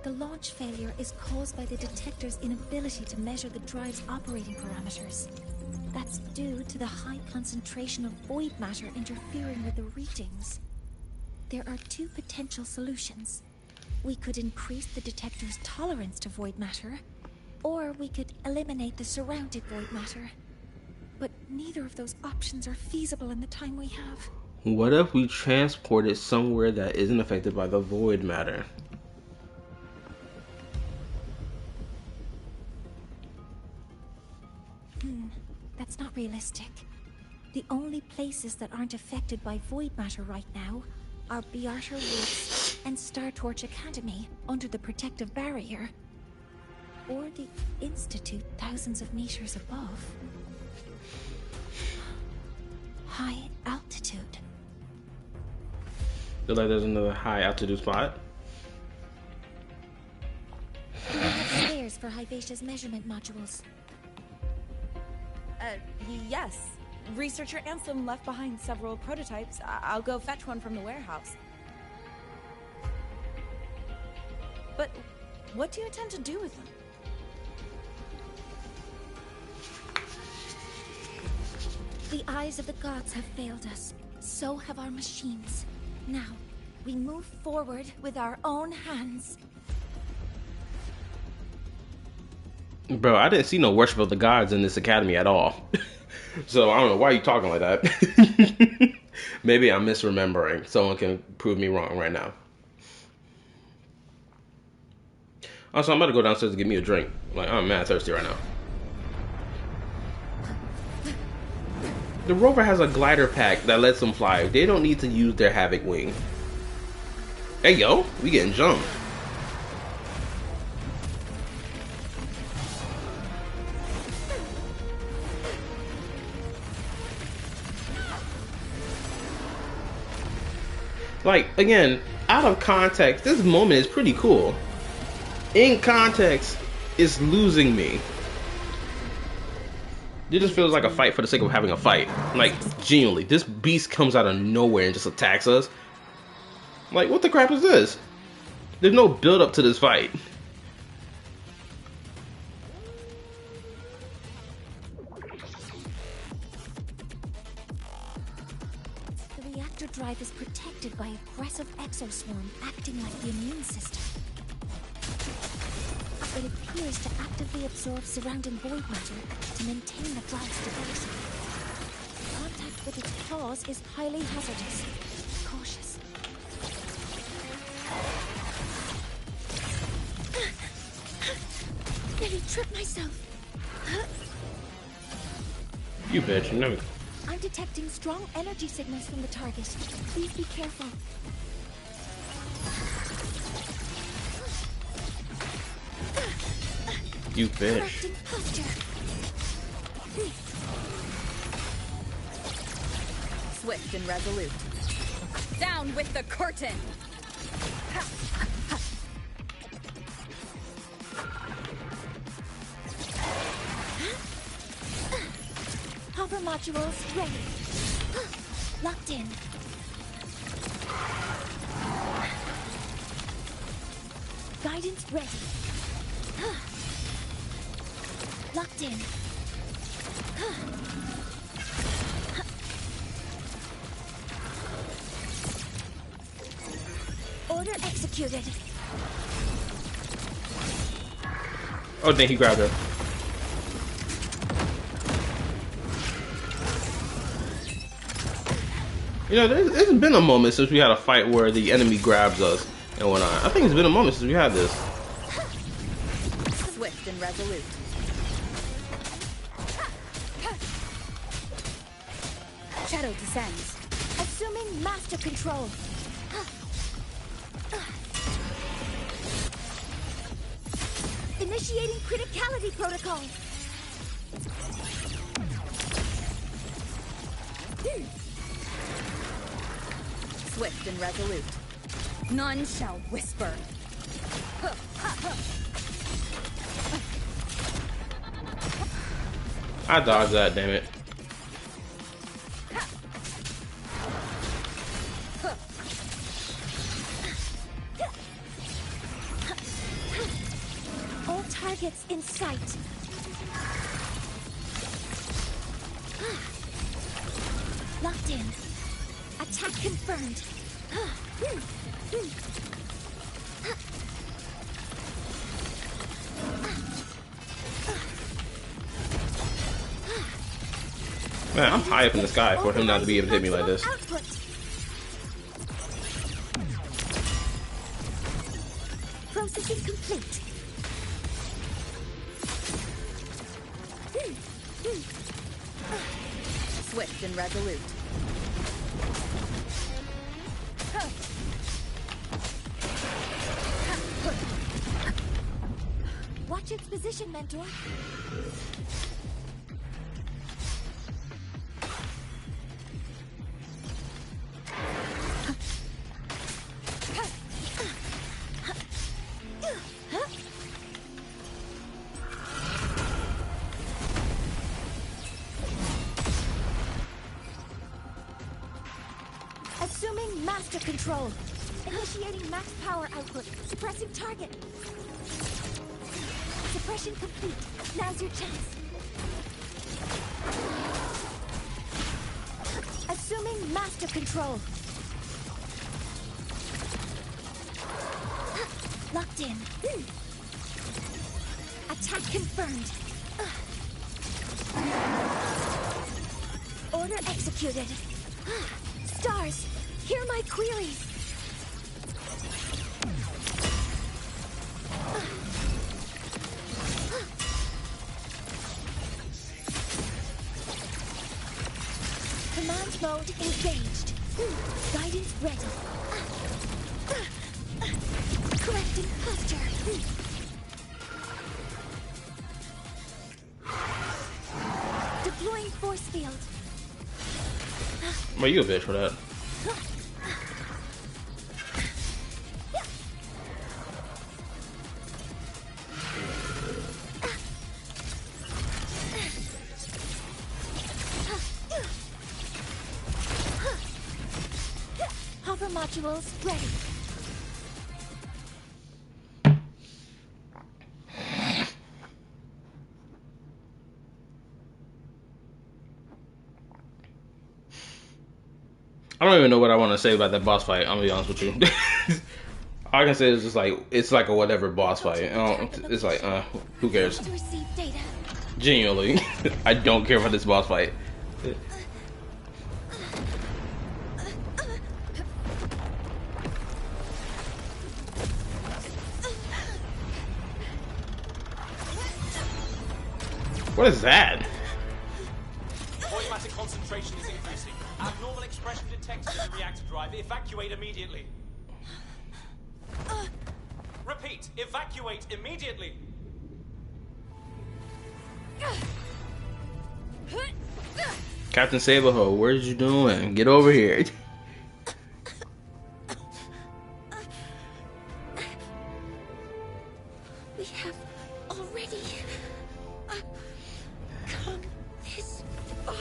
The launch failure is caused by the detector's inability to measure the drive's operating parameters. That's due to the high concentration of void matter interfering with the readings. There are 2 potential solutions. We could increase the detector's tolerance to void matter, or we could eliminate the surrounding void matter. But neither of those options are feasible in the time we have. What if we transport it somewhere that isn't affected by the void matter? That's not realistic. The only places that aren't affected by void matter right now are Bjartar Woods and Star Torch Academy under the protective barrier, or the Institute thousands of meters above. High altitude. Feel like there's another high altitude spot. Do we have spares for Hivacia's measurement modules? Yes. Researcher Ansem left behind several prototypes. I'll go fetch one from the warehouse. But what do you intend to do with them? The eyes of the gods have failed us. So have our machines. Now, we move forward with our own hands. Bro, I didn't see no worship of the gods in this academy at all. So I don't know why you talking like that. Maybe I'm misremembering. Someone can prove me wrong right now. Also, I'm about to go downstairs to get me a drink. Like, I'm mad thirsty right now. The rover has a glider pack that lets them fly. They don't need to use their Havoc wing. Hey, yo, we getting jumped. Like, again, out of context, this moment is pretty cool. In context, it's losing me. It just feels like a fight for the sake of having a fight. Like, genuinely, this beast comes out of nowhere and just attacks us. Like, what the crap is this? There's no build up to this fight. The reactor drive is protected by aggressive exoswarm acting like the immune system. It appears to actively absorb surrounding void matter to maintain the drive's stability. Contact with its claws is highly hazardous. Cautious. Nearly tripped myself. You bitch, you never. I'm detecting strong energy signals from the target. Please be careful. You bitch. Correcting posture. Swift and resolute. Down with the curtain! Hopper modules ready. Locked in. Guidance ready. Locked in. Order executed. Oh, dang, he grabbed her. You know, there's been a moment since we had a fight where the enemy grabs us and whatnot. I think it's been a moment since we had this. Swift and resolute. Shadow descends. Assuming master control. Initiating criticality protocol. Swift and resolute. None shall whisper. I dodged that, damn it. All targets in sight. Locked in. Attack confirmed. Man, I'm high up in the sky for him not to be able to hit me like this. Output. Processing complete. Swift and resolute. Watch its position, Mentor. Assuming master control. Initiating max power output. Suppressing target. Suppression complete. Now's your chance. Assuming master control. Locked in. Attack confirmed. Order executed. Stars, hear my queries. Command mode engaged. Guidance ready. Correcting posture. Deploying force field. Well, you a bitch for that. Hopper modules ready. I don't even know what I want to say about that boss fight. I'm gonna be honest with you. All I can say is just like it's like a whatever boss fight. It's like who cares? To receive data. Genuinely, I don't care about this boss fight. What is that? Automatic concentration is increasing. Abnormal expression detected in the reactor drive. Evacuate immediately. Repeat, evacuate immediately. Captain Saberho, what are you doing? Get over here. We have already come this far.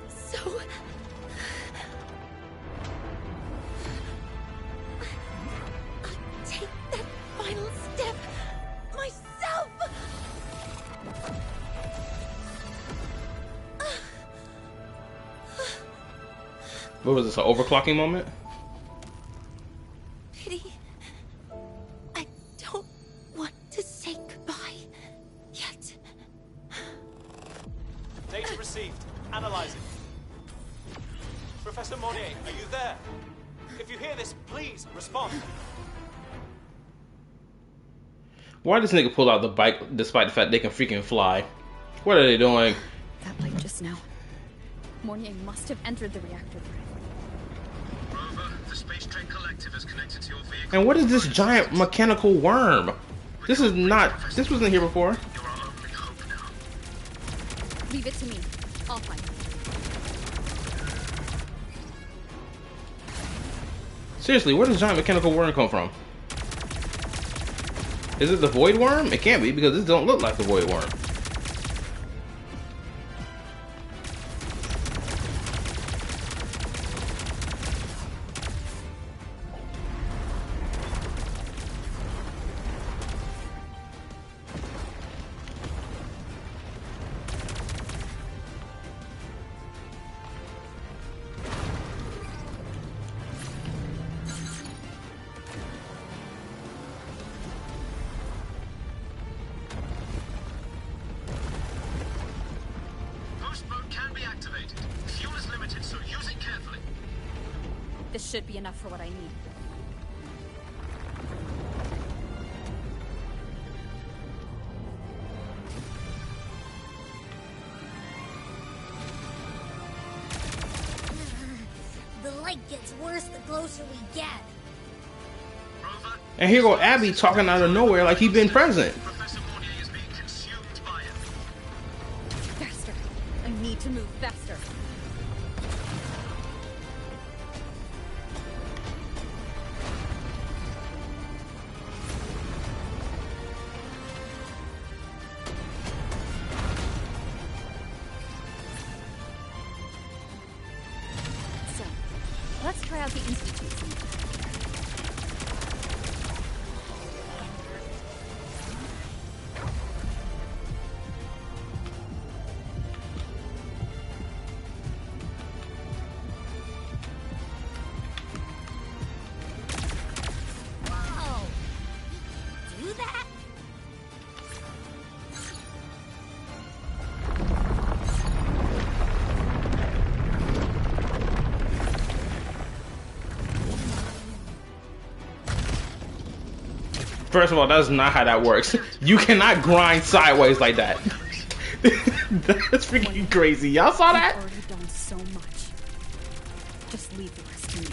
So I'll take that final step myself. What was this, an overclocking moment? Pity. I don't want to say goodbye yet. Data received. Analyze it. Professor Monnier, are you there? If you hear this, please respond. Why does nigga pull out the bike despite the fact they can freaking fly? What are they doing? That light just now. Mornier must have entered the reactor drive. Rover, the Space Trek Collective is connected to your vehicle. And what is this giant mechanical worm? This wasn't here before. Leave it to me. I'll find it. Seriously, where does giant mechanical worm come from? Is it the void worm? It can't be because this don't look like the void worm. This should be enough for what I need. The light gets worse the closer we get. And here go Abby talking out of nowhere like he been present. Faster. I need to move faster. So, let's try out the Institute. Whoa! Do that? First of all, that's not how that works. You cannot grind sideways like that. That's freaking crazy. Y'all saw that? I've already done so much. Just leave the rest to me.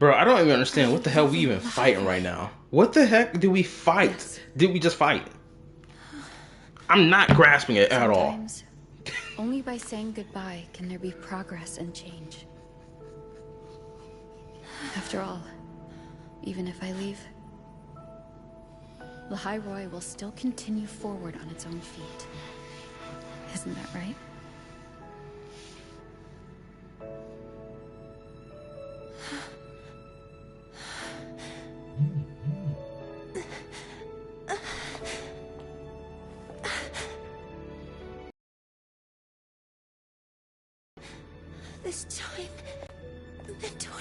Bro, I don't even understand what the hell we even fighting right now. What the heck did we fight? Yes. Did we just fight? I'm not grasping it at all. Sometimes, only by saying goodbye can there be progress and change. After all, even if I leave, Lahai Roy will still continue forward on its own feet. Isn't that right? This time, Mentor.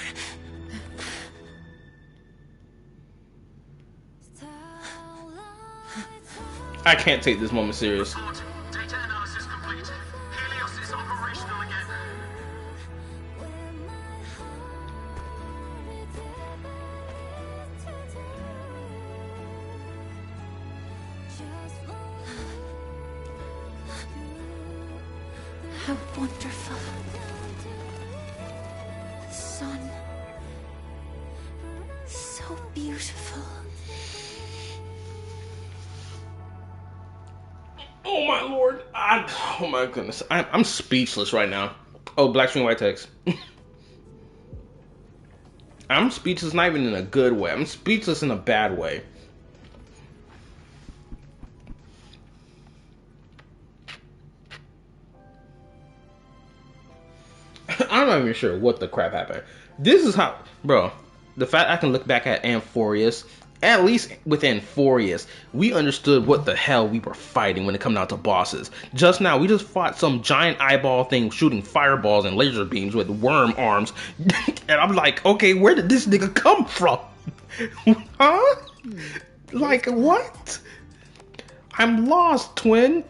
I can't take this moment serious. Data analysis complete. Helios is operational again. How wonderful. The sun. So beautiful. Oh my lord. Oh my goodness. I'm speechless right now. Oh, black screen, white text. I'm speechless, not even in a good way. I'm speechless in a bad way. I'm not even sure what the crap happened. This is how, bro, the fact I can look back at Amphorius, at least with Amphorius, we understood what the hell we were fighting when it come down to bosses. Just now, we just fought some giant eyeball thing shooting fireballs and laser beams with worm arms. And I'm like, okay, where did this nigga come from? Huh? Like, what? I'm lost, twin.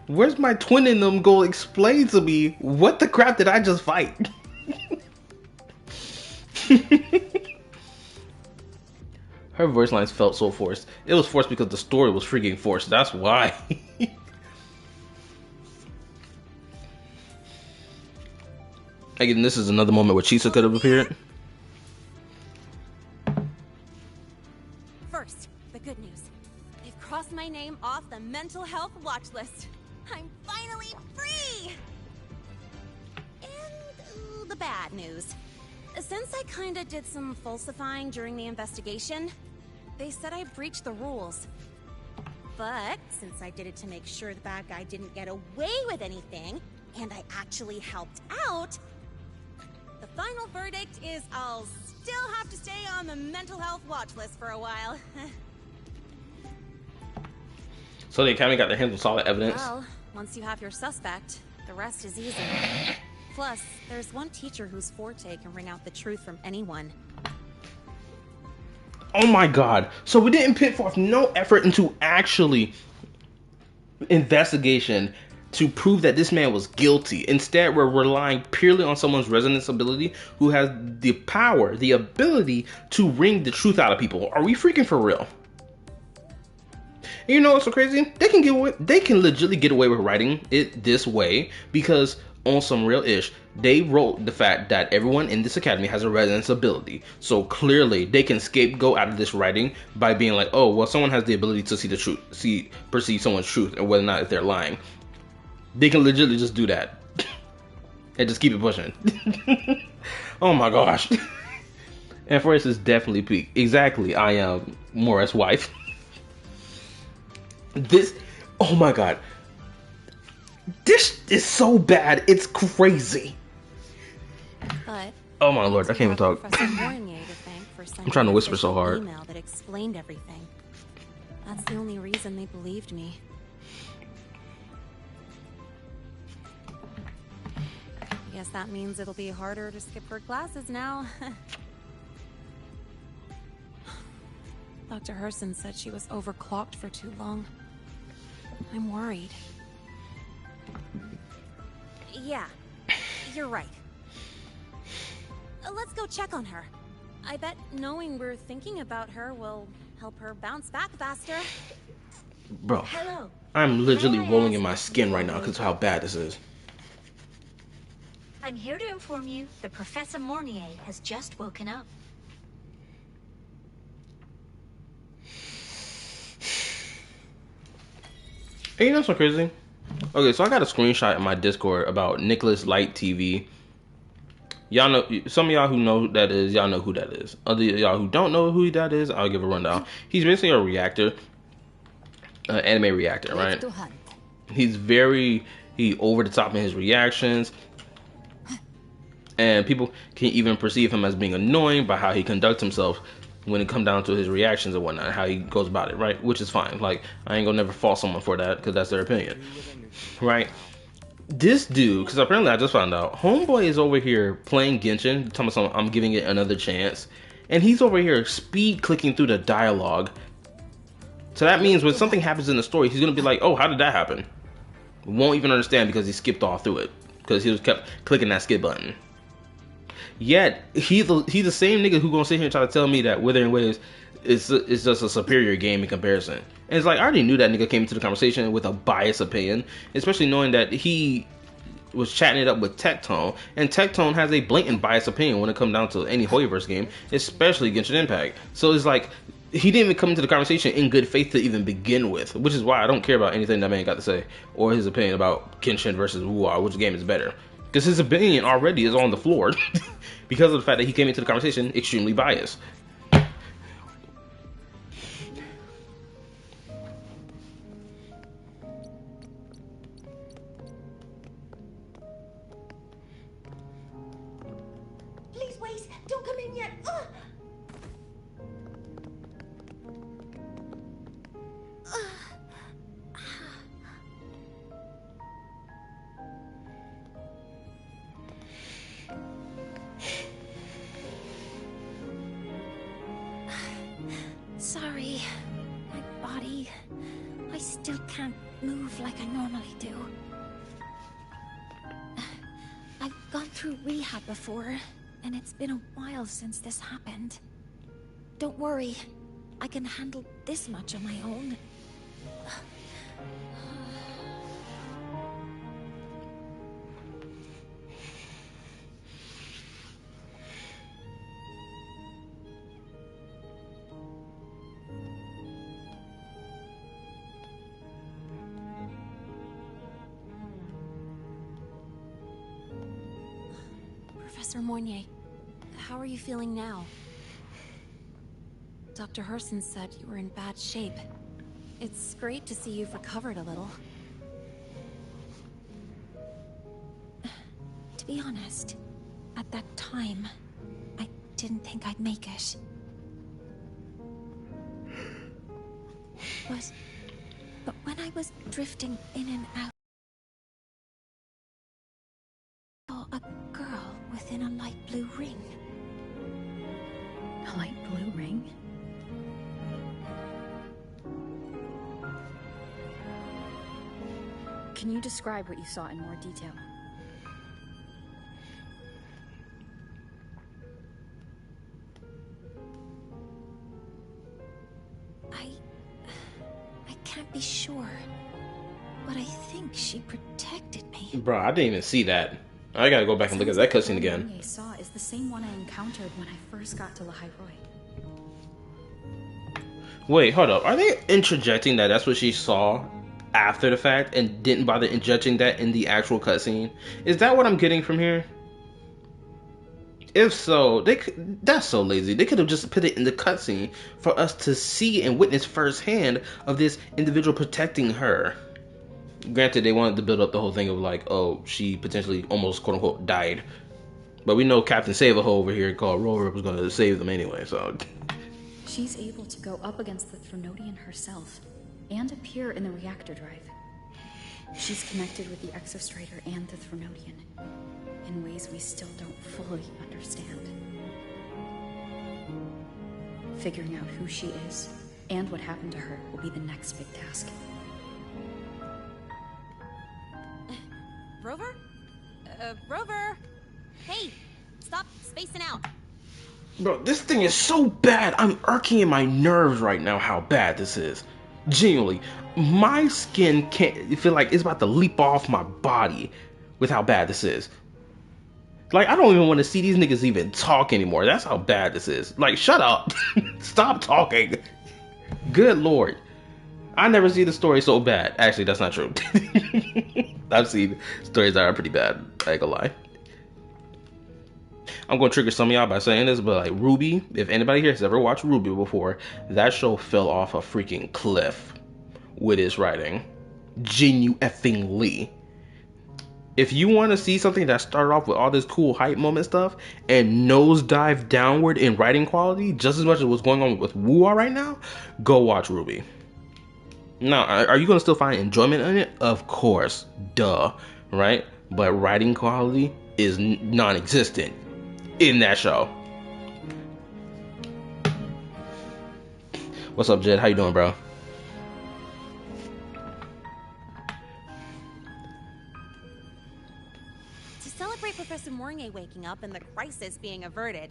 Where's my twin in them? Go explain to me what the crap did I just fight? Her voice lines felt so forced. It was forced because the story was freaking forced. That's why. Again, this is another moment where Chisa could have appeared. First, the good news. They've crossed my name off the mental health watch list. I'm finally free! And the bad news. Since I kinda did some falsifying during the investigation, they said I breached the rules. But since I did it to make sure the bad guy didn't get away with anything, and I actually helped out, the final verdict is I'll still have to stay on the mental health watch list for a while. So the Academy got their hands on solid evidence. Well, once you have your suspect, the rest is easy. Plus, there's one teacher whose forte can wring out the truth from anyone. Oh my god. So we didn't put forth no effort into actually investigation to prove that this man was guilty. Instead, we're relying purely on someone's resonance ability who has the power, the ability to wring the truth out of people. Are we freaking for real? You know what's so crazy? They can legitimately get away with writing it this way because on some real ish, they wrote the fact that everyone in this academy has a resonance ability. So clearly they can scapegoat out of this writing by being like, oh, well, someone has the ability to see the truth, perceive someone's truth and whether or not if they're lying. They can legitimately just do that and just keep it pushing. Oh my gosh. And Forrest is definitely peak. Exactly. I am Morris' wife. This, oh my god. This is so bad, it's crazy. But oh my lord, I can't even talk. I'm trying to whisper so hard. Email that explained everything. That's the only reason they believed me. I guess that means it'll be harder to skip her classes now. Dr. Herson said she was overclocked for too long. I'm worried. Yeah, you're right. Let's go check on her. I bet knowing we're thinking about her will help her bounce back faster. Bro, hello. I'm literally rolling in my skin right now because of how bad this is. I'm here to inform you that Professor Mornier has just woken up. Hey, you know what's so crazy? Okay, so I got a screenshot in my Discord about Nicholas Light TV. Y'all know, some of y'all who know who that is, y'all know who that is. Other y'all who don't know who that is, I'll give a rundown. He's basically a reactor, anime reactor, right? He's he over the top in his reactions, and people can even perceive him as being annoying by how he conducts himself when it comes down to his reactions and whatnot, how he goes about it, right? Which is fine. Like, I ain't gonna never fault someone for that because that's their opinion, right? This dude, because apparently I just found out, Homeboy is over here playing Genshin, telling me I'm giving it another chance, and he's over here speed clicking through the dialogue. So that means when something happens in the story, he's gonna be like, "Oh, how did that happen?" Won't even understand because he skipped all through it because he was kept clicking that skip button. Yet he's the same nigga who gonna sit here and try to tell me that Withering Waves is just a superior game in comparison. And it's like, I already knew that nigga came into the conversation with a biased opinion, especially knowing that he was chatting it up with Tectone, and Tectone has a blatant biased opinion when it comes down to any Hoyoverse game, especially Genshin Impact. So it's like, he didn't even come into the conversation in good faith to even begin with, which is why I don't care about anything that man got to say, or his opinion about Genshin versus Wuar, which game is better. Because his opinion already is on the floor, because of the fact that he came into the conversation extremely biased. Please wait! Don't come in yet! Ugh. Sorry. My body... I still can't move like I normally do. I've gone through rehab before, and it's been a while since this happened. Don't worry. I can handle this much on my own. Professor Mornier, how are you feeling now? Dr. Herson said you were in bad shape. It's great to see you've recovered a little. To be honest, at that time, I didn't think I'd make it. But when I was drifting in and out, I saw a girl within a light blue ring. A light blue ring? Can you describe what you saw in more detail? I can't be sure, but I think she protected me. Bro, I didn't even see that. I gotta go back and look at that cutscene again. I saw is the same one I encountered when I first got to Lahai. Wait, hold up. Are they interjecting that that's what she saw after the fact and didn't bother injecting that in the actual cutscene? Is that what I'm getting from here? If so, that's so lazy. They could have just put it in the cutscene for us to see and witness firsthand of this individual protecting her. Granted, they wanted to build up the whole thing of like, oh, she potentially almost quote unquote died. But we know Captain Save-A-Ho over here called Rover was going to save them anyway, so. She's able to go up against the Threnodian herself and appear in the reactor drive. She's connected with the Exostrator and the Threnodian in ways we still don't fully understand. Figuring out who she is and what happened to her will be the next big task. Rover? Rover! Hey! Stop spacing out! Bro, this thing is so bad. I'm irking in my nerves right now how bad this is. Genuinely. My skin can't feel like it's about to leap off my body with how bad this is. Like, I don't even want to see these niggas even talk anymore. That's how bad this is. Like, shut up. Stop talking. Good lord. I never see the story so bad. Actually, that's not true. I've seen stories that are pretty bad. I ain't gonna lie. I'm gonna trigger some of y'all by saying this, but like Ruby, if anybody here has ever watched Ruby before, that show fell off a freaking cliff with its writing. Genuinely. If you want to see something that started off with all this cool hype moment stuff and nosedive downward in writing quality just as much as what's going on with Wuwa right now, go watch Ruby. Now, are you going to still find enjoyment in it? Of course. Duh. Right? But writing quality is non-existent in that show. What's up, Jed? How you doing, bro? Celebrate Professor Mornier waking up and the crisis being averted.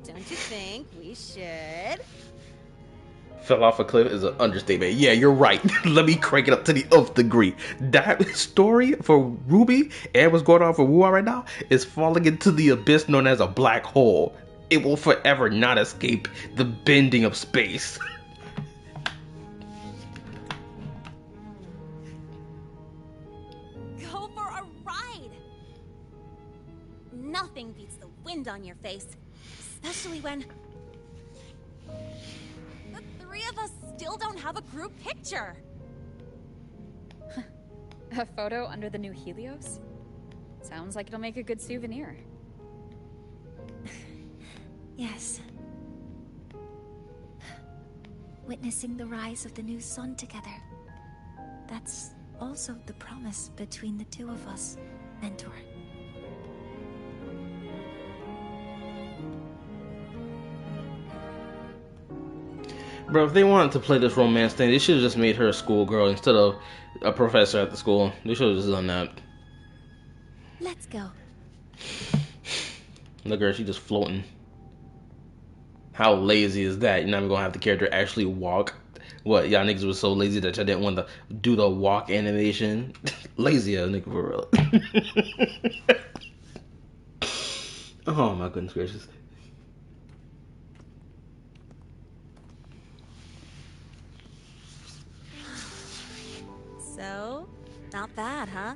Don't you think we should? Fell off a cliff is an understatement. Yeah, you're right. Let me crank it up to the nth degree. That story for Ruby and what's going on for Wuwa right now is falling into the abyss known as a black hole. It will forever not escape the bending of space. Nothing beats the wind on your face, especially when the three of us still don't have a group picture. A photo under the new Helios? Sounds like it'll make a good souvenir. Yes. Witnessing the rise of the new sun together. That's also the promise between the two of us, Mentor. Bro, if they wanted to play this romance thing, they should have just made her a schoolgirl instead of a professor at the school. They should have just done that. Let's go. Look at her, she just floating. How lazy is that? You're not even gonna have the character actually walk. What, y'all niggas was so lazy that y'all didn't want to do the walk animation? Lazy ass nigga for real. Oh my goodness gracious. So, not bad, huh?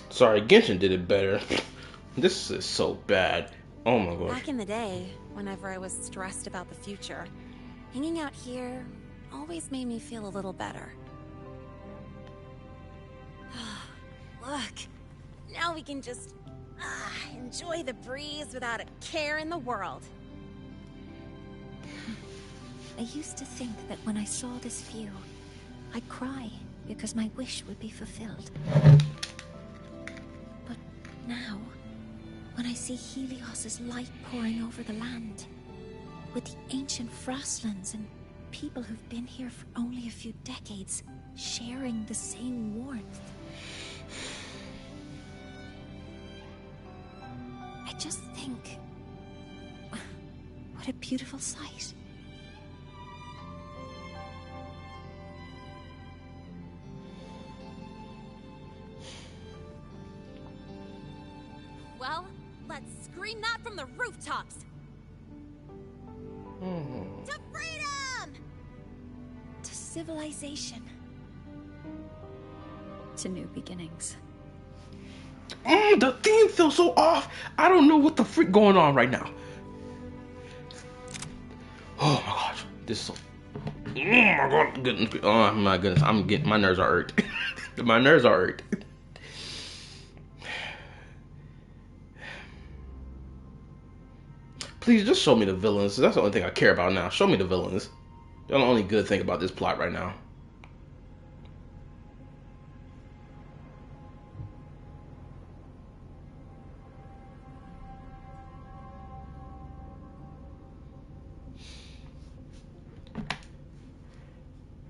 Sorry, Genshin did it better. This is so bad. Oh my gosh. Back in the day, whenever I was stressed about the future, hanging out here always made me feel a little better. Look, now we can just enjoy the breeze without a care in the world. I used to think that when I saw this view, I'd cry because my wish would be fulfilled. But now, when I see Helios's light pouring over the land, with the ancient frostlands and people who've been here for only a few decades sharing the same warmth, I just think, what a beautiful sight. Well, let's scream that from the rooftops! To freedom! To civilization. To new beginnings. The theme feels so off. I don't know what the freak going on right now. Oh my gosh, this is so. Oh my god, goodness. Oh my goodness, I'm getting my nerves are irked. My nerves are irked. Please just show me the villains. That's the only thing I care about now. Show me the villains. They're the only good thing about this plot right now.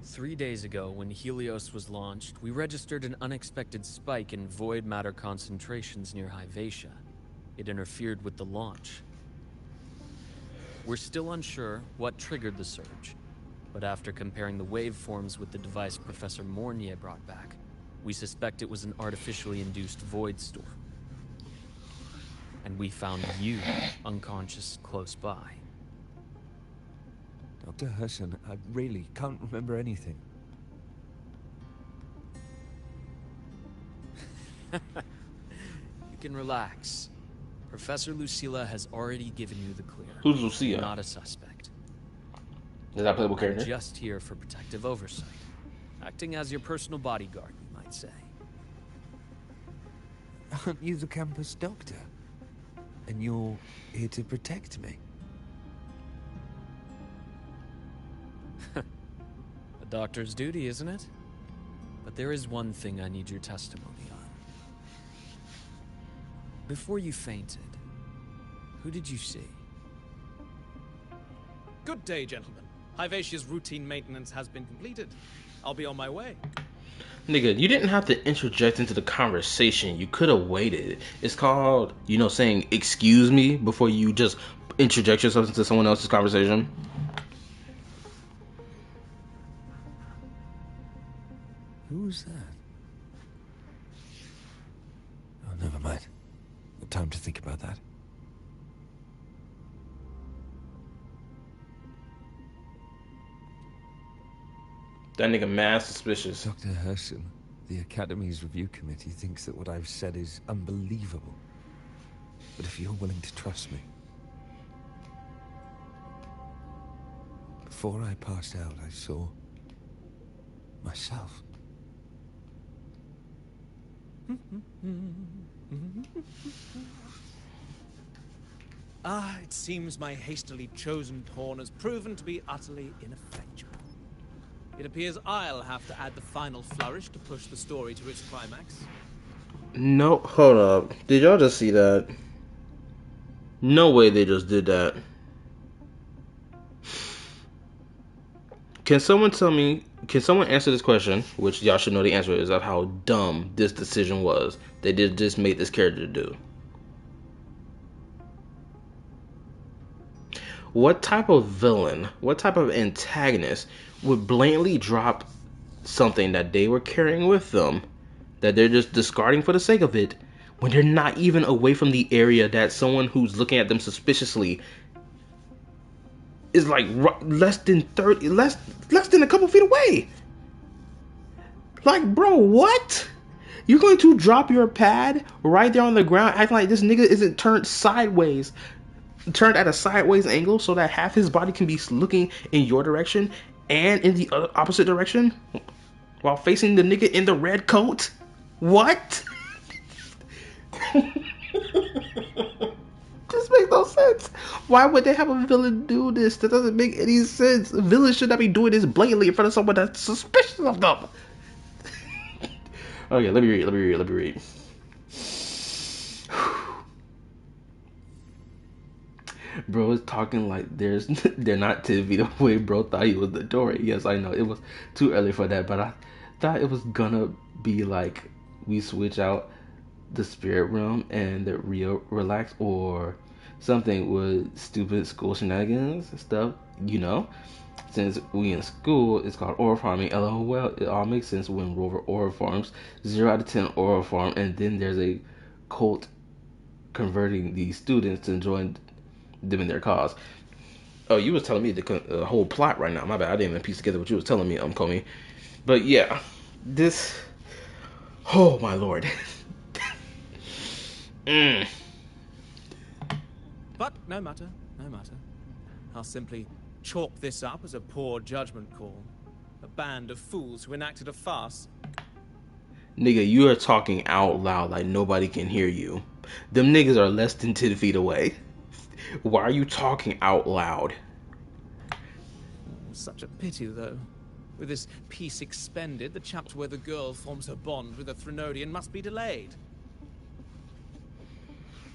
Three days ago, when Helios was launched, we registered an unexpected spike in void matter concentrations near Hyvatia. It interfered with the launch. We're still unsure what triggered the surge, but after comparing the waveforms with the device Professor Mornier brought back, We suspect it was an artificially induced void storm. And we found you unconscious close by. Dr. Hudson, I really can't remember anything. You can relax. Professor Lucilla has already given you the clear. Who's Lucia? You're not a suspect. Is that a playable character? I'm just here for protective oversight. Acting as your personal bodyguard, you might say. Aren't you the campus doctor? And you're here to protect me? A doctor's duty, isn't it? But there is one thing I need your testimony on. Before you fainted, who did you see? Good day, gentlemen. Hivatia's routine maintenance has been completed. I'll be on my way. Nigga, you didn't have to interject into the conversation. You could have waited. It's called, you know, saying excuse me before you just interject yourself into someone else's conversation. Who's that? Oh, never mind. No time to think about that. That nigga mad suspicious. Dr. Herschel, the Academy's review committee thinks that what I've said is unbelievable. But if you're willing to trust me... Before I passed out, I saw... myself. It seems my hastily chosen pawn has proven to be utterly ineffectual. It appears I'll have to add the final flourish to push the story to its climax. No, hold up. Did y'all just see that? No way they just did that. Can someone tell me, can someone answer this question, which y'all should know the answer is, of how dumb this decision was they did just make this character do? What type of villain, what type of antagonist would blatantly drop something that they were carrying with them, that they're just discarding for the sake of it, when they're not even away from the area that someone who's looking at them suspiciously is like less than a couple feet away? Like, bro, what? You're going to drop your pad right there on the ground, acting like this nigga isn't turned sideways, turned at a sideways angle so that half his body can be looking in your direction and in the opposite direction while facing the nigga in the red coat? What? This makes no sense. Why would they have a villain do this? That doesn't make any sense. A villain should not be doing this blatantly in front of someone that's suspicious of them. Okay, let me read. Bro is talking like they're not 10 feet away. Bro thought he was the door. Yes, I know. It was too early for that, but I thought it was gonna be like we switch out the spirit realm and the real relax or something with stupid school shenanigans and stuff, you know. Since we in school, it's called aura farming. LOL, it all makes sense when Rover aura farms. 0 out of 10 aura farm, and then there's a cult converting these students to join them in their cause. Oh, you was telling me the whole plot right now. My bad, I didn't even piece together what you was telling me, Comey. But yeah, this... Oh, my lord. But no matter. I'll simply chalk this up as a poor judgment call. A band of fools who enacted a farce. Nigga, you are talking out loud like nobody can hear you. Them niggas are less than 10 feet away. Why are you talking out loud? Such a pity, though. With this piece expended, the chapter where the girl forms her bond with a Threnodian must be delayed.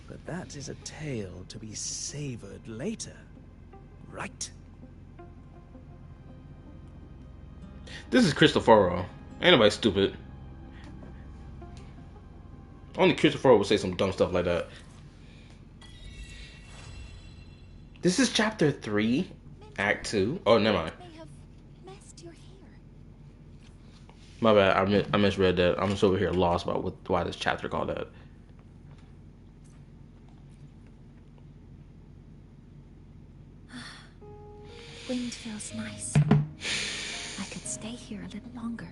But that is a tale to be savored later, right? This is Cristoforo. Ain't nobody stupid. Only Cristoforo would say some dumb stuff like that. This is chapter 3, act 2. Oh, never mind. My bad. I misread that. I'm just over here lost about why this chapter called that. Wind feels nice. I could stay here a little longer.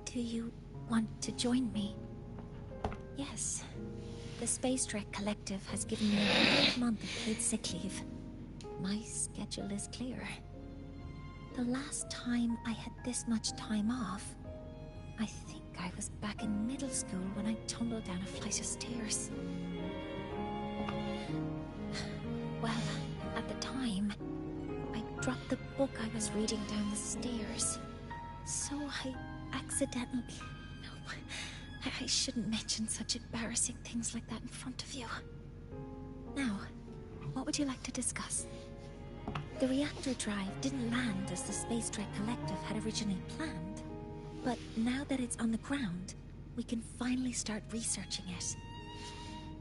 Do you want to join me? Yes. The Space Trek Collective has given me a whole month of paid sick leave. My schedule is clear. The last time I had this much time off, I think I was back in middle school when I tumbled down a flight of stairs. Well, at the time, I dropped the book I was reading down the stairs. So I accidentally... No, I shouldn't mention such embarrassing things like that in front of you. Now, what would you like to discuss? The reactor drive didn't land as the Space Trek Collective had originally planned. But now that it's on the ground, we can finally start researching it.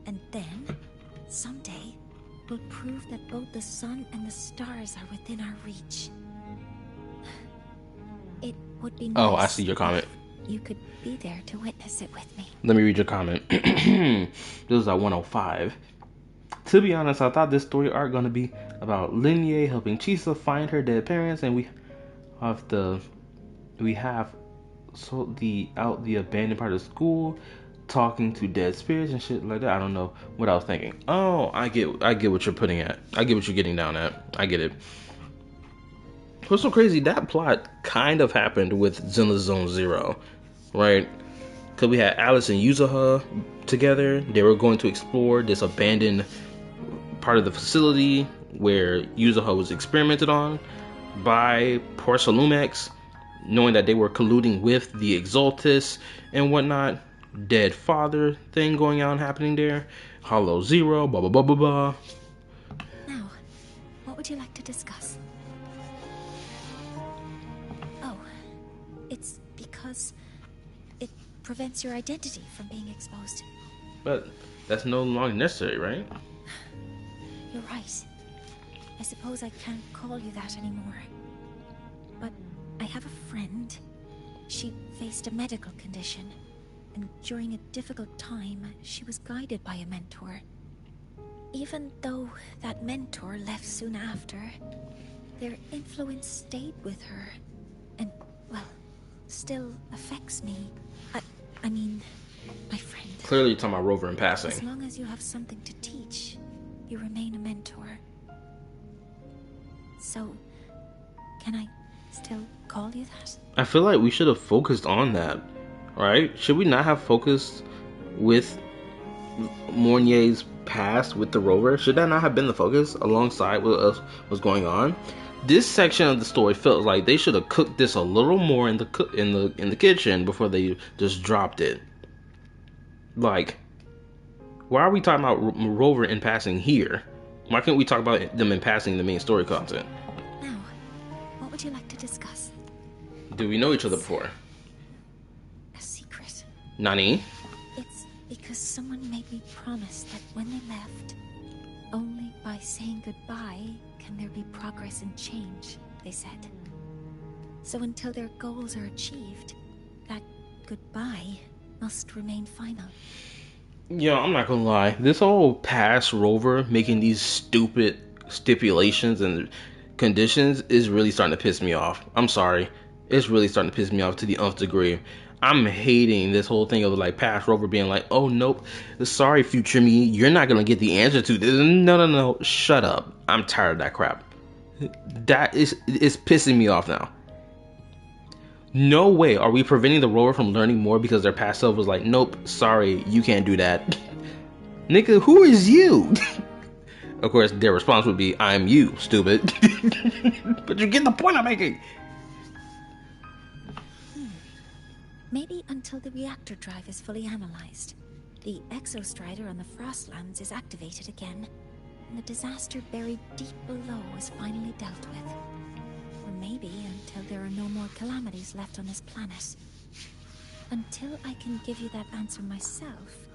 And then, someday, we'll prove that both the sun and the stars are within our reach. It would be nice. Oh, I see your comment. You could be there to witness it with me. Let me read your comment. This is at 105. To be honest, I thought this story arc gonna be about Linye helping Chisa find her dead parents, and we have the abandoned part of school, talking to dead spirits and shit like that. I don't know what I was thinking. Oh, I get what you're putting at. I get what you're getting down at. I get it. What's so crazy? That plot kind of happened with Zenless Zone Zero, right? Because we had Alice and Yuzuha together. They were going to explore this abandoned part of the facility where Yuzuha was experimented on by Porcelumex, knowing that they were colluding with the Exaltus and whatnot. Dead father thing going on happening there. Hollow Zero, blah blah blah blah blah. Now, what would you like to discuss? Oh, it's because it prevents your identity from being exposed. But that's no longer necessary, right? You're right. I suppose I can't call you that anymore. But I have a friend. She faced a medical condition, and during a difficult time, she was guided by a mentor. Even though that mentor left soon after, their influence stayed with her, and, well, still affects me. I mean, my friend. Clearly you're talking about Rover in passing. As long as you have something to teach, you remain a mentor. So, can I still call you that? I feel like we should have focused on that, right? Should we not have focused with Mornier's past with the Rover? Should that not have been the focus alongside what else was going on? This section of the story felt like they should have cooked this a little more in the kitchen before they just dropped it. Like, why are we talking about Rover in passing here? Why can't we talk about them in passing the main story content? Now, what would you like to discuss? Do we know each other before? A secret. Nani? It's because someone made me promise that when they left, only by saying goodbye can there be progress and change, they said. So until their goals are achieved, that goodbye must remain final. Yo, I'm not gonna lie. This whole past Rover making these stupid stipulations and conditions is really starting to piss me off. I'm sorry. It's really starting to piss me off to the nth degree. I'm hating this whole thing of like past Rover being like, oh nope, sorry future me, you're not gonna get the answer to this. No, shut up. I'm tired of that crap. That is pissing me off now. No way are we preventing the Rover from learning more because their past self was like, nope, sorry, you can't do that. Nigga, who is you? Of course, their response would be, I'm you, stupid. But you get the point I'm making. Maybe until the reactor drive is fully analyzed, the exostrider on the Frostlands is activated again, and the disaster buried deep below is finally dealt with. Or maybe until there are no more calamities left on this planet. Until I can give you that answer myself,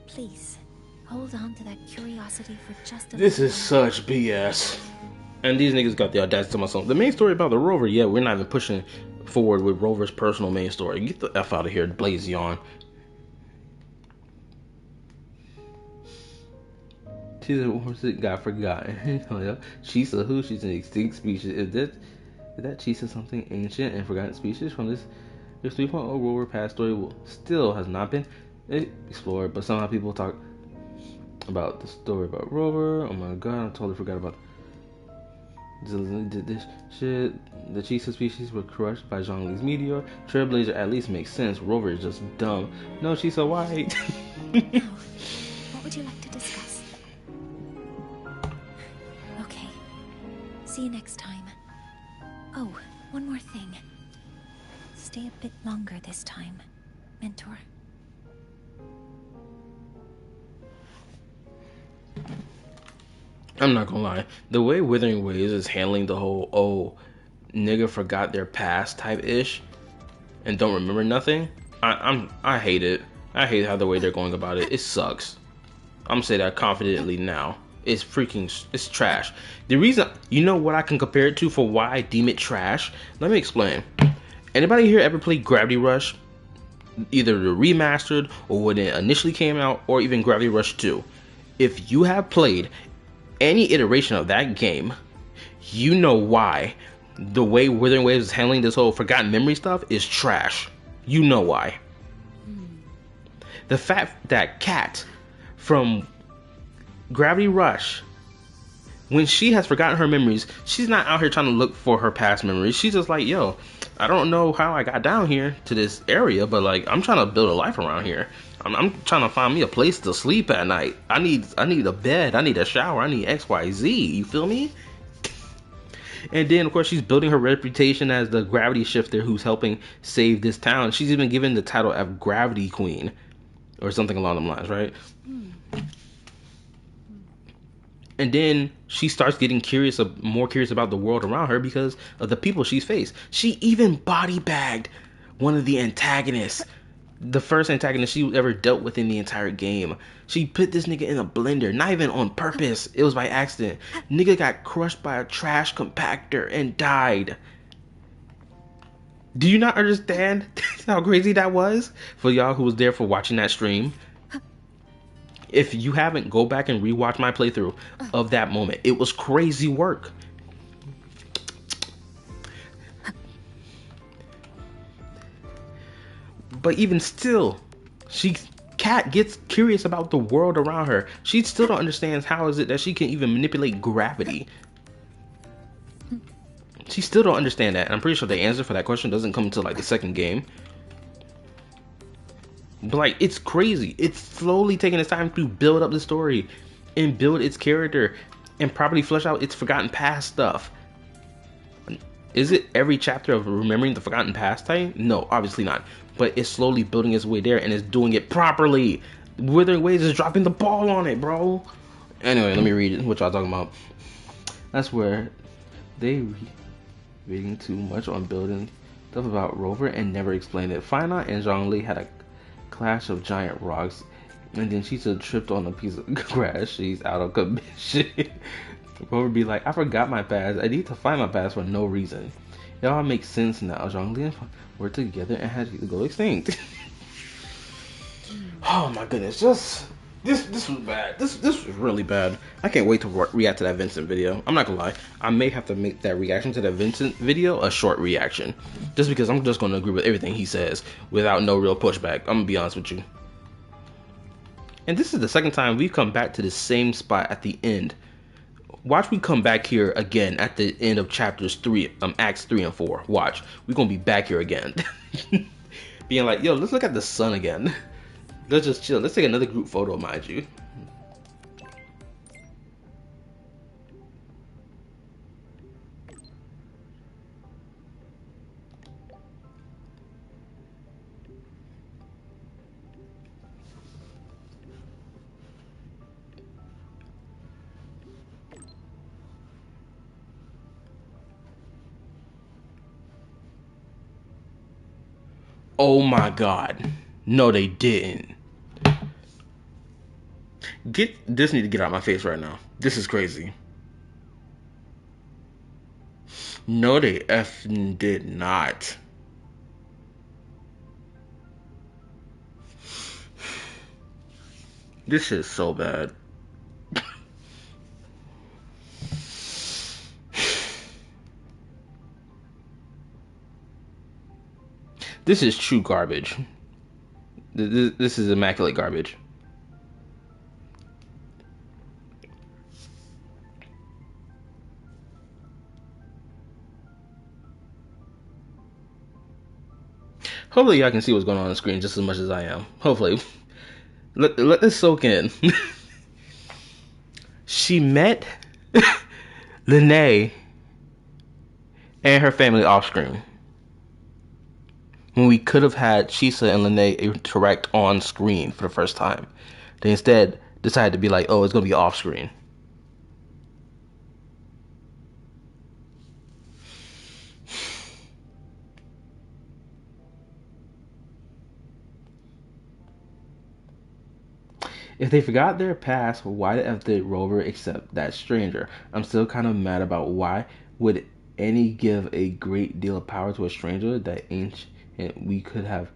please, hold on to that curiosity for just a This little is such BS. And these niggas got the audacity to tell myself. The main story about the Rover, yeah, we're not even pushing forward with Rover's personal main story. Get the F out of here, Blaze yawn. She's a horse that got forgotten. Chisa who? She's an extinct species. Is that Chisa something ancient and forgotten species from this 3.0 Rover past story still has not been explored, but somehow people talk about the story about Rover. Oh my god, I totally forgot about did this shit. The Chisa species were crushed by Zhongli's meteor. Trailblazer at least makes sense. Rover is just dumb. No, she's so white. What would you like to discuss? Okay. See you next time. Oh, one more thing. Stay a bit longer this time, Mentor. I'm not gonna lie. The way Withering Waves is handling the whole nigga forgot their past type ish and don't remember nothing, I hate it. I hate how the way they're going about it. It sucks. I'm gonna say that confidently now. It's trash. The reason, you know what I can compare it to for why I deem it trash? Let me explain. Anybody here ever played Gravity Rush? Either the remastered or when it initially came out, or even Gravity Rush 2. If you have played any iteration of that game, you know why the way Withering Waves is handling this whole forgotten memory stuff is trash. You know why. The fact that Kat from Gravity Rush, when she has forgotten her memories, she's not out here trying to look for her past memories. She's just like, yo, I don't know how I got down here to this area, but like, I'm trying to build a life around here. I'm trying to find me a place to sleep at night. I need a bed. I need a shower. I need XYZ. You feel me? And then, of course, she's building her reputation as the gravity shifter who's helping save this town. She's even given the title of Gravity Queen or something along them lines, right? And then she starts getting more curious about the world around her because of the people she's faced. She even body bagged one of the antagonists. The first antagonist she ever dealt with in the entire game. She put this nigga in a blender, not even on purpose. It was by accident. Nigga got crushed by a trash compactor and died. Do you not understand how crazy that was? For y'all who was there for watching that stream. If you haven't, go back and rewatch my playthrough of that moment. It was crazy work. But even still, Kat gets curious about the world around her. She still don't understand how is it that she can even manipulate gravity. She still don't understand that. And I'm pretty sure the answer for that question doesn't come until like the second game. But like, it's crazy. It's slowly taking its time to build up the story and build its character and properly flesh out its forgotten past stuff. Is it every chapter of remembering the forgotten past time? No, obviously not. But it's slowly building its way there and it's doing it properly. Withering Waves is dropping the ball on it, bro. Anyway, let me read what y'all talking about. That's where they reading too much on building stuff about Rover and never explained it. Finite and Zhongli had a clash of giant rocks, and then she tripped on a piece of grass. She's out of commission. Rover be like, I forgot my past. I need to find my past for no reason. It all makes sense now. Zhongli and were together and had to go extinct. Oh my goodness, this was bad. This was really bad. I can't wait to react to that Vincent video. I'm not gonna lie. I may have to make that reaction to that Vincent video a short reaction, just because I'm just gonna agree with everything he says without no real pushback. I'm gonna be honest with you. And this is the second time we've come back to the same spot at the end. Watch me come back here again at the end of chapters 3, acts 3 and 4. Watch, we're gonna be back here again, being like, yo, let's look at the sun again. Let's just chill. Let's take another group photo, mind you. Oh my god. No, they didn't. This need to get out of my face right now. This is crazy. No, they effing did not. This shit's so bad. This is true garbage. This is immaculate garbage. Hopefully y'all can see what's going on the screen just as much as I am. Hopefully. Let this soak in. She met Lahai and her family off screen, when we could have had Shisa and Lahai interact on screen for the first time. They instead decided to be like, oh, it's going to be off screen. If they forgot their past, why the F did Rover accept that stranger? I'm still kind of mad about why would any give a great deal of power to a stranger that ancient we could have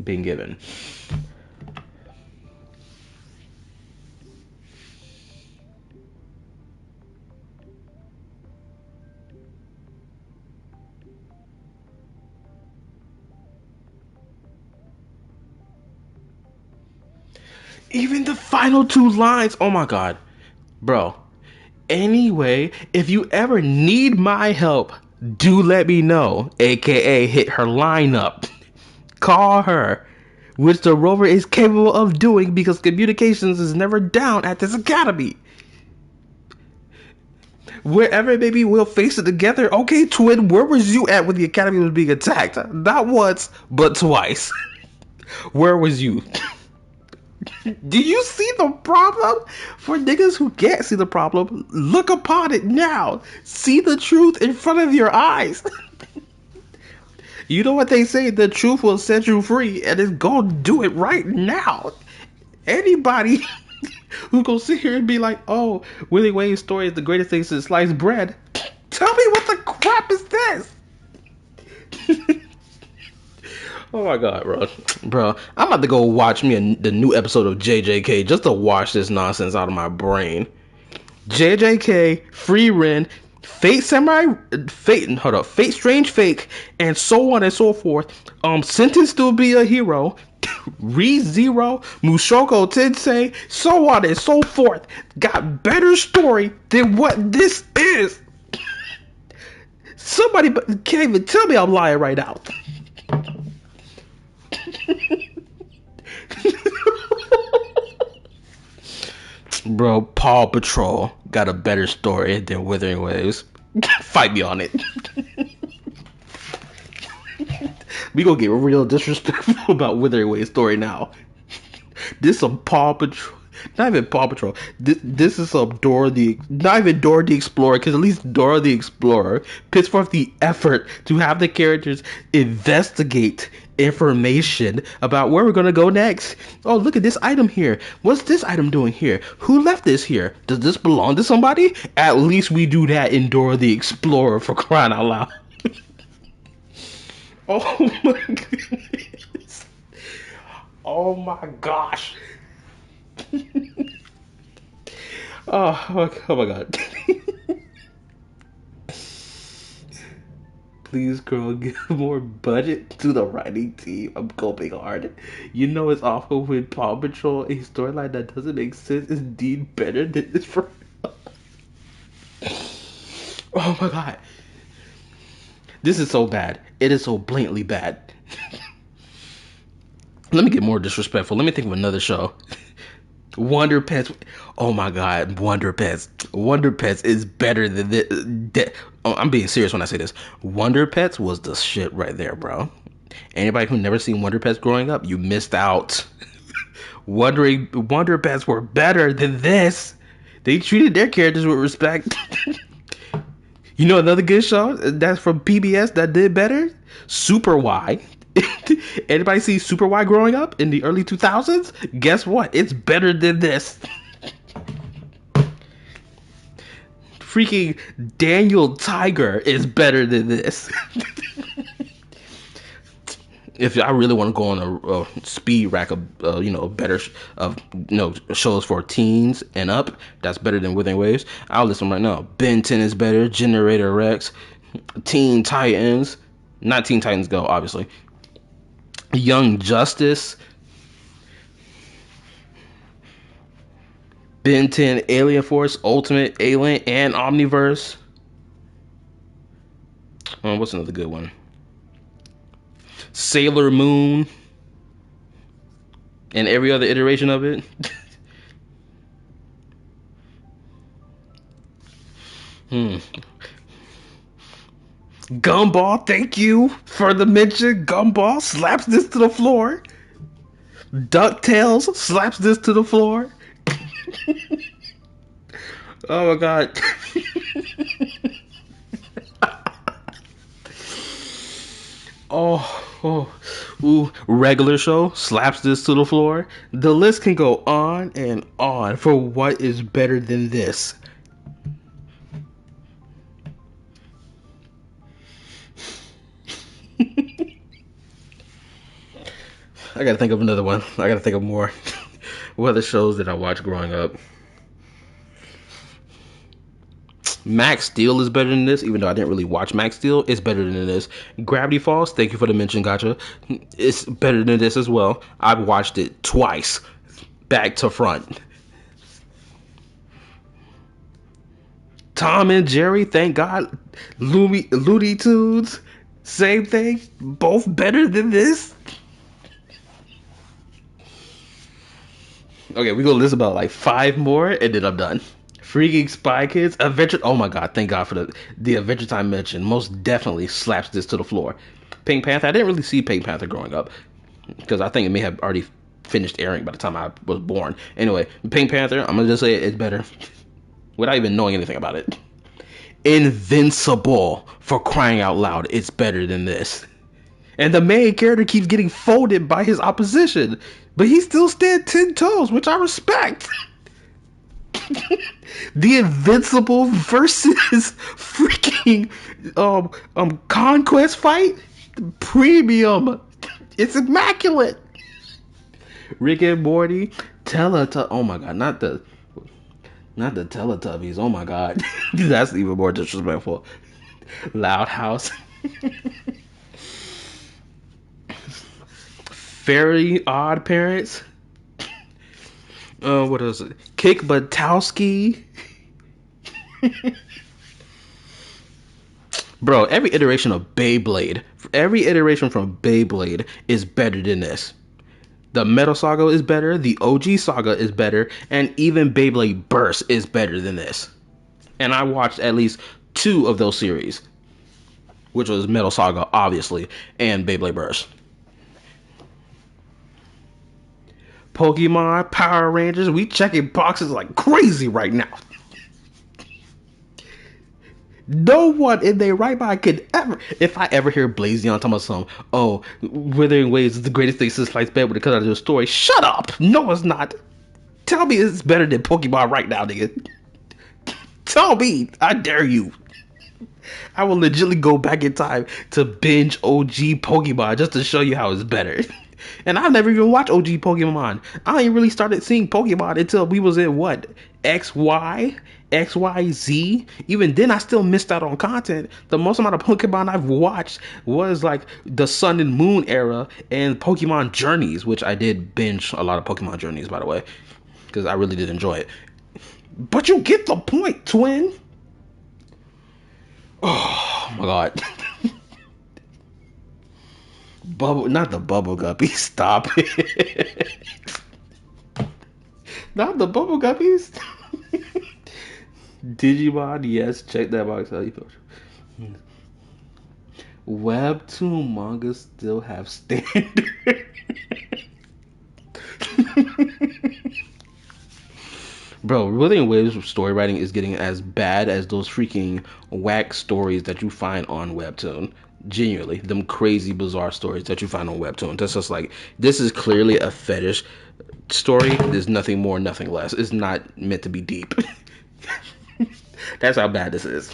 been given. Even the final two lines, oh my god. Bro, anyway, if you ever need my help, do let me know, aka hit her lineup. Call her, which the Rover is capable of doing because communications is never down at this academy. Wherever maybe we'll face it together. Okay, twin, where was you at when the academy was being attacked? Not once, but twice. Where was you? Do you see the problem? For niggas who can't see the problem, look upon it now. See the truth in front of your eyes. You know what they say, the truth will set you free, and it's gonna do it right now. Anybody who gonna sit here and be like, oh, Willie Wayne's story is the greatest thing since sliced bread, tell me what the crap is this? Oh my god, bro, I'm about to go watch me the new episode of JJK just to wash this nonsense out of my brain. JJK, Free Ren, Fate Strange Fake, and so on and so forth. Sentenced to be a hero, ReZero, Mushoku Tensei, so on and so forth. Got better story than what this is. Somebody can't even tell me I'm lying right now. Bro, Paw Patrol got a better story than Withering Waves. Fight me on it. We gonna get real disrespectful about Withering Waves story now. This some Paw Patrol. Not even Paw Patrol. This is some not even Dora the Explorer, because at least Dora the Explorer puts forth the effort to have the characters investigate information about where we're gonna go next. Oh, look at this item here. What's this item doing here? Who left this here? Does this belong to somebody? At least we do that in Dora the Explorer, for crying out loud. Oh my goodness. Oh my gosh. Oh my god. Please, girl, give more budget to the writing team. I'm going hard. You know it's awful when Paw Patrol, a storyline that doesn't make sense, is indeed better than this for. Oh my god. This is so bad. It is so blatantly bad. Let me get more disrespectful. Let me think of another show. Wonder Pets. Oh my god, Wonder Pets. Wonder Pets is better than this. Oh, I'm being serious when I say this. Wonder Pets was the shit right there, bro. Anybody who never seen Wonder Pets growing up, you missed out. Wonder Pets were better than this. They treated their characters with respect. You know another good show that's from PBS that did better? Super Y. Anybody see Super Y growing up in the early 2000s? Guess what? It's better than this. Freaking Daniel Tiger is better than this. if I really want to go on a speed rack of better shows for teens and up, that's better than Withering Waves. I'll list them right now. Ben 10 is better. Generator Rex, Teen Titans, not Teen Titans Go, obviously. Young Justice, Ben 10 Alien Force, Ultimate Alien, and Omniverse. What's another good one? Sailor Moon and every other iteration of it. Gumball, thank you for the mention. Gumball slaps this to the floor. DuckTales slaps this to the floor. Oh my god. Ooh, Regular Show slaps this to the floor. The list can go on and on for what is better than this. I gotta think of another one. I gotta think of more. What other shows did I watch growing up? Max Steel is better than this, even though I didn't really watch Max Steel. It's better than this. Gravity Falls, thank you for the mention, gotcha. It's better than this as well. I've watched it twice, back to front. Tom and Jerry, thank God. Looney Tunes, same thing. Both better than this. Okay, we're gonna list about like 5 more, and then I'm done. Freaking Spy Kids, Adventure. Oh my god, thank God for the Adventure Time mention. Most definitely slaps this to the floor. Pink Panther. I didn't really see Pink Panther growing up because I think it may have already finished airing by the time I was born. Anyway, Pink Panther. I'm gonna just say it's better without even knowing anything about it. Invincible, for crying out loud, it's better than this. And the main character keeps getting folded by his opposition, but he still stands 10 toes, which I respect. The Invincible versus freaking Conquest fight, premium. It's immaculate. Rick and Morty, Teletubbies. Oh my god, not the Teletubbies. Oh my god, that's even more disrespectful. Loud House. Very Odd Parents. What is it? Kick Buttowski. Bro, every iteration of Beyblade, every iteration from Beyblade is better than this. The Metal Saga is better, the OG Saga is better, and even Beyblade Burst is better than this. And I watched at least 2 of those series, which was Metal Saga, obviously, and Beyblade Burst. Pokemon, Power Rangers, we checking boxes like crazy right now. No one in their right mind could ever, if I ever hear Blazion talking about some, Withering Waves is the greatest thing since sliced bread because of the story. Shut up! No, it's not. Tell me it's better than Pokemon right now, nigga. Tell me, I dare you. I will legitimately go back in time to binge OG Pokemon just to show you how it's better. And I never even watched OG Pokemon. I ain't really started seeing Pokemon until we was in what? XYZ. Even then I still missed out on content. The most amount of Pokemon I've watched was like the Sun and Moon era and Pokemon Journeys, which I did binge a lot of Pokemon Journeys, by the way, because I really did enjoy it. But you get the point, twin. Oh my god. Not the Bubble Guppies. Stop it. Not the Bubble Guppies. Digimon, yes, check that box out. Webtoon manga still have standard. Bro, Withering Waves story writing is getting as bad as those freaking whack stories that you find on Webtoon. Genuinely, them crazy bizarre stories that you find on Webtoon. That's just like, this is clearly a fetish story. There's nothing more, nothing less. It's not meant to be deep. That's how bad this is.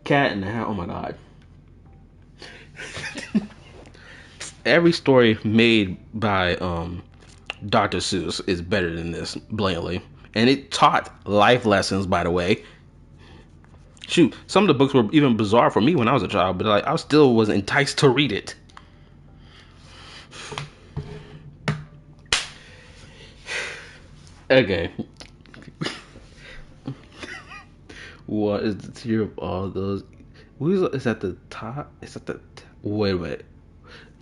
Cat in the Hat. Oh my god. every story made by Dr. Seuss is better than this, blatantly. And it taught life lessons, by the way. Shoot, some of the books were even bizarre for me when I was a child, but like I still was enticed to read it. Okay. What is the tier of all those? Is at the top? It's at the wait.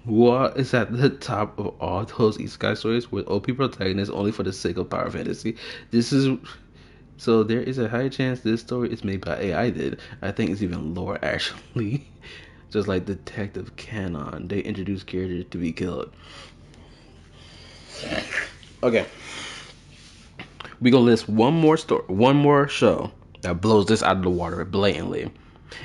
What is at the top of all those isekai stories with OP protagonists only for the sake of power fantasy? This is so there is a high chance this story is made by AI. I think it's even lower actually. Just like Detective Canon, they introduce characters to be killed. Okay, we gonna list one more show that blows this out of the water blatantly,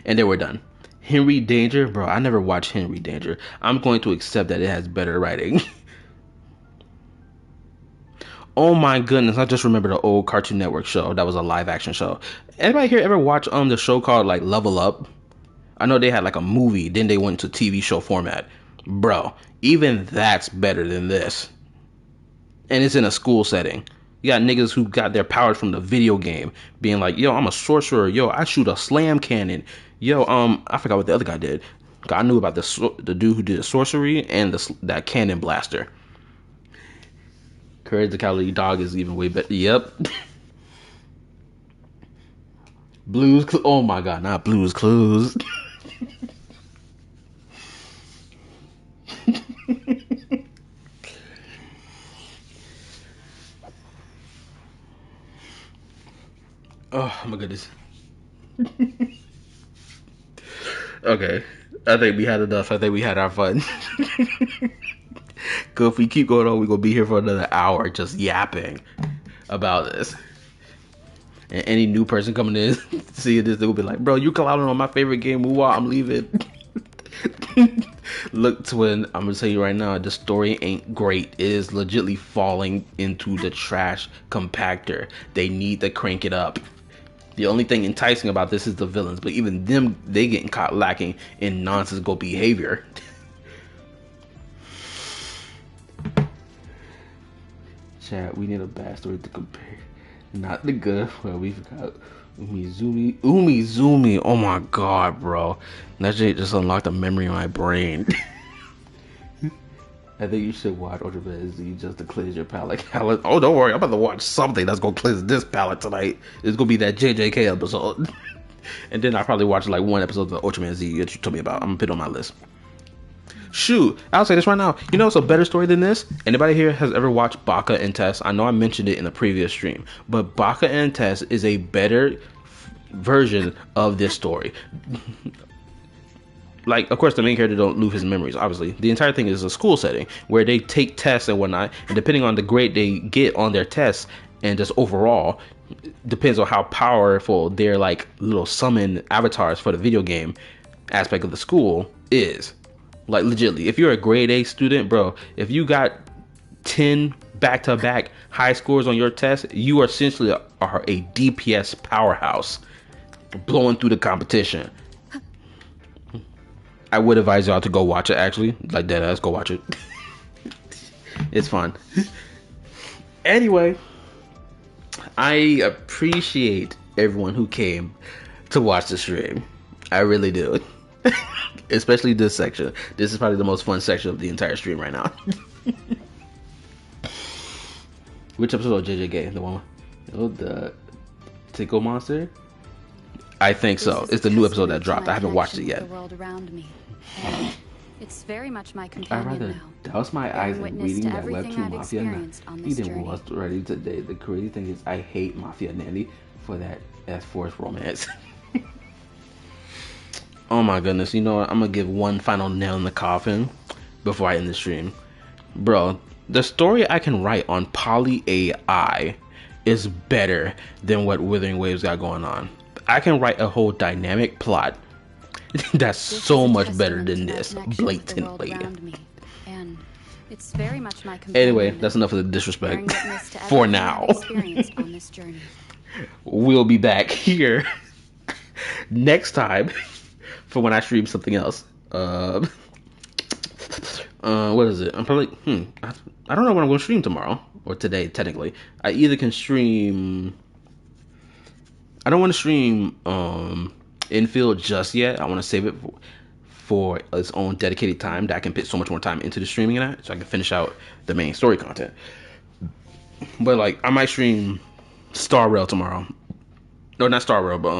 and then we're done. Henry Danger, bro. I never watched Henry Danger. I'm going to accept that it has better writing. Oh my goodness! I just remember the old Cartoon Network show that was a live action show. Anybody here ever watch the show called like Level Up? I know they had like a movie, then they went to TV show format. Bro, even that's better than this. And it's in a school setting. You got niggas who got their powers from the video game, being like, yo, I'm a sorcerer. Yo, I shoot a slam cannon. Yo, I forgot what the other guy did. I knew about the dude who did sorcery and that cannon blaster. Courage the Cowardly Dog is even way better. Yep. Oh my god, not Blue's Clues. Oh my goodness. Okay, I think we had enough. I think we had our fun. Cause if we keep going on, we're gonna be here for another hour just yapping about this. And any new person coming in seeing this, they'll be like, bro, you clouding on my favorite game, I'm leaving. Look, twin, I'm gonna tell you right now, the story ain't great. It is legitly falling into the trash compactor. They need to crank it up. The only thing enticing about this is the villains, but even them, they getting caught lacking in nonsensical behavior. Chat, we need a bad story to compare. Not the good where we forgot Umizoomi. Oh my god, bro. That shit just unlocked a memory in my brain. I think you should watch Ultra Z just to cleanse your palate. Oh, don't worry. I'm about to watch something that's going to cleanse this palate tonight. It's going to be that JJK episode. And then I'll probably watch like one episode of Ultraman Z that you told me about. I'm going to put it on my list. Shoot, I'll say this right now. You know it's a better story than this? Anybody here has ever watched Baka and Tess? I know I mentioned it in a previous stream. But Baka and Tess is a better version of this story. Like, of course, the main character don't lose his memories, obviously. The entire thing is a school setting where they take tests and whatnot, and depending on the grade they get on their tests, and just overall, depends on how powerful their, like, little summon avatars for the video game aspect of the school is. Like, legitly, if you're a grade A student, bro, if you got 10 back-to-back high scores on your test, you are essentially a DPS powerhouse blowing through the competition. I would advise y'all to go watch it, actually. Like, deadass, go watch it. It's fun. Anyway, I appreciate everyone who came to watch the stream. I really do. Especially this section. This is probably the most fun section of the entire stream right now. Which episode of JJK? The one with the Tickle Monster? I think so. It's the new episode that dropped. I haven't watched it yet. The world around me. And it's very much my companion I'd rather now. douse my eyes in reading that everything webtoon I've Mafia. experienced on He this did journey. was already today. The crazy thing is I hate Mafia Nanny for that S-Force romance. Oh my goodness. You know what? I'm gonna give one final nail in the coffin before I end the stream. Bro, the story I can write on Poly AI is better than what Withering Waves got going on. I can write a whole dynamic plot that's so much better than this, blatantly. And it's very much my Anyway, that's enough of the disrespect for now. On this journey. We'll be back here next time for when I stream something else. What is it? I'm probably I don't know when I'm going to stream tomorrow or today. Technically, I either can stream. I don't want to stream infield just yet. I want to save it for its own dedicated time that I can put so much more time into the streaming and that, so I can finish out the main story content. But like, I might stream Star Rail tomorrow. No, not Star Rail, but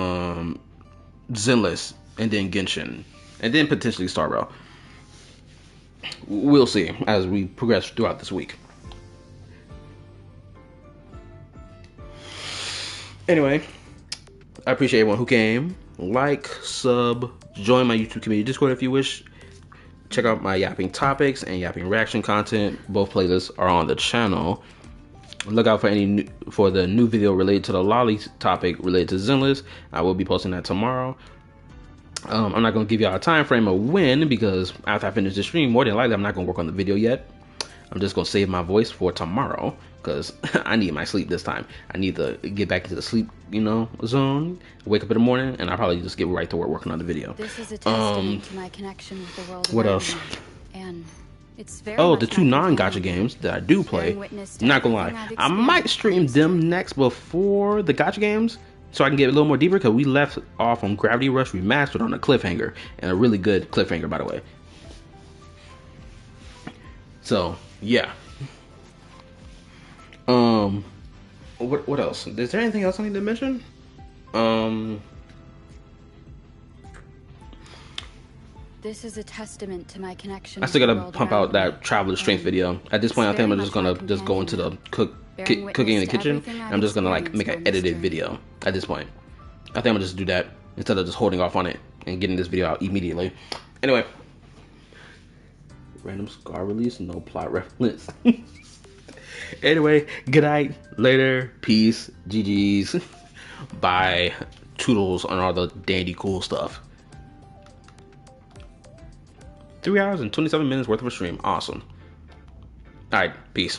Zenless, and then Genshin, and then potentially Star Rail. We'll see as we progress throughout this week. Anyway, I appreciate everyone who came. Like, sub, join my YouTube community Discord if you wish. Check out my yapping topics and yapping reaction content. Both playlists are on the channel. Look out for for the new video related to the lolly topic related to Zenless. I will be posting that tomorrow. I'm not going to give y'all a time frame of when, because after I finish the stream, more than likely I'm not going to work on the video yet. I'm just going to save my voice for tomorrow, because I need my sleep this time. I need to get back into the sleep, zone, wake up in the morning, and I'll probably just get right to work working on the video. This is a testament to my connection with the world. What else? And it's very the two non-gacha games that I do play. I'm not gonna lie, I might stream them next before the gacha games, so I can get a little more deeper, because we left off on Gravity Rush Remastered on a cliffhanger, and a really good cliffhanger, by the way. So yeah. What else? Is there anything else I need to mention? This is a testament to my connection. I still gotta pump out that Traveler Strength video. At this point, I think I'm just gonna go into the cooking in the kitchen. And I'm just gonna like make an edited video. At this point, I think I'm gonna just do that instead of just holding off on it and getting this video out immediately. Anyway, random scar release, no plot reference. Anyway, good night, later, peace, GG's, bye, toodles on all the dandy cool stuff. 3 hours and 27 minutes worth of a stream. Awesome. Alright, peace.